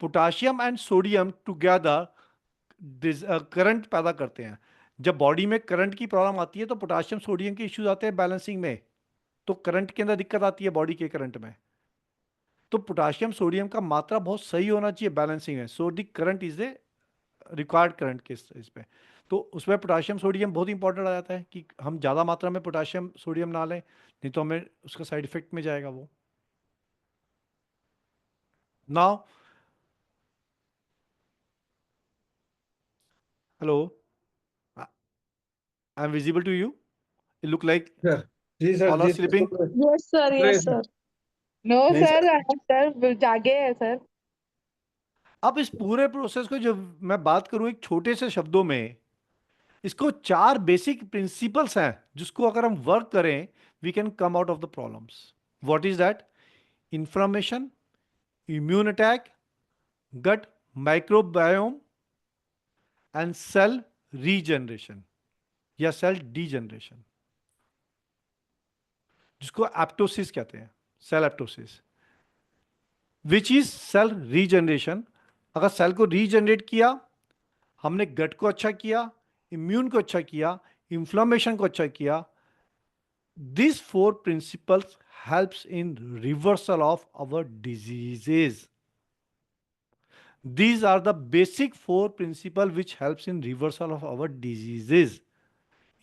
Potassium and sodium together current पैदा करते हैं। जब बॉडी में करंट की प्रॉब्लम आती है तो पोटेशियम सोडियम के इश्यूज आते हैं बैलेंसिंग में, तो करंट के अंदर दिक्कत आती है बॉडी के करंट में। तो पोटेशियम सोडियम का मात्रा बहुत सही होना चाहिए बैलेंसिंग में, so the current is a required current के इस पे। तो उसमें पोटेशियम सोडियम बहुत इंपॉर्टेंट आ जाता है कि हम ज़्यादा मात्रा में पोटेशियम सोडियम ना लें, नहीं तो हमें उसका साइड इफेक्ट में जाएगा वो। Now hello, I am visible to you? It look like
sir ji sir
all are
ji sir
sleeping.
Yes, sir.
नहीं
Yes, sir. No,
नहीं
sir.
सर
Sir, जागे है सर।
अब इस पूरे प्रोसेस को जो मैं बात करूं एक छोटे से शब्दों में, इसको 4 बेसिक प्रिंसिपल्स हैं जिसको अगर हम वर्क करें, we can come out of the problems. What is that? Inflammation, immune attack, gut microbiome, and cell regeneration या सेल डीजनरेशन, जिसको एप्टोसिस कहते हैं, cell apoptosis. Which is cell regeneration? अगर सेल को रीजनरेट किया, हमने गट को अच्छा किया, इम्यून को अच्छा किया, इंफ्लेमेशन को अच्छा किया, these 4 principles helps in reversal of our diseases. These are the basic 4 principles which helps in reversal of our diseases: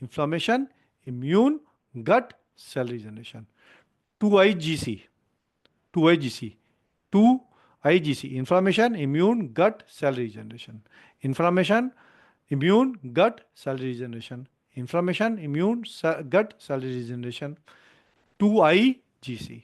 inflammation, immune, gut, cell regeneration. 2IGC, 2IGC, 2IGC: inflammation, immune, gut, cell regeneration. Inflammation, immune, gut, cell regeneration. Inflammation, immune, gut, cell regeneration. 2IGC.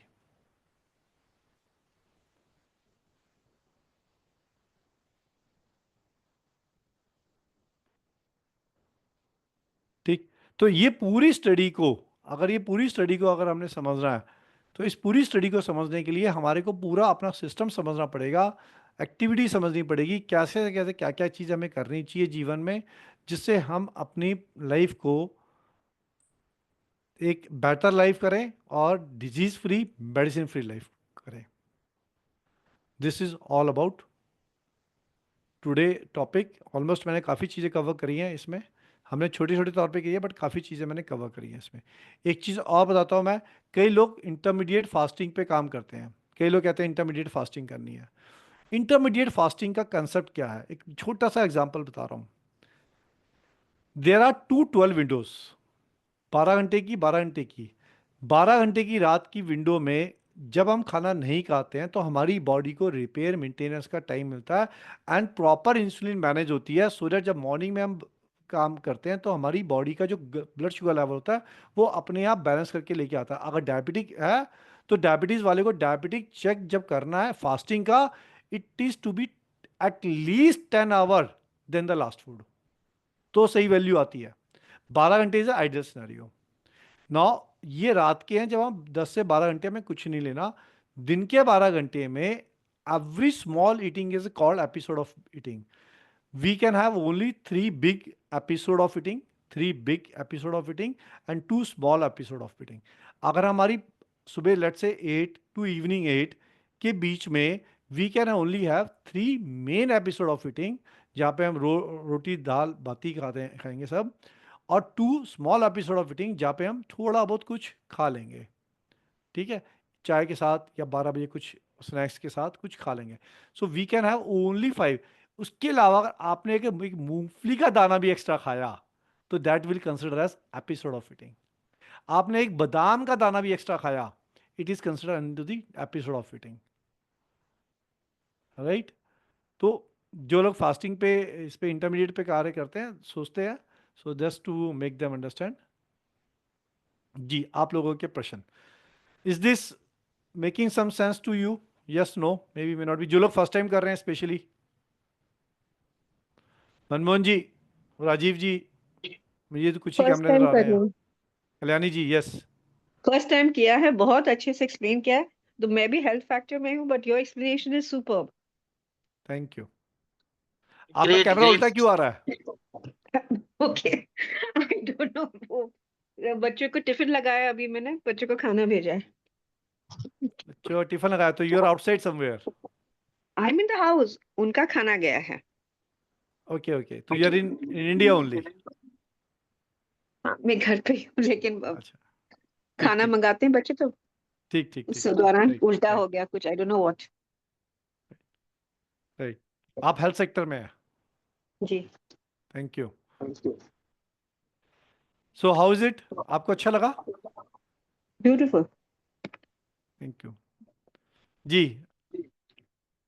ठीक। तो ये पूरी स्टडी को अगर हमने समझना है, तो इस पूरी स्टडी को समझने के लिए हमारे को पूरा अपना सिस्टम समझना पड़ेगा, एक्टिविटी समझनी पड़ेगी, कैसे कैसे क्या क्या चीज़ हमें करनी चाहिए जीवन में, जिससे हम अपनी लाइफ को एक बेटर लाइफ करें और disease free, medicine free life करें। This is all about today topic. Almost मैंने काफ़ी चीज़ें कवर करी हैं इसमें, हमने छोटे छोटे तौर पे की है, बट काफ़ी चीज़ें मैंने कवर करी हैं इसमें। एक चीज़ और बताता हूँ मैं, कई लोग इंटरमीडिएट फास्टिंग पे काम करते हैं, कई लोग कहते हैं इंटरमीडिएट फास्टिंग करनी है। इंटरमीडिएट फास्टिंग का कंसेप्ट क्या है? एक छोटा सा एग्जाम्पल बता रहा हूँ। देर आर 12 विंडोज, 12 घंटे की, 12 घंटे की। 12 घंटे की रात की विंडो में जब हम खाना नहीं खाते हैं तो हमारी बॉडी को रिपेयर मेंटेनेंस का टाइम मिलता है, एंड प्रॉपर इंसुलिन मैनेज होती है, सो दैट जब मॉर्निंग में हम काम करते हैं तो हमारी बॉडी का जो ब्लड शुगर लेवल होता है वो अपने आप बैलेंस करके लेके आता है। अगर डायबिटिक है तो डायबिटीज़ वाले को डायबिटिक चेक जब करना है फास्टिंग का, it is to be at least 10 hour than the last food, तो सही वैल्यू आती है। 12 घंटे इज आइडियल सिनेरियो। नौ, ये रात के हैं जब हम 10 से 12 घंटे में कुछ नहीं लेना। दिन के 12 घंटे में every small eating is called episode of eating. We can have only 3 big episode of eating, 3 big episode of eating and 2 small episode of eating. अगर हमारी सुबह लेट से 8 टू इवनिंग 8 के बीच में we can only have 3 main episode of eating, जहाँ पे हम रोटी दाल बाती खाएंगे सब, और 2 स्मॉल एपिसोड ऑफ ईटिंग जहाँ पे हम थोड़ा बहुत कुछ खा लेंगे, ठीक है, चाय के साथ या 12 बजे कुछ स्नैक्स के साथ कुछ खा लेंगे। So we can have only 5। उसके अलावा अगर आपने एक मूंगफली का दाना भी एक्स्ट्रा खाया तो that will consider as episode of eating. आपने एक बादाम का दाना भी एक्स्ट्रा खाया, it is consider into the episode of eating, right. तो जो लोग फास्टिंग पे इस पे इंटरमीडिएट पे कार्य करते हैं सोचते हैं, so just to make them understand. जी, आप लोगों के प्रश्न, is this making some sense to you? Yes, no, may be, may not be. जो लोग फर्स्ट टाइम कर रहे हैं स्पेशली, मनमोहन जी, राजीव जी, मुझे तो कुछ ही
फर्स्ट
कैमरे नजर
टाइम
आ
कर
रहे
रही
हैं।
हूँ,
Kalyani ji, yes,
first time किया है, बहुत अच्छे से एक्सप्लेन किया है। तो मैं भी हेल्थ फैक्टर में हूँ, but your explanation is superb.
Thank you. आपका
ग्रेट
कैमरा
ग्रेट।
उल्टा क्यों आ रहा है?
ओके, आई डोंट नो, वो बच्चों को टिफिन लगाया, अभी मैंने बच्चों को खाना भेजा है।
अच्छा, टिफिन लगाया तो you are outside somewhere.
I am in the house, उनका खाना गया है।
ओके ओके, तो you are in India only.
हाँ, मैं घर पे ही हूँ, लेकिन
अच्छा, ठीक
खाना
ठीक
मंगाते हैं बच्चे, तो
ठीक ठीक
उस
ठीक,
दौरान
राइट
उल्टा
राइट
हो गया कुछ, I don't know what.
Right. आप हेल्थ सेक्टर में हैं,
जी,
thank you. So how is it, आपको अच्छा लगा?
ब्यूटीफुल।
थैंक यू जी।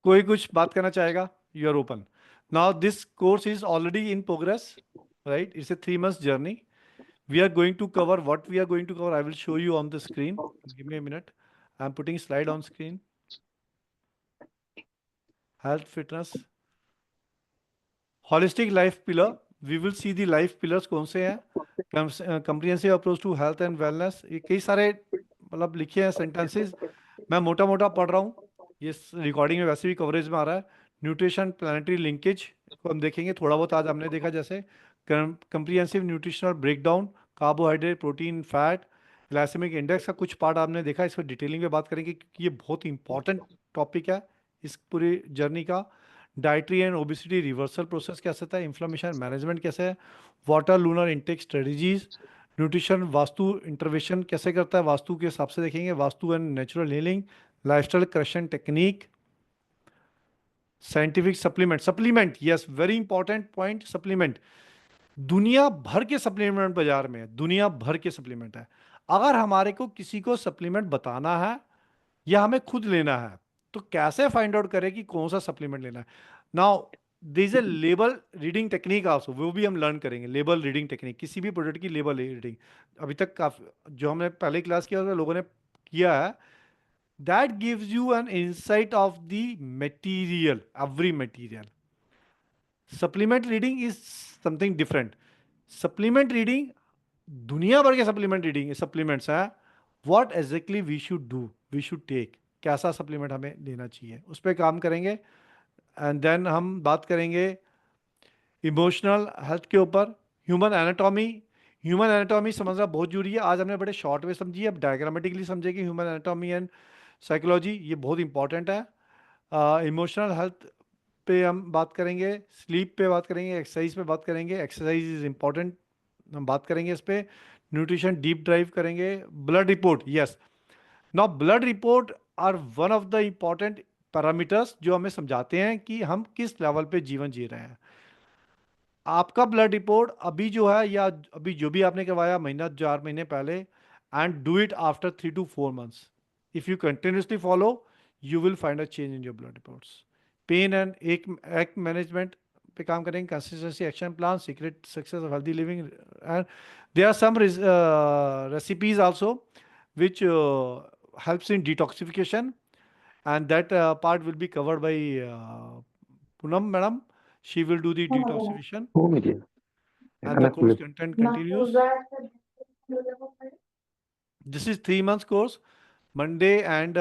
कोई कुछ बात करना चाहेगा? You are open now. This course is already in progress, right? It's a 3 months journey. We are going to cover what we are going to cover. I will show you on the screen. Give me a minute. I'm putting slide on screen. Health, fitness, holistic life pillar. We will see the life pillars कौन से हैं. Comprehensive approach to health and wellness. ये कई सारे मतलब लिखे हैं sentences. मैं मोटा मोटा पढ़ रहा हूँ, ये रिकॉर्डिंग में वैसे भी कवरेज में आ रहा है। न्यूट्रिशन प्लानिटरी लिंकेज को हम देखेंगे थोड़ा बहुत, आज हमने देखा जैसे comprehensive nutritional breakdown, carbohydrate, protein, fat, glycemic index का कुछ पार्ट आपने देखा, इसको डिटेलिंग में बात करेंगे क्योंकि ये बहुत इंपॉर्टेंट टॉपिक है इस पूरी जर्नी का। Dietary and obesity reversal process कैसे होता है, इन्फ्लेमेशन मैनेजमेंट कैसे है, water lunar intake strategies, nutrition vastu intervention कैसे करता है, वास्तु के हिसाब से देखेंगे, vastu and natural healing, lifestyle correction technique, scientific supplement. Supplement, yes, very important point, supplement. दुनिया भर के सप्लीमेंट बाजार में है, दुनिया भर के सप्लीमेंट है। अगर हमारे को किसी को सप्लीमेंट बताना है या हमें खुद लेना है तो कैसे फाइंड आउट करें कि कौन सा सप्लीमेंट लेना है? Now this is a label reading technique also, वो भी हम लर्न करेंगे। लेबल रीडिंग टेक्निक, किसी भी प्रोडक्ट की लेबल रीडिंग अभी तक काफी जो हमने पहले क्लास किया था लोगों ने किया है, that gives you an insight of the material, every material. Supplement reading is something different. Supplement reading, दुनिया भर के सप्लीमेंट रीडिंग सप्लीमेंट्स हैं, what exactly we should do, we should take, कैसा सप्लीमेंट हमें लेना चाहिए, उस पर काम करेंगे। एंड देन हम बात करेंगे इमोशनल हेल्थ के ऊपर, ह्यूमन एनाटॉमी। ह्यूमन एनाटॉमी समझना बहुत जरूरी है, आज हमने बड़े शॉर्ट में समझी, अब डायग्रामेटिकली समझेंगे ह्यूमन एनाटॉमी एंड साइकोलॉजी, ये बहुत इंपॉर्टेंट है। इमोशनल हेल्थ पे हम बात करेंगे, स्लीप पे बात करेंगे, एक्सरसाइज पे बात करेंगे, एक्सरसाइज इज इंपॉर्टेंट, हम बात करेंगे इस पे। न्यूट्रिशन डीप ड्राइव करेंगे। Blood report, yes, now blood report are one of the important parameters जो हमें समझाते हैं कि हम किस लेवल पे जीवन जी रहे हैं। आपका ब्लड रिपोर्ट अभी जो है या अभी जो भी आपने करवाया महीना 4 महीने पहले, and do it after 3 to 4 months, if you continuously follow you will find a change in your blood reports. Pain and ache management पे काम करेंगे, consistency action plan, secret success of healthy living, and there are some recipes also which helps in detoxification, and that part will be covered by Poonam madam. She will do the detoxification and the course content continues. This is 3 months course, Monday and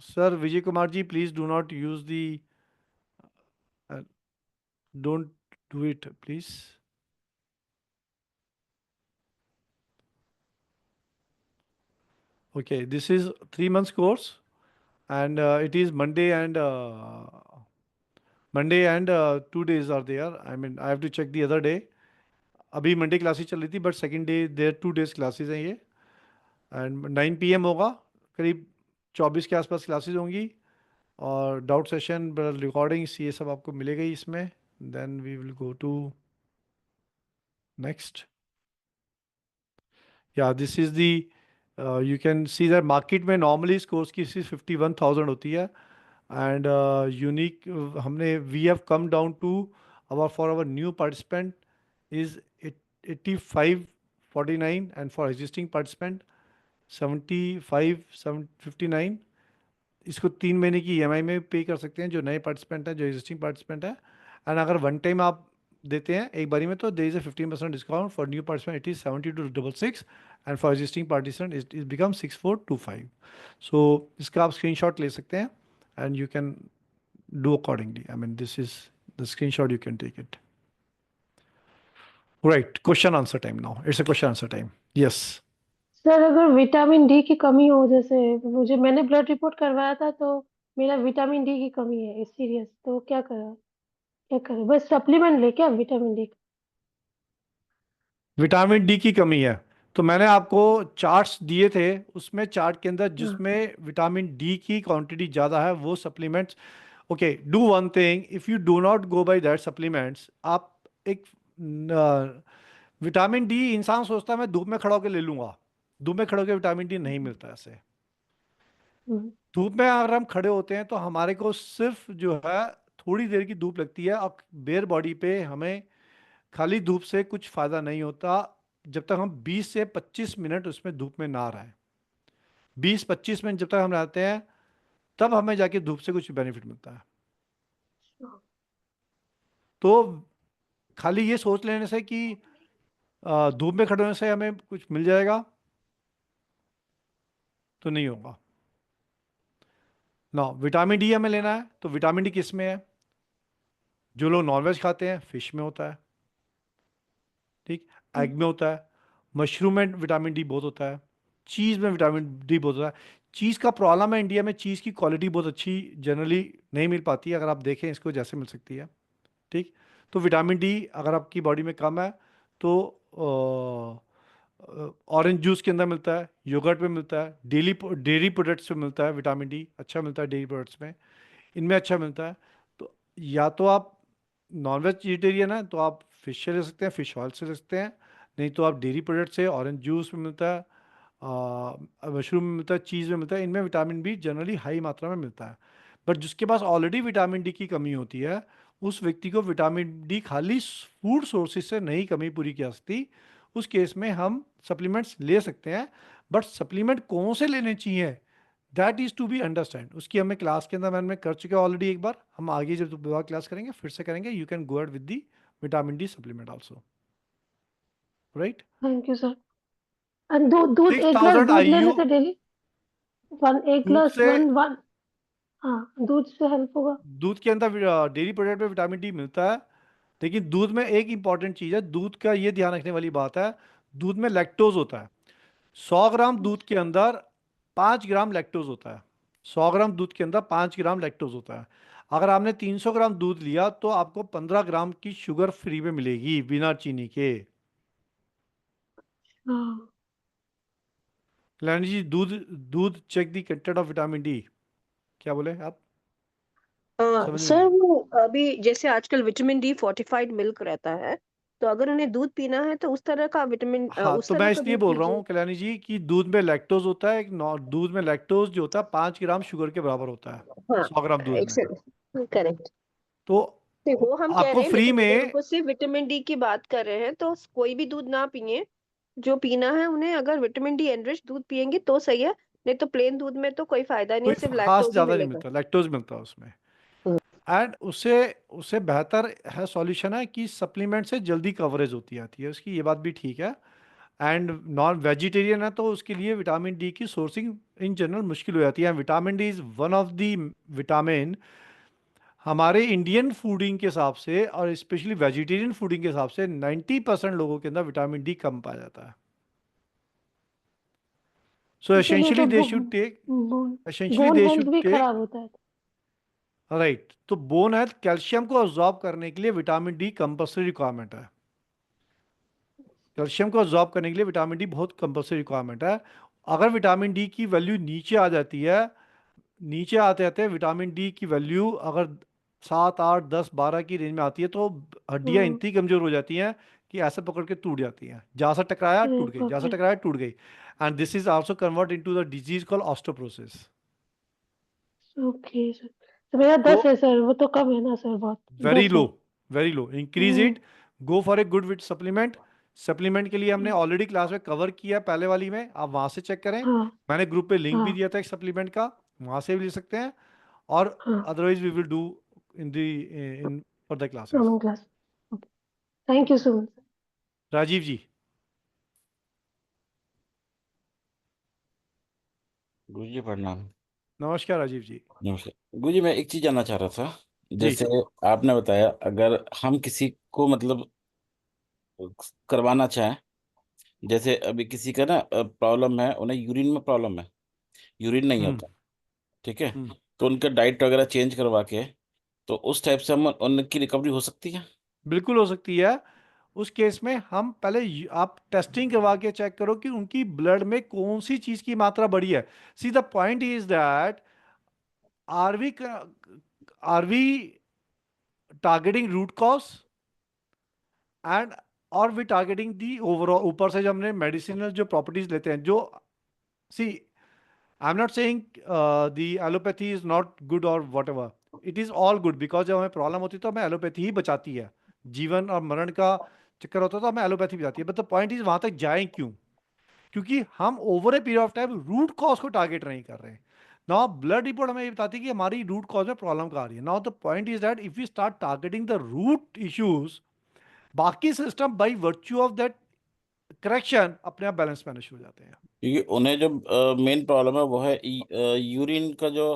sir Vijay Kumar ji, please do not use the uh, don't do it please. Okay, this is 3 months course and it is Monday and 2 days are there. I mean, I have to check the other day. अभी मंडे क्लासेस चल रही थी, but second day there 2 days classes हैं ये, एंड 9 PM होगा, करीब 24 के आसपास क्लासेस होंगी, और डाउट सेशन, रिकॉर्डिंग्स, ये सब आपको मिलेगा ही इसमें. Then we will go to next. Yeah this is the, you can see that market में नॉर्मली इस कोर्स की फीस 51,000 होती है, एंड यूनिक हमने we have come down to our for our new participant is 8549, and for existing participant 75,759. इसको 3 महीने की EMI में पे कर सकते हैं जो नए पार्टिसिपेंट हैं, जो एग्जिस्टिंग पार्टिसिपेंट है. एंड अगर वन टाइम आप देते हैं एक बारी में, तो there is a 15% discount. For new participant it is 7266, and for existing participant it become 6425. So इसका आप स्क्रीनशॉट ले सकते हैं, and you can do accordingly. I mean this is the screenshot, you can take it. Right, question answer time now. It's a question answer time. Yes.
Sir अगर विटामिन डी की कमी हो, जैसे मैंने ब्लड रिपोर्ट करवाया था तो मेरा विटामिन डी की कमी है सीरियस, तो क्या करें? बस सप्लीमेंट ले क्या विटामिन डी का?
विटामिन डी की कमी है तो मैंने आपको चार्ट्स दिए थे, उसमें चार्ट के अंदर जिसमें विटामिन डी की क्वांटिटी ज़्यादा है वो supplements. Okay, do one thing, if you do not go by that supplements, आप एक विटामिन डी, इंसान सोचता है मैं धूप में खड़ा होकर ले लूँगा. धूप में खड़े होकर विटामिन डी नहीं मिलता ऐसे.
हम्म,
धूप में अगर हम खड़े होते हैं तो हमारे को सिर्फ जो है थोड़ी देर की धूप लगती है, और बेयर बॉडी पे हमें खाली धूप से कुछ फ़ायदा नहीं होता जब तक हम 20 से 25 मिनट उसमें धूप में ना रहें. 20-25 मिनट जब तक हम रहते हैं तब हमें जाके धूप से कुछ बेनिफिट मिलता है. तो खाली ये सोच लेने से कि धूप में खड़े होने से हमें कुछ मिल जाएगा, तो नहीं होगा ना. विटामिन डी हमें लेना है तो विटामिन डी किस में है? जो लोग नॉनवेज खाते हैं फिश में होता है, ठीक, एग में होता है, मशरूम में विटामिन डी बहुत होता है, चीज़ में विटामिन डी बहुत होता है. चीज़ का प्रॉब्लम है, इंडिया में चीज़ की क्वालिटी बहुत अच्छी जनरली नहीं मिल पाती है, अगर आप देखें इसको जैसे मिल सकती है, ठीक. तो विटामिन डी अगर आपकी बॉडी में कम है तो ऑरेंज जूस के अंदर मिलता है, योगर्ट में मिलता है, डेयरी प्रोडक्ट्स में मिलता है, विटामिन डी अच्छा मिलता है डेयरी प्रोडक्ट्स में, इनमें अच्छा मिलता है. तो या तो आप नॉन वेजिटेरियन है तो आप फिश से ले सकते हैं, फिश ऑयल से ले सकते हैं, नहीं तो आप डेयरी प्रोडक्ट से, ऑरेंज जूस में मिलता है, मशरूम में मिलता है, चीज़ में मिलता है, इनमें विटामिन बी जनरली हाई मात्रा में मिलता है. बट जिसके पास ऑलरेडी विटामिन डी की कमी होती है उस व्यक्ति को विटामिन डी खाली फूड सोर्सेज से नहीं कमी पूरी की जा सकती. उस केस में हम सप्लीमेंट्स ले सकते हैं, बट सप्लीमेंट कौन से लेने चाहिए that is to be understand. उसकी हमें क्लास के अंदर मैंने कर चुके हैं ऑलरेडी एक बार, हम आगे जब दोबारा क्लास करेंगे फिर से करेंगे. You can go ahead with the vitamin D supplement also. Right,
thank you sir. And दूध एक ग्लास
6000
दूध लेने
IU.
से डेली एक
दूध
ग्लास
से,
वन हाँ, दूध से हेल्प होगा.
दूध के अंदर डेयरी प्रोडक्ट में विटामिन डी मिलता है, लेकिन दूध में एक इंपॉर्टेंट चीज़ है, दूध का ये ध्यान रखने वाली बात है, दूध में लैक्टोज होता है. 100 ग्राम दूध के अंदर 5 ग्राम लैक्टोज होता है. 100 ग्राम दूध के अंदर 5 ग्राम लैक्टोज होता है. अगर आपने 300 ग्राम दूध लिया तो आपको 15 ग्राम की शुगर फ्री में मिलेगी बिना चीनी के.
हाँ,
कल्याणी जी, दूध दूध check the content of vitamin D. क्या बोले आप? समझ में
सर
नहीं.
वो अभी जैसे आजकल विटामिन डी फोर्टिफाइड मिल्क रहता है, तो अगर उन्हें दूध पीना है तो उस तरह का
हाँ,
उस
तो
तरह
मैं
का
इसलिए
दूध
बोल रहा
पीजिए.
हूँ कल्याणी जी कि दूध में लैक्टोज होता है, दूध में लैक्टोज जो होता है 5 ग्राम शुगर के बराबर होता है
हाँ,
100 ग्राम दूध में.
करेक्ट.
तो
वो हम कह
आपको
रहे हैं,
फ्री
लेकिन अगर
में,
उनको सिर्फ विटामिन डी की बात कर रहे हैं तो कोई भी दूध ना पिए. जो पीना है उन्हें, अगर विटामिन डी एनरिच दूध पिएंगे तो सही है, नहीं तो प्लेन दूध में तो कोई फायदा नहीं
कोई
है, सिर्फ
खास
लैक्टोज ही
ज़्यादा नहीं
मिलेगा.
मिलता, लैक्टोज मिलता है उसमें.
हम्म.
एंड उससे उससे बेहतर है सॉल्यूशन है कि सप्लीमेंट से जल्दी कवरेज होती आती है उसकी, ये बात भी ठीक है. एंड नॉन वेजिटेरियन है तो उसके लिए विटामिन डी की सोर्सिंग इन जनरल मुश्किल हो जाती है. Vitamin D is one of the vitamin हमारे इंडियन फूडिंग के हिसाब से और स्पेशली वेजिटेरियन फूडिंग के हिसाब से 90% लोगों के अंदर विटामिन डी कम पाया जाता है. सो
इसीलिए तो
essentially they should take, essentially
bone
they
health
should
भी
टेक,
खराब होता है.
राइट. तो बोन हेल्थ, कैल्शियम को अब्जॉर्ब करने के लिए विटामिन डी कंपल्सरी रिक्वायरमेंट है. कैल्शियम को अब्जॉर्ब करने के लिए विटामिन डी बहुत कंपल्सरी रिक्वायरमेंट है। अगर विटामिन डी की वैल्यू नीचे आ जाती है, नीचे आते आते विटामिन डी की वैल्यू अगर 7, 8, 10, 12 की रेंज में आती है तो हड्डियां
हम्म।
इतनी कमजोर हो जाती हैं कि ऐसे पकड़ के टूट जाती हैं, जहाँ से टकराया
अरे
टूट गई, जहाँ
बाप
से
रे।
टकराया टूट गई। And this is also convert into the disease called osteoporosis.
Okay sir, तो मेरा
तो
10 है सर, वो तो कम है ना सर, बहुत।
वेरी
10
लो,
है।
Very low, increase
hmm.
It, go for a good vit supplement. Supplement के लिए हमने ऑलरेडी क्लास में कवर किया है पहले वाली में, आप वहां से चेक करें।
हाँ
मैंने ग्रुप पे लिंक भी
हाँ
दिया था एक सप्लीमेंट का, वहां से भी ले सकते हैं। और
हाँ।
Otherwise we will do in the in further classes.
Common class. Okay, thank you so much.
Rajiv ji.
गुरुजी प्रणाम।
नमस्कार राजीव जी।
नमस्कार गुरुजी, मैं एक चीज जानना चाह रहा था।
जी।
जैसे आपने बताया, अगर हम किसी को मतलब करवाना चाहें, जैसे अभी किसी का ना प्रॉब्लम है, उन्हें यूरिन में प्रॉब्लम है, यूरिन नहीं
हम्म।
होता, ठीक है,
हम्म।
तो उनका डाइट वगैरह चेंज करवा के, तो उस टाइप से हम उनकी रिकवरी हो सकती है।
बिल्कुल हो सकती है। उस केस में हम पहले आप टेस्टिंग करवा के चेक करो कि उनकी ब्लड में कौन सी चीज की मात्रा बढ़ी है। See the point is that are we are we targeting root cause and और वी टारगेटिंग दी ओवरऑल। ऊपर से जो हमने मेडिसिनल जो प्रॉपर्टीज लेते हैं, जो see I am not saying the allopathy is not good और whatever, it is all good, because जब हमें प्रॉब्लम होती है तो हमें एलोपैथी ही बचाती है। जीवन और मरण का चक्कर होता है तो हमें एलोपैथी बचाती है। बट द पॉइंट इज वहां तक जाएं क्यों? क्योंकि हम over a period of time root cause को टारगेट नहीं कर रहे हैं। नाउ ब्लड रिपोर्ट हमें ये बताती है कि हमारी रूट कॉज में प्रॉब्लम कहाँ आ रही है। Now the point is that if you start targeting the root issues, बाकी system by virtue of that correction अपने आप बैलेंस में आने शुरू हो जाते हैं।
क्योंकि उन्हें जो मेन प्रॉब्लम है वो है यूरिन का जो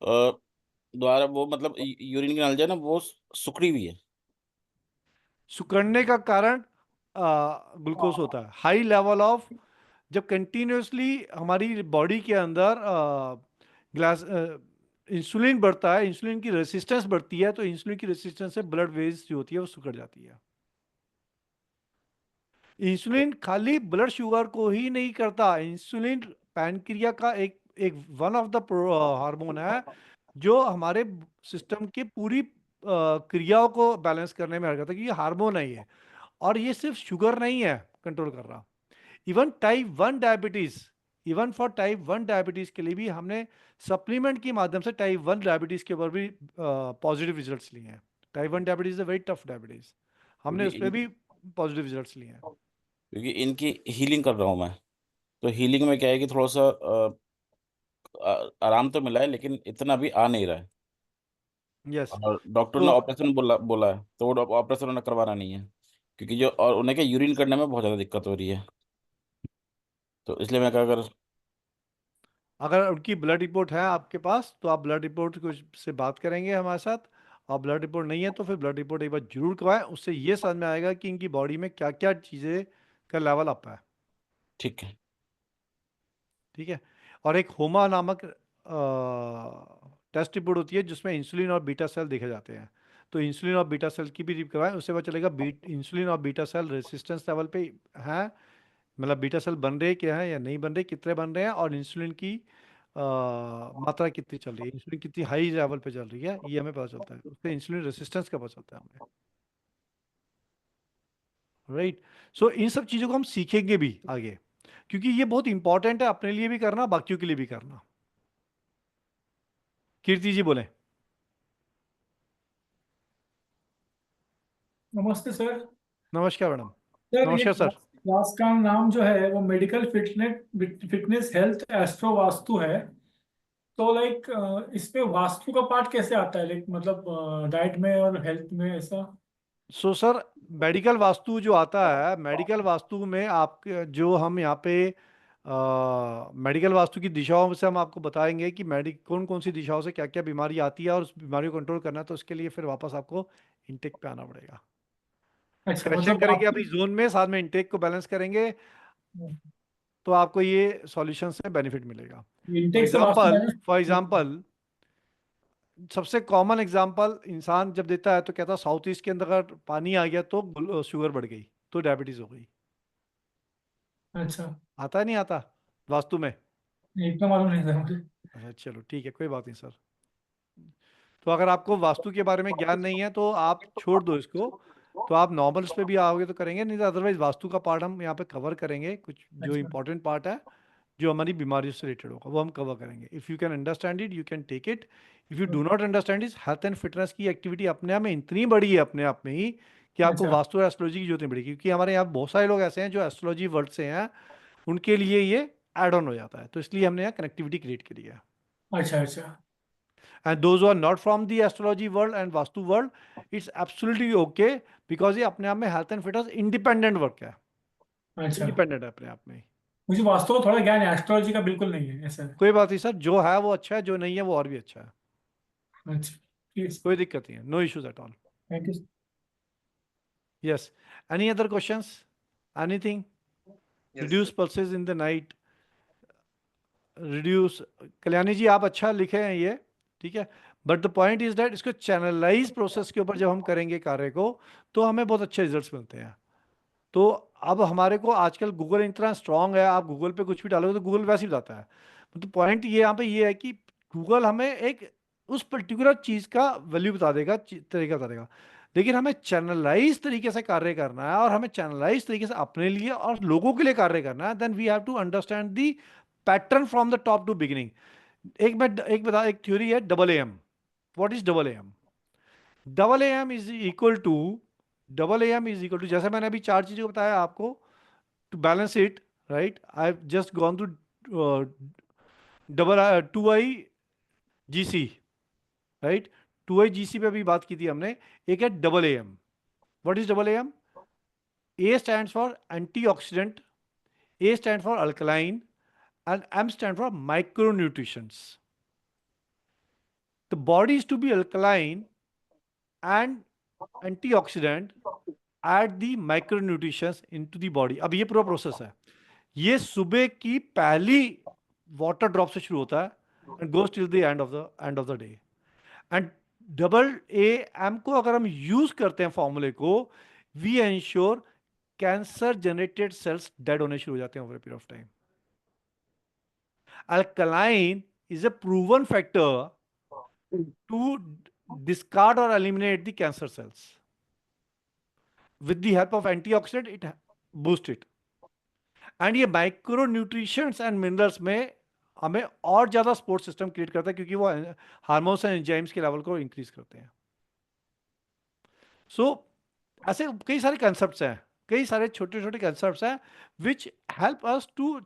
द्वारा वो मतलब यूरिन की नली है ना, वो सिकुड़ी हुई है।
सुकड़ने का कारण ग्लूकोज होता है, हाई लेवल ऑफ। जब कंटिन्यूसली हमारी बॉडी के अंदर ग्लास इंसुलिन बढ़ता है, इंसुलिन की रेसिस्टेंस बढ़ती है, तो इंसुलिन की रेसिस्टेंस से ब्लड वेज जो होती है वो सुकड़ जाती है। इंसुलिन खाली ब्लड शुगर को ही नहीं करता, इंसुलिन पैनक्रिया का एक एक वन ऑफ द हार्मोन है जो हमारे सिस्टम की पूरी क्रियाओं को बैलेंस करने में हेल्प करता है, क्योंकि ये हार्मोन है ये। और ये सिर्फ शुगर नहीं है कंट्रोल कर रहा, even type 1 diabetes, even for type 1 diabetes के लिए भी हमने सप्लीमेंट के माध्यम से टाइप 1 डायबिटीज के ऊपर भी पॉजिटिव रिजल्ट्स लिए हैं। Type 1 diabetes is very tough diabetes, हमने
क्योंकि
उस पर भी पॉजिटिव रिजल्ट्स लिए हैं।
क्योंकि इनकी हीलिंग कर रहा हूँ मैं। तो हीलिंग में क्या है कि थोड़ा सा आराम तो मिला है, लेकिन इतना भी आ नहीं रहा है।
यस।
और डॉक्टर
तो
ने ऑपरेशन बोला बोला है, तो वो ऑपरेशन उन्हें करवाना नहीं है, क्योंकि जो और उन्हें क्या यूरिन करने में बहुत ज़्यादा दिक्कत हो रही है। तो इसलिए मैं क्या अगर
अगर उनकी ब्लड रिपोर्ट है आपके पास तो आप ब्लड रिपोर्ट को से बात करेंगे हमारे साथ। और ब्लड रिपोर्ट नहीं है तो फिर ब्लड रिपोर्ट एक बार जरूर करवाएं, उससे ये समझ में आएगा कि इनकी बॉडी में क्या क्या चीज़ें का लेवल अप है।
ठीक है।
ठीक है। और एक होमा नामक टेस्ट रिपोर्ट होती है जिसमें इंसुलिन और बीटा सेल देखे जाते हैं। तो इंसुलिन और बीटा सेल की भी रिप करवाएं, उससे पता चलेगा इंसुलिन और बीटा सेल रेसिस्टेंस लेवल पे हैं, मतलब बीटा सेल बन रहे क्या है या नहीं बन रहे, कितने बन रहे हैं, और इंसुलिन की मात्रा कितनी चल रही है, इंसुलिन कितनी हाई लेवल पे चल रही है, ये हमें पता चलता है। उससे इंसुलिन रेसिस्टेंस का पता चलता है हमें। राइट। सो इन सब चीज़ों को हम सीखेंगे भी आगे, क्योंकि ये बहुत इंपॉर्टेंट है अपने लिए भी करना, बाकियों के लिए भी करना। कीर्ति जी बोले।
नमस्ते सर।
नमस्कार मैडम।
सर ये
नमस्कार सर।
क्लास का नाम जो है वो medical fitness health astro vastu है। तो लाइक इसमें वास्तु का पार्ट कैसे आता है, लाइक मतलब डाइट में और हेल्थ में ऐसा।
सो सर, मेडिकल वास्तु जो आता है, मेडिकल वास्तु में आप जो हम यहाँ पे मेडिकल वास्तु की दिशाओं से हम आपको बताएंगे कि कौन कौन सी दिशाओं से क्या क्या बीमारी आती है, और उस बीमारी को कंट्रोल करना है, तो उसके लिए फिर वापस आपको इंटेक पे आना पड़ेगा।
अच्छा
करेक्शन
मतलब
करेंगे अपनी
वास्तु।
जोन में, साथ में इंटेक को बैलेंस करेंगे, तो आपको ये सॉल्यूशन से बेनिफिट मिलेगा। फॉर
इंटेक से vastu
example
balance.
For example सबसे कॉमन एग्जांपल इंसान जब देता है तो कहता है साउथ ईस्ट के अंदर अगर पानी आ गया तो शुगर बढ़ गई, तो डायबिटीज हो गई।
अच्छा,
आता नहीं आता वास्तु में?
इतना मालूम नहीं था मुझे।
अच्छा चलो ठीक है, कोई बात नहीं सर। तो अगर आपको वास्तु के बारे में ज्ञान नहीं है तो आप छोड़ दो इसको। तो आप नॉर्मल्स पे भी आओगे तो करेंगे, नहीं तो अदरवाइज वास्तु का पार्ट हम यहाँ पे कवर करेंगे, कुछ जो
अच्छा,
इंपॉर्टेंट पार्ट है जो हमारी बीमारियों से रिलेटेड होगा वो हम कवर करेंगे। If you can understand it you can take it, if you do not understand it, health and fitness की एक्टिविटी अपने आप में इतनी बड़ी है अपने आप में ही कि आपको
अच्छा,
वास्तु और एस्ट्रोलॉजी की जरूरत नहीं पड़ेगी, क्योंकि हमारे यहाँ बहुत सारे लोग ऐसे हैं जो एस्ट्रोलॉजी वर्ल्ड से हैं, उनके लिए ये एड ऑन हो जाता है, तो इसलिए हमने यहाँ कनेक्टिविटी क्रिएट करी है।
अच्छा, अच्छा,
And those who are not from the astrology world and vastu world, it's absolutely okay, because ये अपने आप में health and fitness independent work है,
अच्छा।
इंडिपेंडेंट है अपने आप में ही।
मुझे वास्तव में थोड़ा ज्ञान है, एस्ट्रोलॉजी का बिल्कुल नहीं है ऐसा है।
कोई बात नहीं सर, जो है वो अच्छा है, जो नहीं है वो और भी अच्छा है,
अच्छा, ठीक है,
कोई दिक्कत नहीं है, no issues at all.
Thank you.
Yes, any other questions, anything? Reduce pulses in the night, reduce, Kalyani ji आप अच्छा लिखे हैं ये, ठीक है, but the point is that इसको चैनलाइज प्रोसेस के ऊपर जब हम करेंगे कार्य को तो हमें बहुत अच्छे रिजल्ट्स मिलते हैं। तो अब हमारे को आजकल गूगल इतना स्ट्रांग है, आप गूगल पे कुछ भी डालोगे तो गूगल वैसे ही बताता है। तो पॉइंट ये यहाँ पे ये है कि गूगल हमें एक उस पर्टिकुलर चीज़ का वैल्यू बता देगा, तरीका बता देगा, लेकिन हमें चैनलाइज तरीके से कार्य करना है, और हमें चैनलाइज तरीके से अपने लिए और लोगों के लिए कार्य करना है। Then we have to understand the pattern from the top to beginning. एक थ्योरी है double A M. What is double A M? Double A M is equal to, जैसे मैंने अभी चार चीज़ों को बताया आपको, to balance it, right? I've just gone through double 2IGC, right? 2IGC पे भी बात की थी हमने। एक है double A M. What is double A M? A stand for antioxidant, A stand for alkaline, and M stand for micronutritions. The body is to be alkaline and antioxidant at the micronutritions into the body. अब ये पूरा प्रोसेस है, ये सुबह की पहली वाटर ड्रॉप से शुरू होता है and goes till the end of the day. And double A M को अगर हम यूज करते हैं फॉर्मूले को, we ensure cancer generated cells dead होने शुरू हो जाते हैं over period of time. Alkaline is a proven factor to discard और eliminate the cancer cells. With the help of antioxidant it boost it. And ये माइक्रो न्यूट्रिशंस एंड मिनरल्स में हमें और ज्यादा सपोर्ट सिस्टम क्रिएट करता है, क्योंकि वो हार्मोन्स एंड एंजाइम्स के लेवल को इंक्रीज करते हैं। सो ऐसे कई सारे कंसेप्ट्स हैं, कई सारे छोटे छोटे कंसेप्ट्स हैं which help us to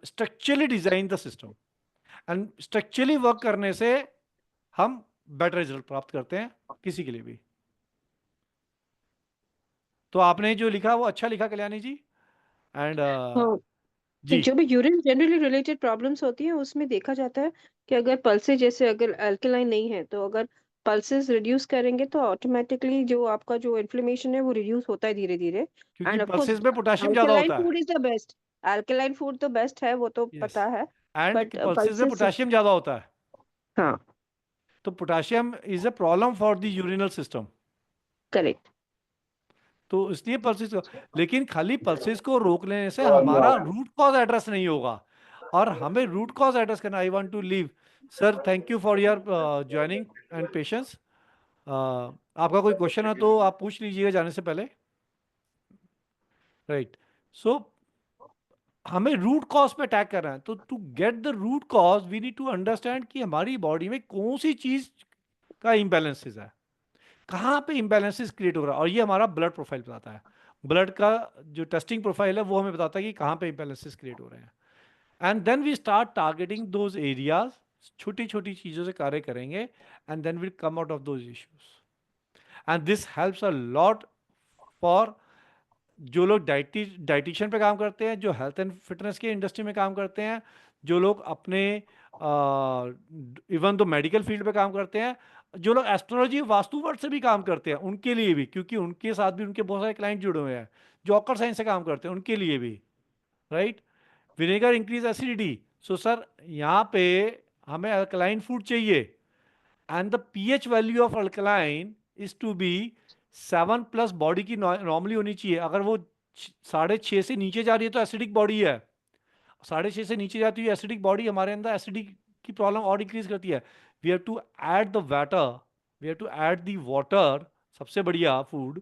structurally design the system, and structurally work करने से हम बेटर रिजल्ट प्राप्त करते हैं किसी के लिए भी। तो आपने जो लिखा वो अच्छा लिखा कल्याणी जी। एंड
हाँ,
जी
जो भी यूरिन जनरली रिलेटेड प्रॉब्लम्स होती हैं उसमें देखा जाता है कि अगर पल्सेस, जैसे अगर अल्कलाइन नहीं है तो अगर पल्सेस रिड्यूस करेंगे तो ऑटोमेटिकली जो आपका जो इन्फ्लेमेशन है वो रिड्यूस होता है धीरे धीरे।
क्योंकि
एंड ऑफ कोर्स
पल्सेस में पोटेशियम ज्यादा
अल्कलाइन
होता है।
Food is the best. Alkaline food तो बेस्ट है, वो तो
यस,
पता है।
एंड
बट
पल्सेस में
पल्सेस,
पोटेशियम ज्यादा होता है,
हाँ,
तो potassium is a problem for the urinal system.
Correct.
तो इसलिए पल्सेस को, लेकिन खाली पल्सेस को रोक लेने से हमारा रूट कॉज एड्रेस नहीं होगा, और हमें रूट कॉज एड्रेस करना। I want to leave sir, thank you for your joining and patience. आपका कोई क्वेश्चन है तो आप पूछ लीजिएगा जाने से पहले, राइट? सो हमें रूट कॉज पे अटैक करना है, तो to get the root cause we need to understand कि हमारी बॉडी में कौन सी चीज का इम्बैलेंसेस है, कहाँ पे इम्बैलेंसेस क्रिएट हो रहा है, और ये हमारा ब्लड प्रोफाइल बताता है। ब्लड का जो टेस्टिंग प्रोफाइल है वो हमें बताता है कि कहाँ पे इम्बैलेंसेस क्रिएट हो रहे हैं, and then we start targeting those areas. छोटी छोटी चीज़ों से कार्य करेंगे and then will come out of those issues, and this helps a lot for जो लोग डाइटिशियन पे काम करते हैं, जो हेल्थ एंड फिटनेस के इंडस्ट्री में काम करते हैं, जो लोग अपने इवन तो मेडिकल फील्ड पे काम करते हैं, जो लोग एस्ट्रोलॉजी वास्तु वर्ड से भी काम करते हैं, उनके लिए भी, क्योंकि उनके साथ भी उनके बहुत सारे क्लाइंट जुड़े हुए हैं जो ऑकर साइंस से काम करते हैं, उनके लिए भी, right? Vinegar increase acidity, so sir यहाँ पे हमें अल्कलाइन फूड चाहिए, and the pH value of alkaline is to be 7+ body की नॉर्मली होनी चाहिए। अगर वो 6.5 से नीचे जा रही है तो एसिडिक बॉडी है, 6.5 से नीचे जाती है एसिडिक बॉडी, हमारे अंदर एसिडिक की प्रॉब्लम और इंक्रीज करती है। We have to add the water, we have to add the water, सबसे बढ़िया food,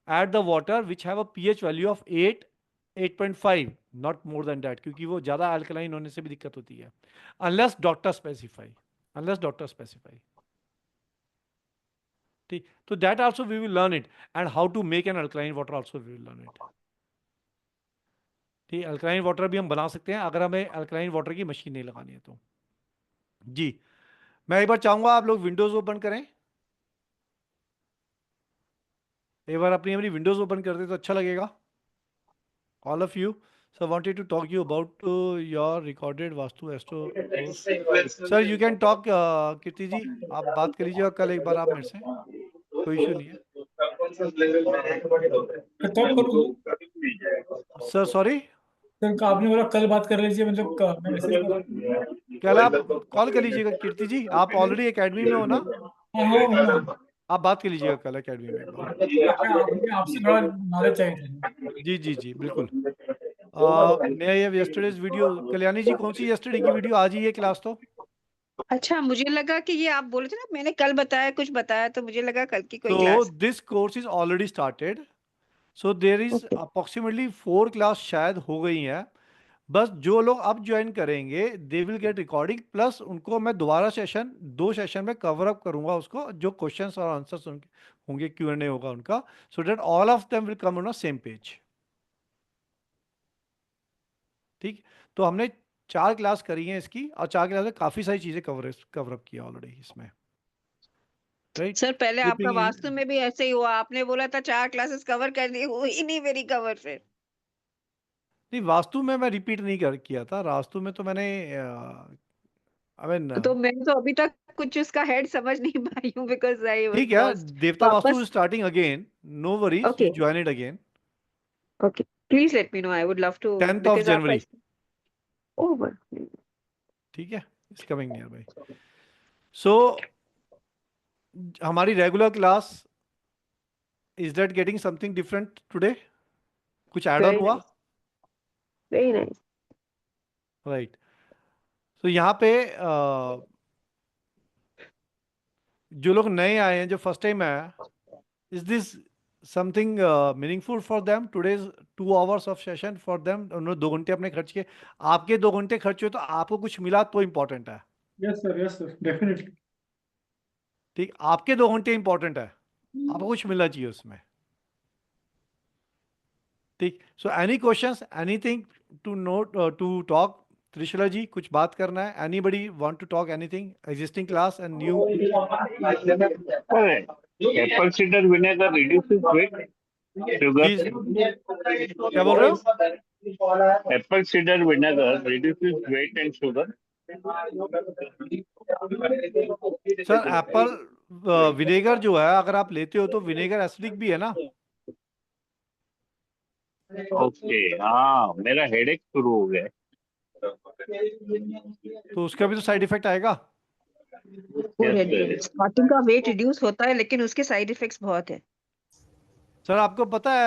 add the water which have a pH value of 8, 8.5, not more than that, क्योंकि वो ज़्यादा अल्कलाइन होने से भी दिक्कत होती है, unless doctor specify, unless doctor specify. ठीक, तो that also we will learn it, and how to make an alkaline water also we will learn it. ठीक, अल्कलाइन वाटर भी हम बना सकते हैं अगर हमें अल्कलाइन वाटर की मशीन नहीं लगानी है तो। जी, मैं एक बार चाहूंगा आप लोग विंडोज ओपन करें, एक बार अपनी अपनी विंडोज ओपन कर दे तो अच्छा लगेगा। All of you, so I wanted to talk you about your recorded Vastu Astro course. Sir, you can talk, कीर्ति जी, आप बात कर लीजिएगा कल एक बार आप मेरे से, कोई इशू नहीं है।
कब करूँ
सर सॉरी
सर, आपने बोला कल बात कर लीजिए, मतलब मैं मैसेज कर
कल आप कॉल कर लीजिएगा कीर्ति जी, आप ऑलरेडी एकेडमी में हो ना, आप बात कर लीजिएगा कल एकेडमी में एक बार।
आपसे थोड़ा नॉलेज चाहिए था।
जी जी जी बिल्कुल। मैं ये यस्टरडेज वीडियो, कल्याणी जी कौन सी यस्टरडे की वीडियो, आज ही ये क्लास तो?
अच्छा, मुझे लगा कि ये आप बोले थे ना, मैंने कल बताया, कुछ बताया, तो मुझे लगा कल की कोई
So
class.
this course is already started. So there is
Okay.
approximately 4 class शायद हो गई हैं, बस जो लोग अब ज्वाइन करेंगे they will get recording, plus उनको मैं दोबारा सेशन 2 सेशन में कवर अप करूंगा उसको, जो क्वेश्चंस और आंसर्स उनके होंगे, Q&A होगा उनका, so that all of them will come on a same page. ठीक, तो हमने 4 क्लास करी हैं इसकी, और 4 क्लास में काफ़ी सारी चीज़ें कवर अप किया ऑलरेडी इसमें, राइट।
सर, पहले आपका
स्लीपिंग
वास्तु में भी ऐसे ही हुआ, आपने बोला था 4 क्लासेस कवर कर दी, हुई नहीं मेरी कवर फिर।
नहीं, वास्तु में मैं रिपीट नहीं किया था, वास्तु में तो मैंने आई मीन
तो मैं तो अभी तक कुछ उसका हेड समझ नहीं पाई हूँ, बिकॉज़ आई वाज़
ठीक है,
लॉस्ट।
देवता वास्तु
वापस
starting again, no worries,
okay,
you join it again,
okay, please let me know, I would love to,
10th of
because आप
जनवरी,
ओवर।
ठीक है, it's coming nearby. So हमारी regular class, is that getting something different today, कुछ ऐड ऑन
वेरी
हुआ?
Nice, very nice.
राइट, तो यहाँ पे जो लोग नए आए हैं, जो फर्स्ट टाइम आया, is this something meaningful for them, today's 2 hours of session for them, उन्होंने 2 घंटे अपने खर्च किए, आपके 2 घंटे खर्च हुए तो आपको कुछ मिला तो इंपॉर्टेंट है।
Yes sir, definitely.
ठीक, आपके 2 घंटे इंपॉर्टेंट है, आपको कुछ मिलना चाहिए उसमें। ठीक, so any questions, anything to note, to talk? Trishla ji कुछ बात करना है? Anybody want to talk anything, existing class and new?
Apple cider vinegar reduces weight, sugar.
जी, क्या बोल रहे हो?
Apple cider vinegar reduces weight and sugar.
Sir apple vinegar जो है, अगर आप लेते हो तो विनेगर एसिडिक भी है ना,
ओके, हाँ, मेरा हेडेक शुरू हो गया है।
तो उसका भी तो साइड इफेक्ट आएगा।
स्टार्टिंग का वेट रिड्यूस होता है, लेकिन उसके साइड इफेक्ट्स बहुत है।
सर आपको पता है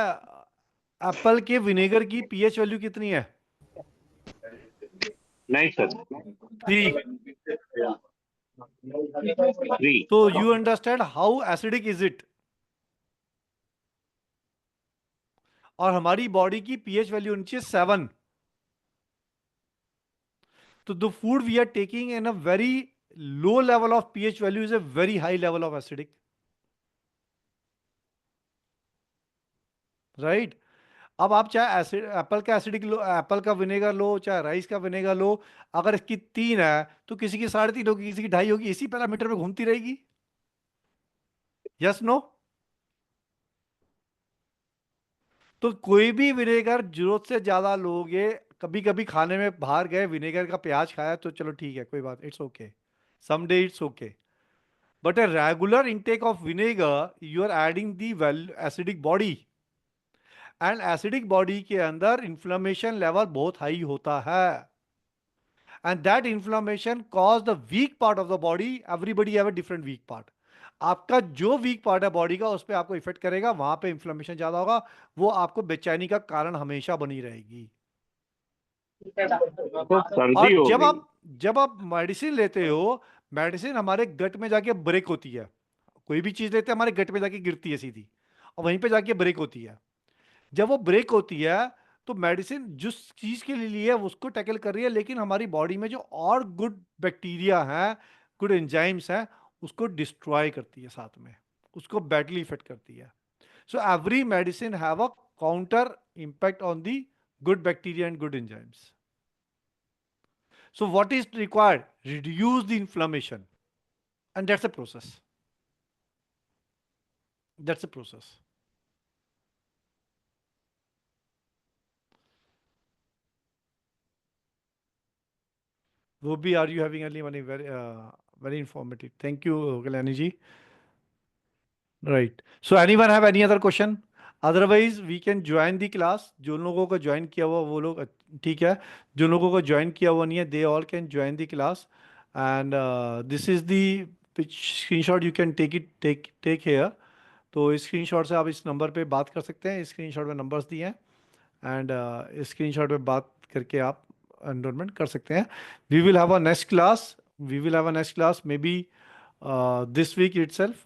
एप्पल के विनेगर की पीएच वैल्यू कितनी है?
नहीं सर।
3।
3।
तो you understand how acidic is it. और हमारी बॉडी की पीएच वैल्यू होनी चाहिए 7। तो the food we are taking in a very low level of pH value is a very high level of acidic, right. अब आप चाहे एसिड एप्पल का एसिडिक लो, एप्पल का विनेगर लो, चाहे राइस का विनेगर लो, अगर इसकी 3 है तो किसी की 3.5 होगी, किसी की 2.5 होगी, इसी पैरामीटर में घूमती रहेगी। Yes no? तो कोई भी विनेगर जरूरत से ज्यादा लोगे, कभी कभी खाने में बाहर गए, विनेगर का प्याज खाया तो चलो ठीक है, कोई बात, it's okay, someday it's okay, but a regular intake of vinegar you are adding the acidic body, and acidic body के अंदर इन्फ्लेमेशन लेवल बहुत हाई होता है, and that inflammation cause the weak part of the body, everybody have a different weak part, आपका जो वीक पार्ट है बॉडी का उस पर आपको इफेक्ट करेगा, वहां पे इन्फ्लेमेशन ज्यादा होगा, वो आपको बेचैनी का कारण हमेशा बनी रहेगी।
तो सर्दी
और
हो गई।
जब आप मेडिसिन लेते हो, मेडिसिन हमारे गट में जाके ब्रेक होती है। कोई भी चीज लेते हैं हमारे गट में जाके गिरती है सीधी, और वहीं पे जाके ब्रेक होती है। जब वो ब्रेक होती है तो मेडिसिन जिस चीज के लिए ली है उसको टैकल कर रही है, लेकिन हमारी बॉडी में जो और गुड बैक्टीरिया है, गुड एंजाइम्स हैं, उसको डिस्ट्रॉय करती है, साथ में उसको बैडली इफेक्ट करती है। So every medicine have a counter impact on the good bacteria and good enzymes. So what is required? Reduce the inflammation, and that's a process. That's a process. Wobi, are you having any very informative? Thank you, Kalyani ji. Right. So anyone have any other question? Otherwise, we can join the class. जो लोगों को join किया हुआ वो लोग ठीक है. जो लोगों को join किया हुआ नहीं है, they all can join the class. And this is the screenshot you can take here. तो इस स्क्रीनशॉट से आप इस नंबर पे बात कर सकते हैं. इस स्क्रीनशॉट में नंबर्स दिए हैं, एंड इस स्क्रीनशॉट पे बात करके आप एनरोलमेंट कर सकते हैं. We will have a next class. We will have a next class may be this week itself.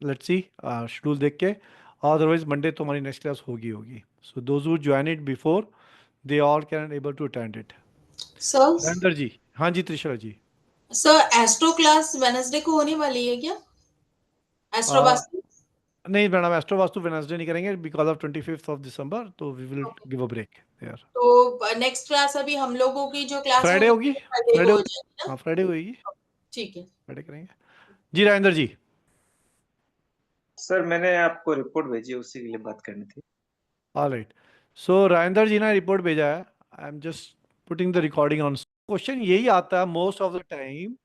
Let's see schedule देख के. अदरवाइज मंडे तो हमारी नेक्स्ट क्लास होगी. So those who join it before, they all can able to attend it.
Sir
Narendra ji. हाँ जी Trishla ji.
Sir astro class Wednesday को होने वाली है क्या? एस्ट्रो वास्तु?
नहीं मैडम, एस्ट्रो वास्तु वेडनेसडे नहीं करेंगे because of 25th of December. तो we will give a break there.
तो नेक्स्ट क्लास अभी हम लोगों की जो क्लास
फ्राइडे
होगी
होगी.
फ्राइडे
फ्राइडे
को हो
होगी.
जाएगी ना?
हाँ फ्राइडे होगी.
ठीक है।
फ्राइडे करेंगे. जी राजेंद्र जी.
सर मैंने आपको रिपोर्ट भेजी है, उसी के लिए बात करनी थी।
ऑलराइट. सो राजेंद्र जी ने रिपोर्ट भेजा है. I am just putting the recording on. Question यही आता है most of the time.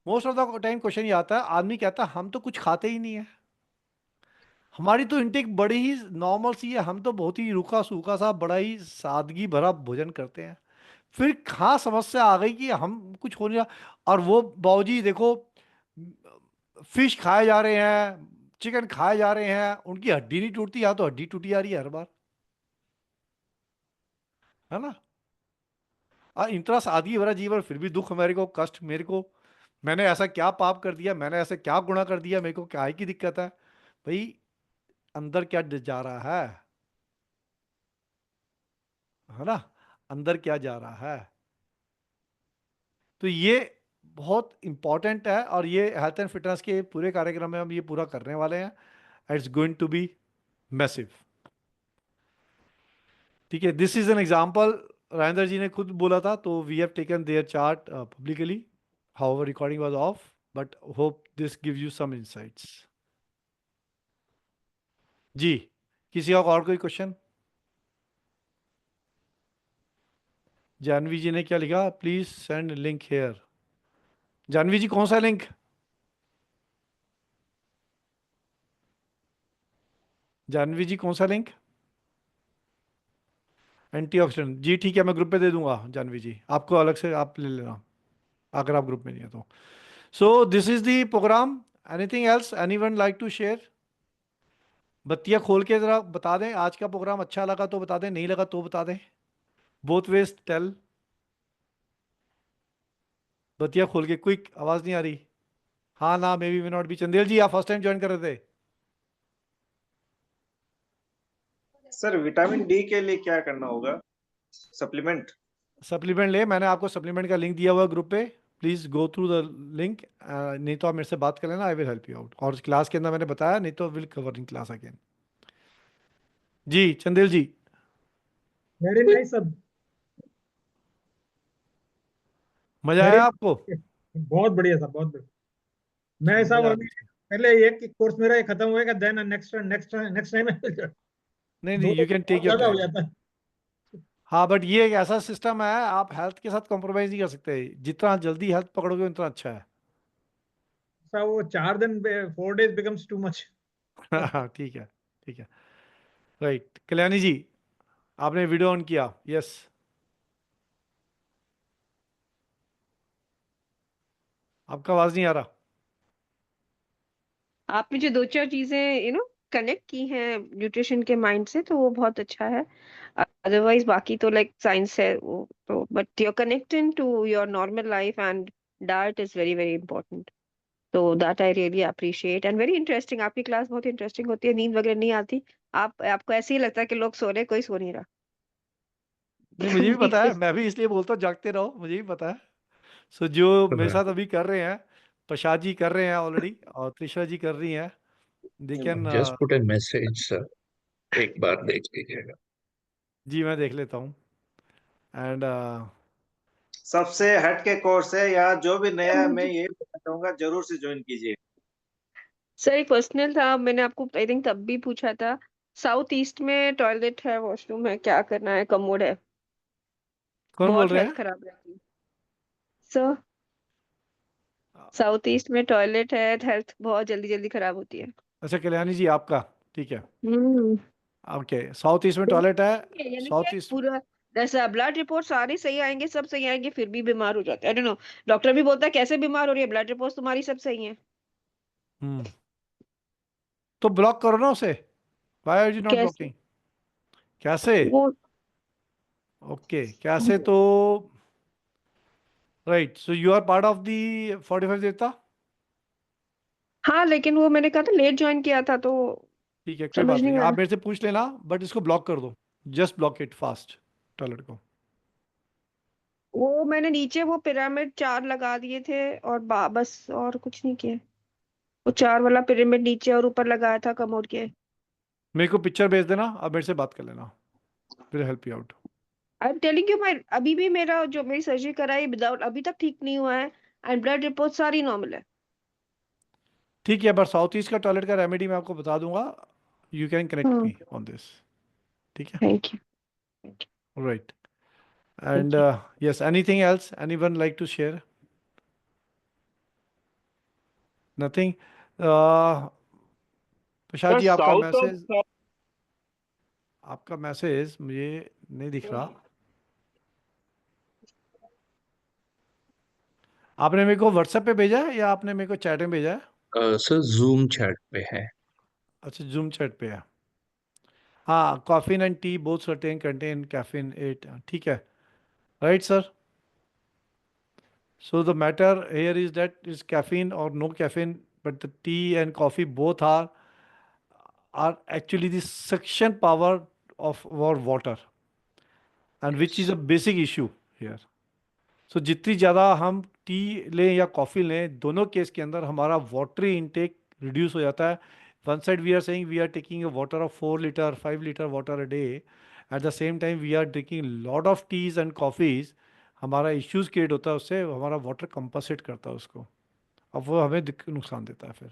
Most of the time question ये आता है, आदमी कहता है हम तो कुछ खाते ही नहीं है, हमारी तो इंटेक बड़ी ही नॉर्मल सी है, हम तो बहुत ही रूखा सूखा सा बड़ा ही सादगी भरा भोजन करते हैं. फिर कहाँ समस्या आ गई कि हम कुछ हो नहीं रहा. और वो बाबूजी देखो, फिश खाए जा रहे हैं, चिकन खाए जा रहे हैं, उनकी हड्डी नहीं टूटती. यहाँ तो हड्डी टूटी जा रही है हर बार, है ना. इतना सादगी भरा जीवन, फिर भी दुख मेरे को, कष्ट मेरे को. मैंने ऐसा क्या पाप कर दिया, मैंने ऐसा क्या गुनाह कर दिया, मेरे को क्या की दिक्कत है भाई. अंदर क्या जा रहा है ना. अंदर क्या जा रहा है. तो ये बहुत इंपॉर्टेंट है, और ये हेल्थ एंड फिटनेस के पूरे कार्यक्रम में हम ये पूरा करने वाले हैं. It's going to be massive. ठीक है. This is an example. Rajendra ji ने खुद बोला था, तो we have taken their chart publicly. How recording was off, but hope this give you some insights. जी. किसी और कोई क्वेश्चन? जानवी जी ने क्या लिखा, please send link here. Janvi ji कौन सा लिंक? जानवी जी कौन सा लिंक? एंटीऑक्सीडेंट. जी ठीक है, मैं ग्रुप पे दे दूंगा जानवी जी, आपको अलग से आप ले लेना अगर आप ग्रुप में नहीं है तो. So this is the program. Anything else anyone like to share? बत्तियां खोल के जरा बता दें. आज का प्रोग्राम अच्छा लगा तो बता दें, नहीं लगा तो बता दें. Both ways tell. बत्तियां खोल के क्विक. आवाज नहीं आ रही. हाँ ना, may be may not be. Chandel ji आप फर्स्ट टाइम ज्वाइन कर रहे थे.
सर विटामिन डी के लिए क्या करना होगा? सप्लीमेंट?
सप्लीमेंट ले, मैंने आपको सप्लीमेंट का लिंक दिया हुआ ग्रुप पे. Please go through the link. नहीं तो आप मेरे से बात कर लेना, I will help you out. और क्लास के अंदर मैंने बताया, नहीं तो will cover in class again. जी Chandel ji.
Very nice sir.
मजा
वेरी
आया आपको?
बहुत बढ़िया सर, बहुत बढ़िया. मैं ऐसा
मजा.
पहले एक कोर्स मेरा ये खत्म होएगा, देन नेक्स्ट नेक्स्ट टाइम
नहीं
दो
नहीं, यू कैन टेक योर
ज्यादा हो
टाइम.
जाता है.
हाँ बट ये एक ऐसा सिस्टम है, आप हेल्थ के साथ कॉम्प्रोमाइज नहीं कर सकते. जितना जल्दी हेल्थ पकड़ोगे उतना अच्छा है.
सर वो 4 दिन 4 days बिकम्स टू मच.
हाँ ठीक है. ठीक है. राइट. कल्याणी जी आपने वीडियो ऑन किया. यस. आपका आवाज नहीं आ रहा.
आपने जो 2-4 चीजें कनेक्ट की हैं न्यूट्रिशन के माइंड से, तो वो बहुत अच्छा है। अदरवाइज बाकी तो लाइक साइंस है वो तो, but you're connecting to your normal life and diet is very very important. तो that I really appreciate and very interesting. आपकी क्लास बहुत इंटरेस्टिंग होती है, नींद वगैरह नहीं आती। आपको ऐसे ही लगता है कि लोग सो रहे, कोई सो नहीं रहा।
नहीं, मुझे भी पता है, मैं भी इसलिए बोलता हूँ जागते रहो, मुझे भी पता है। सो जो मेरे साथ अभी कर रहे हैं, प्रसाद जी कर रहे हैं ऑलरेडी, और त्रिशा जी कर रही हैं, they can
just put A message sir, एक बार देख लीजिएगा।
जी मैं देख लेता हूँ। एंड
सबसे हटके कोर्स है, या जो भी नया है, मैं ये बताना चाहूंगा, जरूर से ज्वाइन कीजिए।
सर एक पर्सनल था, मैंने आपको आई थिंक तब भी पूछा था। साउथ ईस्ट में टॉयलेट है, वॉशरूम है, क्या करना है, कमोड है,
कौन बोल
बहुत
रहे
हेल्थ
हैं?
खराब रहती है सर। साउथ ईस्ट में टॉयलेट है, हेल्थ बहुत जल्दी जल्दी खराब होती है।
अच्छा कल्याणी जी आपका, ठीक है,
हम्म।
ओके। साउथ ईस्ट में टॉयलेट है,
यानी क्या
साउथ
है,
ईस्ट।
पूरा जैसा ब्लड रिपोर्ट सारे सही आएंगे, सब सही आएंगे, फिर भी बीमार हो जाते हैं। आई डोंट नो, डॉक्टर भी बोलता है कैसे बीमार हो रही है, ब्लड रिपोर्ट तुम्हारी सब सही है।
हम्म, तो ब्लॉक करो ना उसे, व्हाई आर यू नॉट
कैसे
ब्लॉकिंग? कैसे?
वो?
ओके, कैसे तो, right, so you are part of the 45 देवता।
हाँ, लेकिन वो मैंने कहा था लेट ज्वाइन किया था तो
ठीक है, कोई
समझ
बात
नहीं
नहीं,
आया।
आप मेरे से पूछ लेना, बट इसको ब्लॉक कर दो, just block it fast, toilet को।
वो मैंने नीचे वो पिरामिड 4 लगा दिए थे और बस और कुछ नहीं किया। वो 4 वाला पिरामिड नीचे और ऊपर लगाया था कमोड के।
मेरे को पिक्चर भेज देना, अब मेरे से बात कर लेना, will help you out.
I am telling you, मैं अभी भी मेरा जो मेरी सर्जरी कराई विदाउट अभी तक ठीक नहीं हुआ है, एंड ब्लड रिपोर्ट सारी नॉर्मल है।
ठीक है, बट साउथ ईस्ट का टॉयलेट का रेमेडी मैं आपको बता दूंगा, you can connect
hmm.
Me on this, ठीक है,
thank you.
Right. And
thank you.
Yes, anything else anyone like to share? Nothing. Prasad
sir
ji
south of
आपका मैसेज मुझे नहीं दिख रहा। आपने मेरे को व्हाट्सएप पे भेजा है या आपने मेरे को चैट में भेजा है?
सर जूम चैट पे है।
अच्छा, जूम चैट पे है। हाँ, coffee and tea both certain contain caffeine 8, ठीक है, right sir. So the matter here is that is caffeine or no caffeine, but the tea and coffee both are actually the suction power of our water, and which is a basic issue here. So जितनी ज़्यादा हम टी लें या कॉफ़ी लें, दोनों केस के अंदर हमारा वाटरी इनटेक रिड्यूस हो जाता है। One side we are saying we are taking a water of 4 litre 5 litre water a day, at the same time we are drinking lot of teas and coffees. हमारा इश्यूज क्रिएट होता है उससे, हमारा वाटर कंपनसेट करता है उसको, अब वो हमें नुकसान देता है फिर।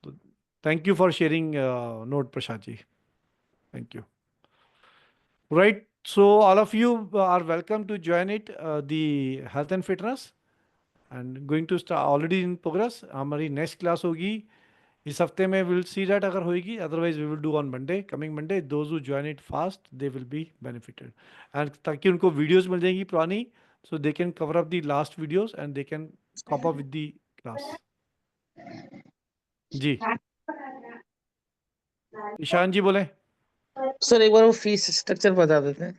तो thank you for sharing note Prasad ji, thank you. Right. So all of you are welcome to join it, the health and fitness, and going to start already in progress. हमारी next class होगी इस हफ्ते में, we'll see that अगर होगी, otherwise we will do on Monday, coming Monday. Those who join it fast, they will be benefited. And ताकि उनको videos मिल जाएंगी पुरानी, so they can cover up the last videos and they can cop up with the class. जी, ईशान जी बोले।
सर एक बार वो फीस स्ट्रक्चर बता देते हैं।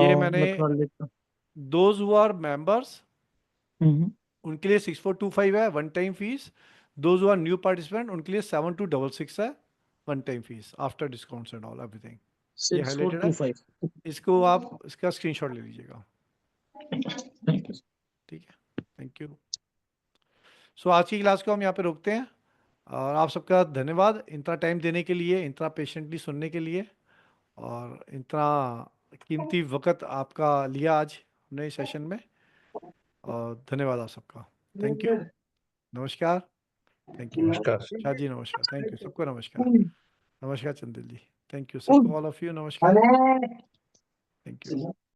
ये मैंने
मैं थोड़ा लेता
those who are members,
हूँ।
उनके लिए 6425 है one time fees. Those are new participant उनके लिए 7266 है one time fees after discounts and all everything. ये हाईलाइटेड है,
6425।
इसको आप इसका स्क्रीनशॉट ले लीजिएगा, ठीक है, थैंक यू। सो आज की क्लास को हम यहाँ पे रोकते हैं, और आप सबका धन्यवाद इतना टाइम देने के लिए, इतना पेशेंटली सुनने के लिए, और इतना कीमती वक्त आपका लिया आज नए सेशन में, और धन्यवाद आप सबका, थैंक यू, नमस्कार, थैंक यू।
नमस्कार।
शाह जी नमस्कार, थैंक यू सबको, नमस्कार, नमस्कार चंदिल जी, थैंक यू सबको, ऑल ऑफ यू नमस्कार, थैंक यू।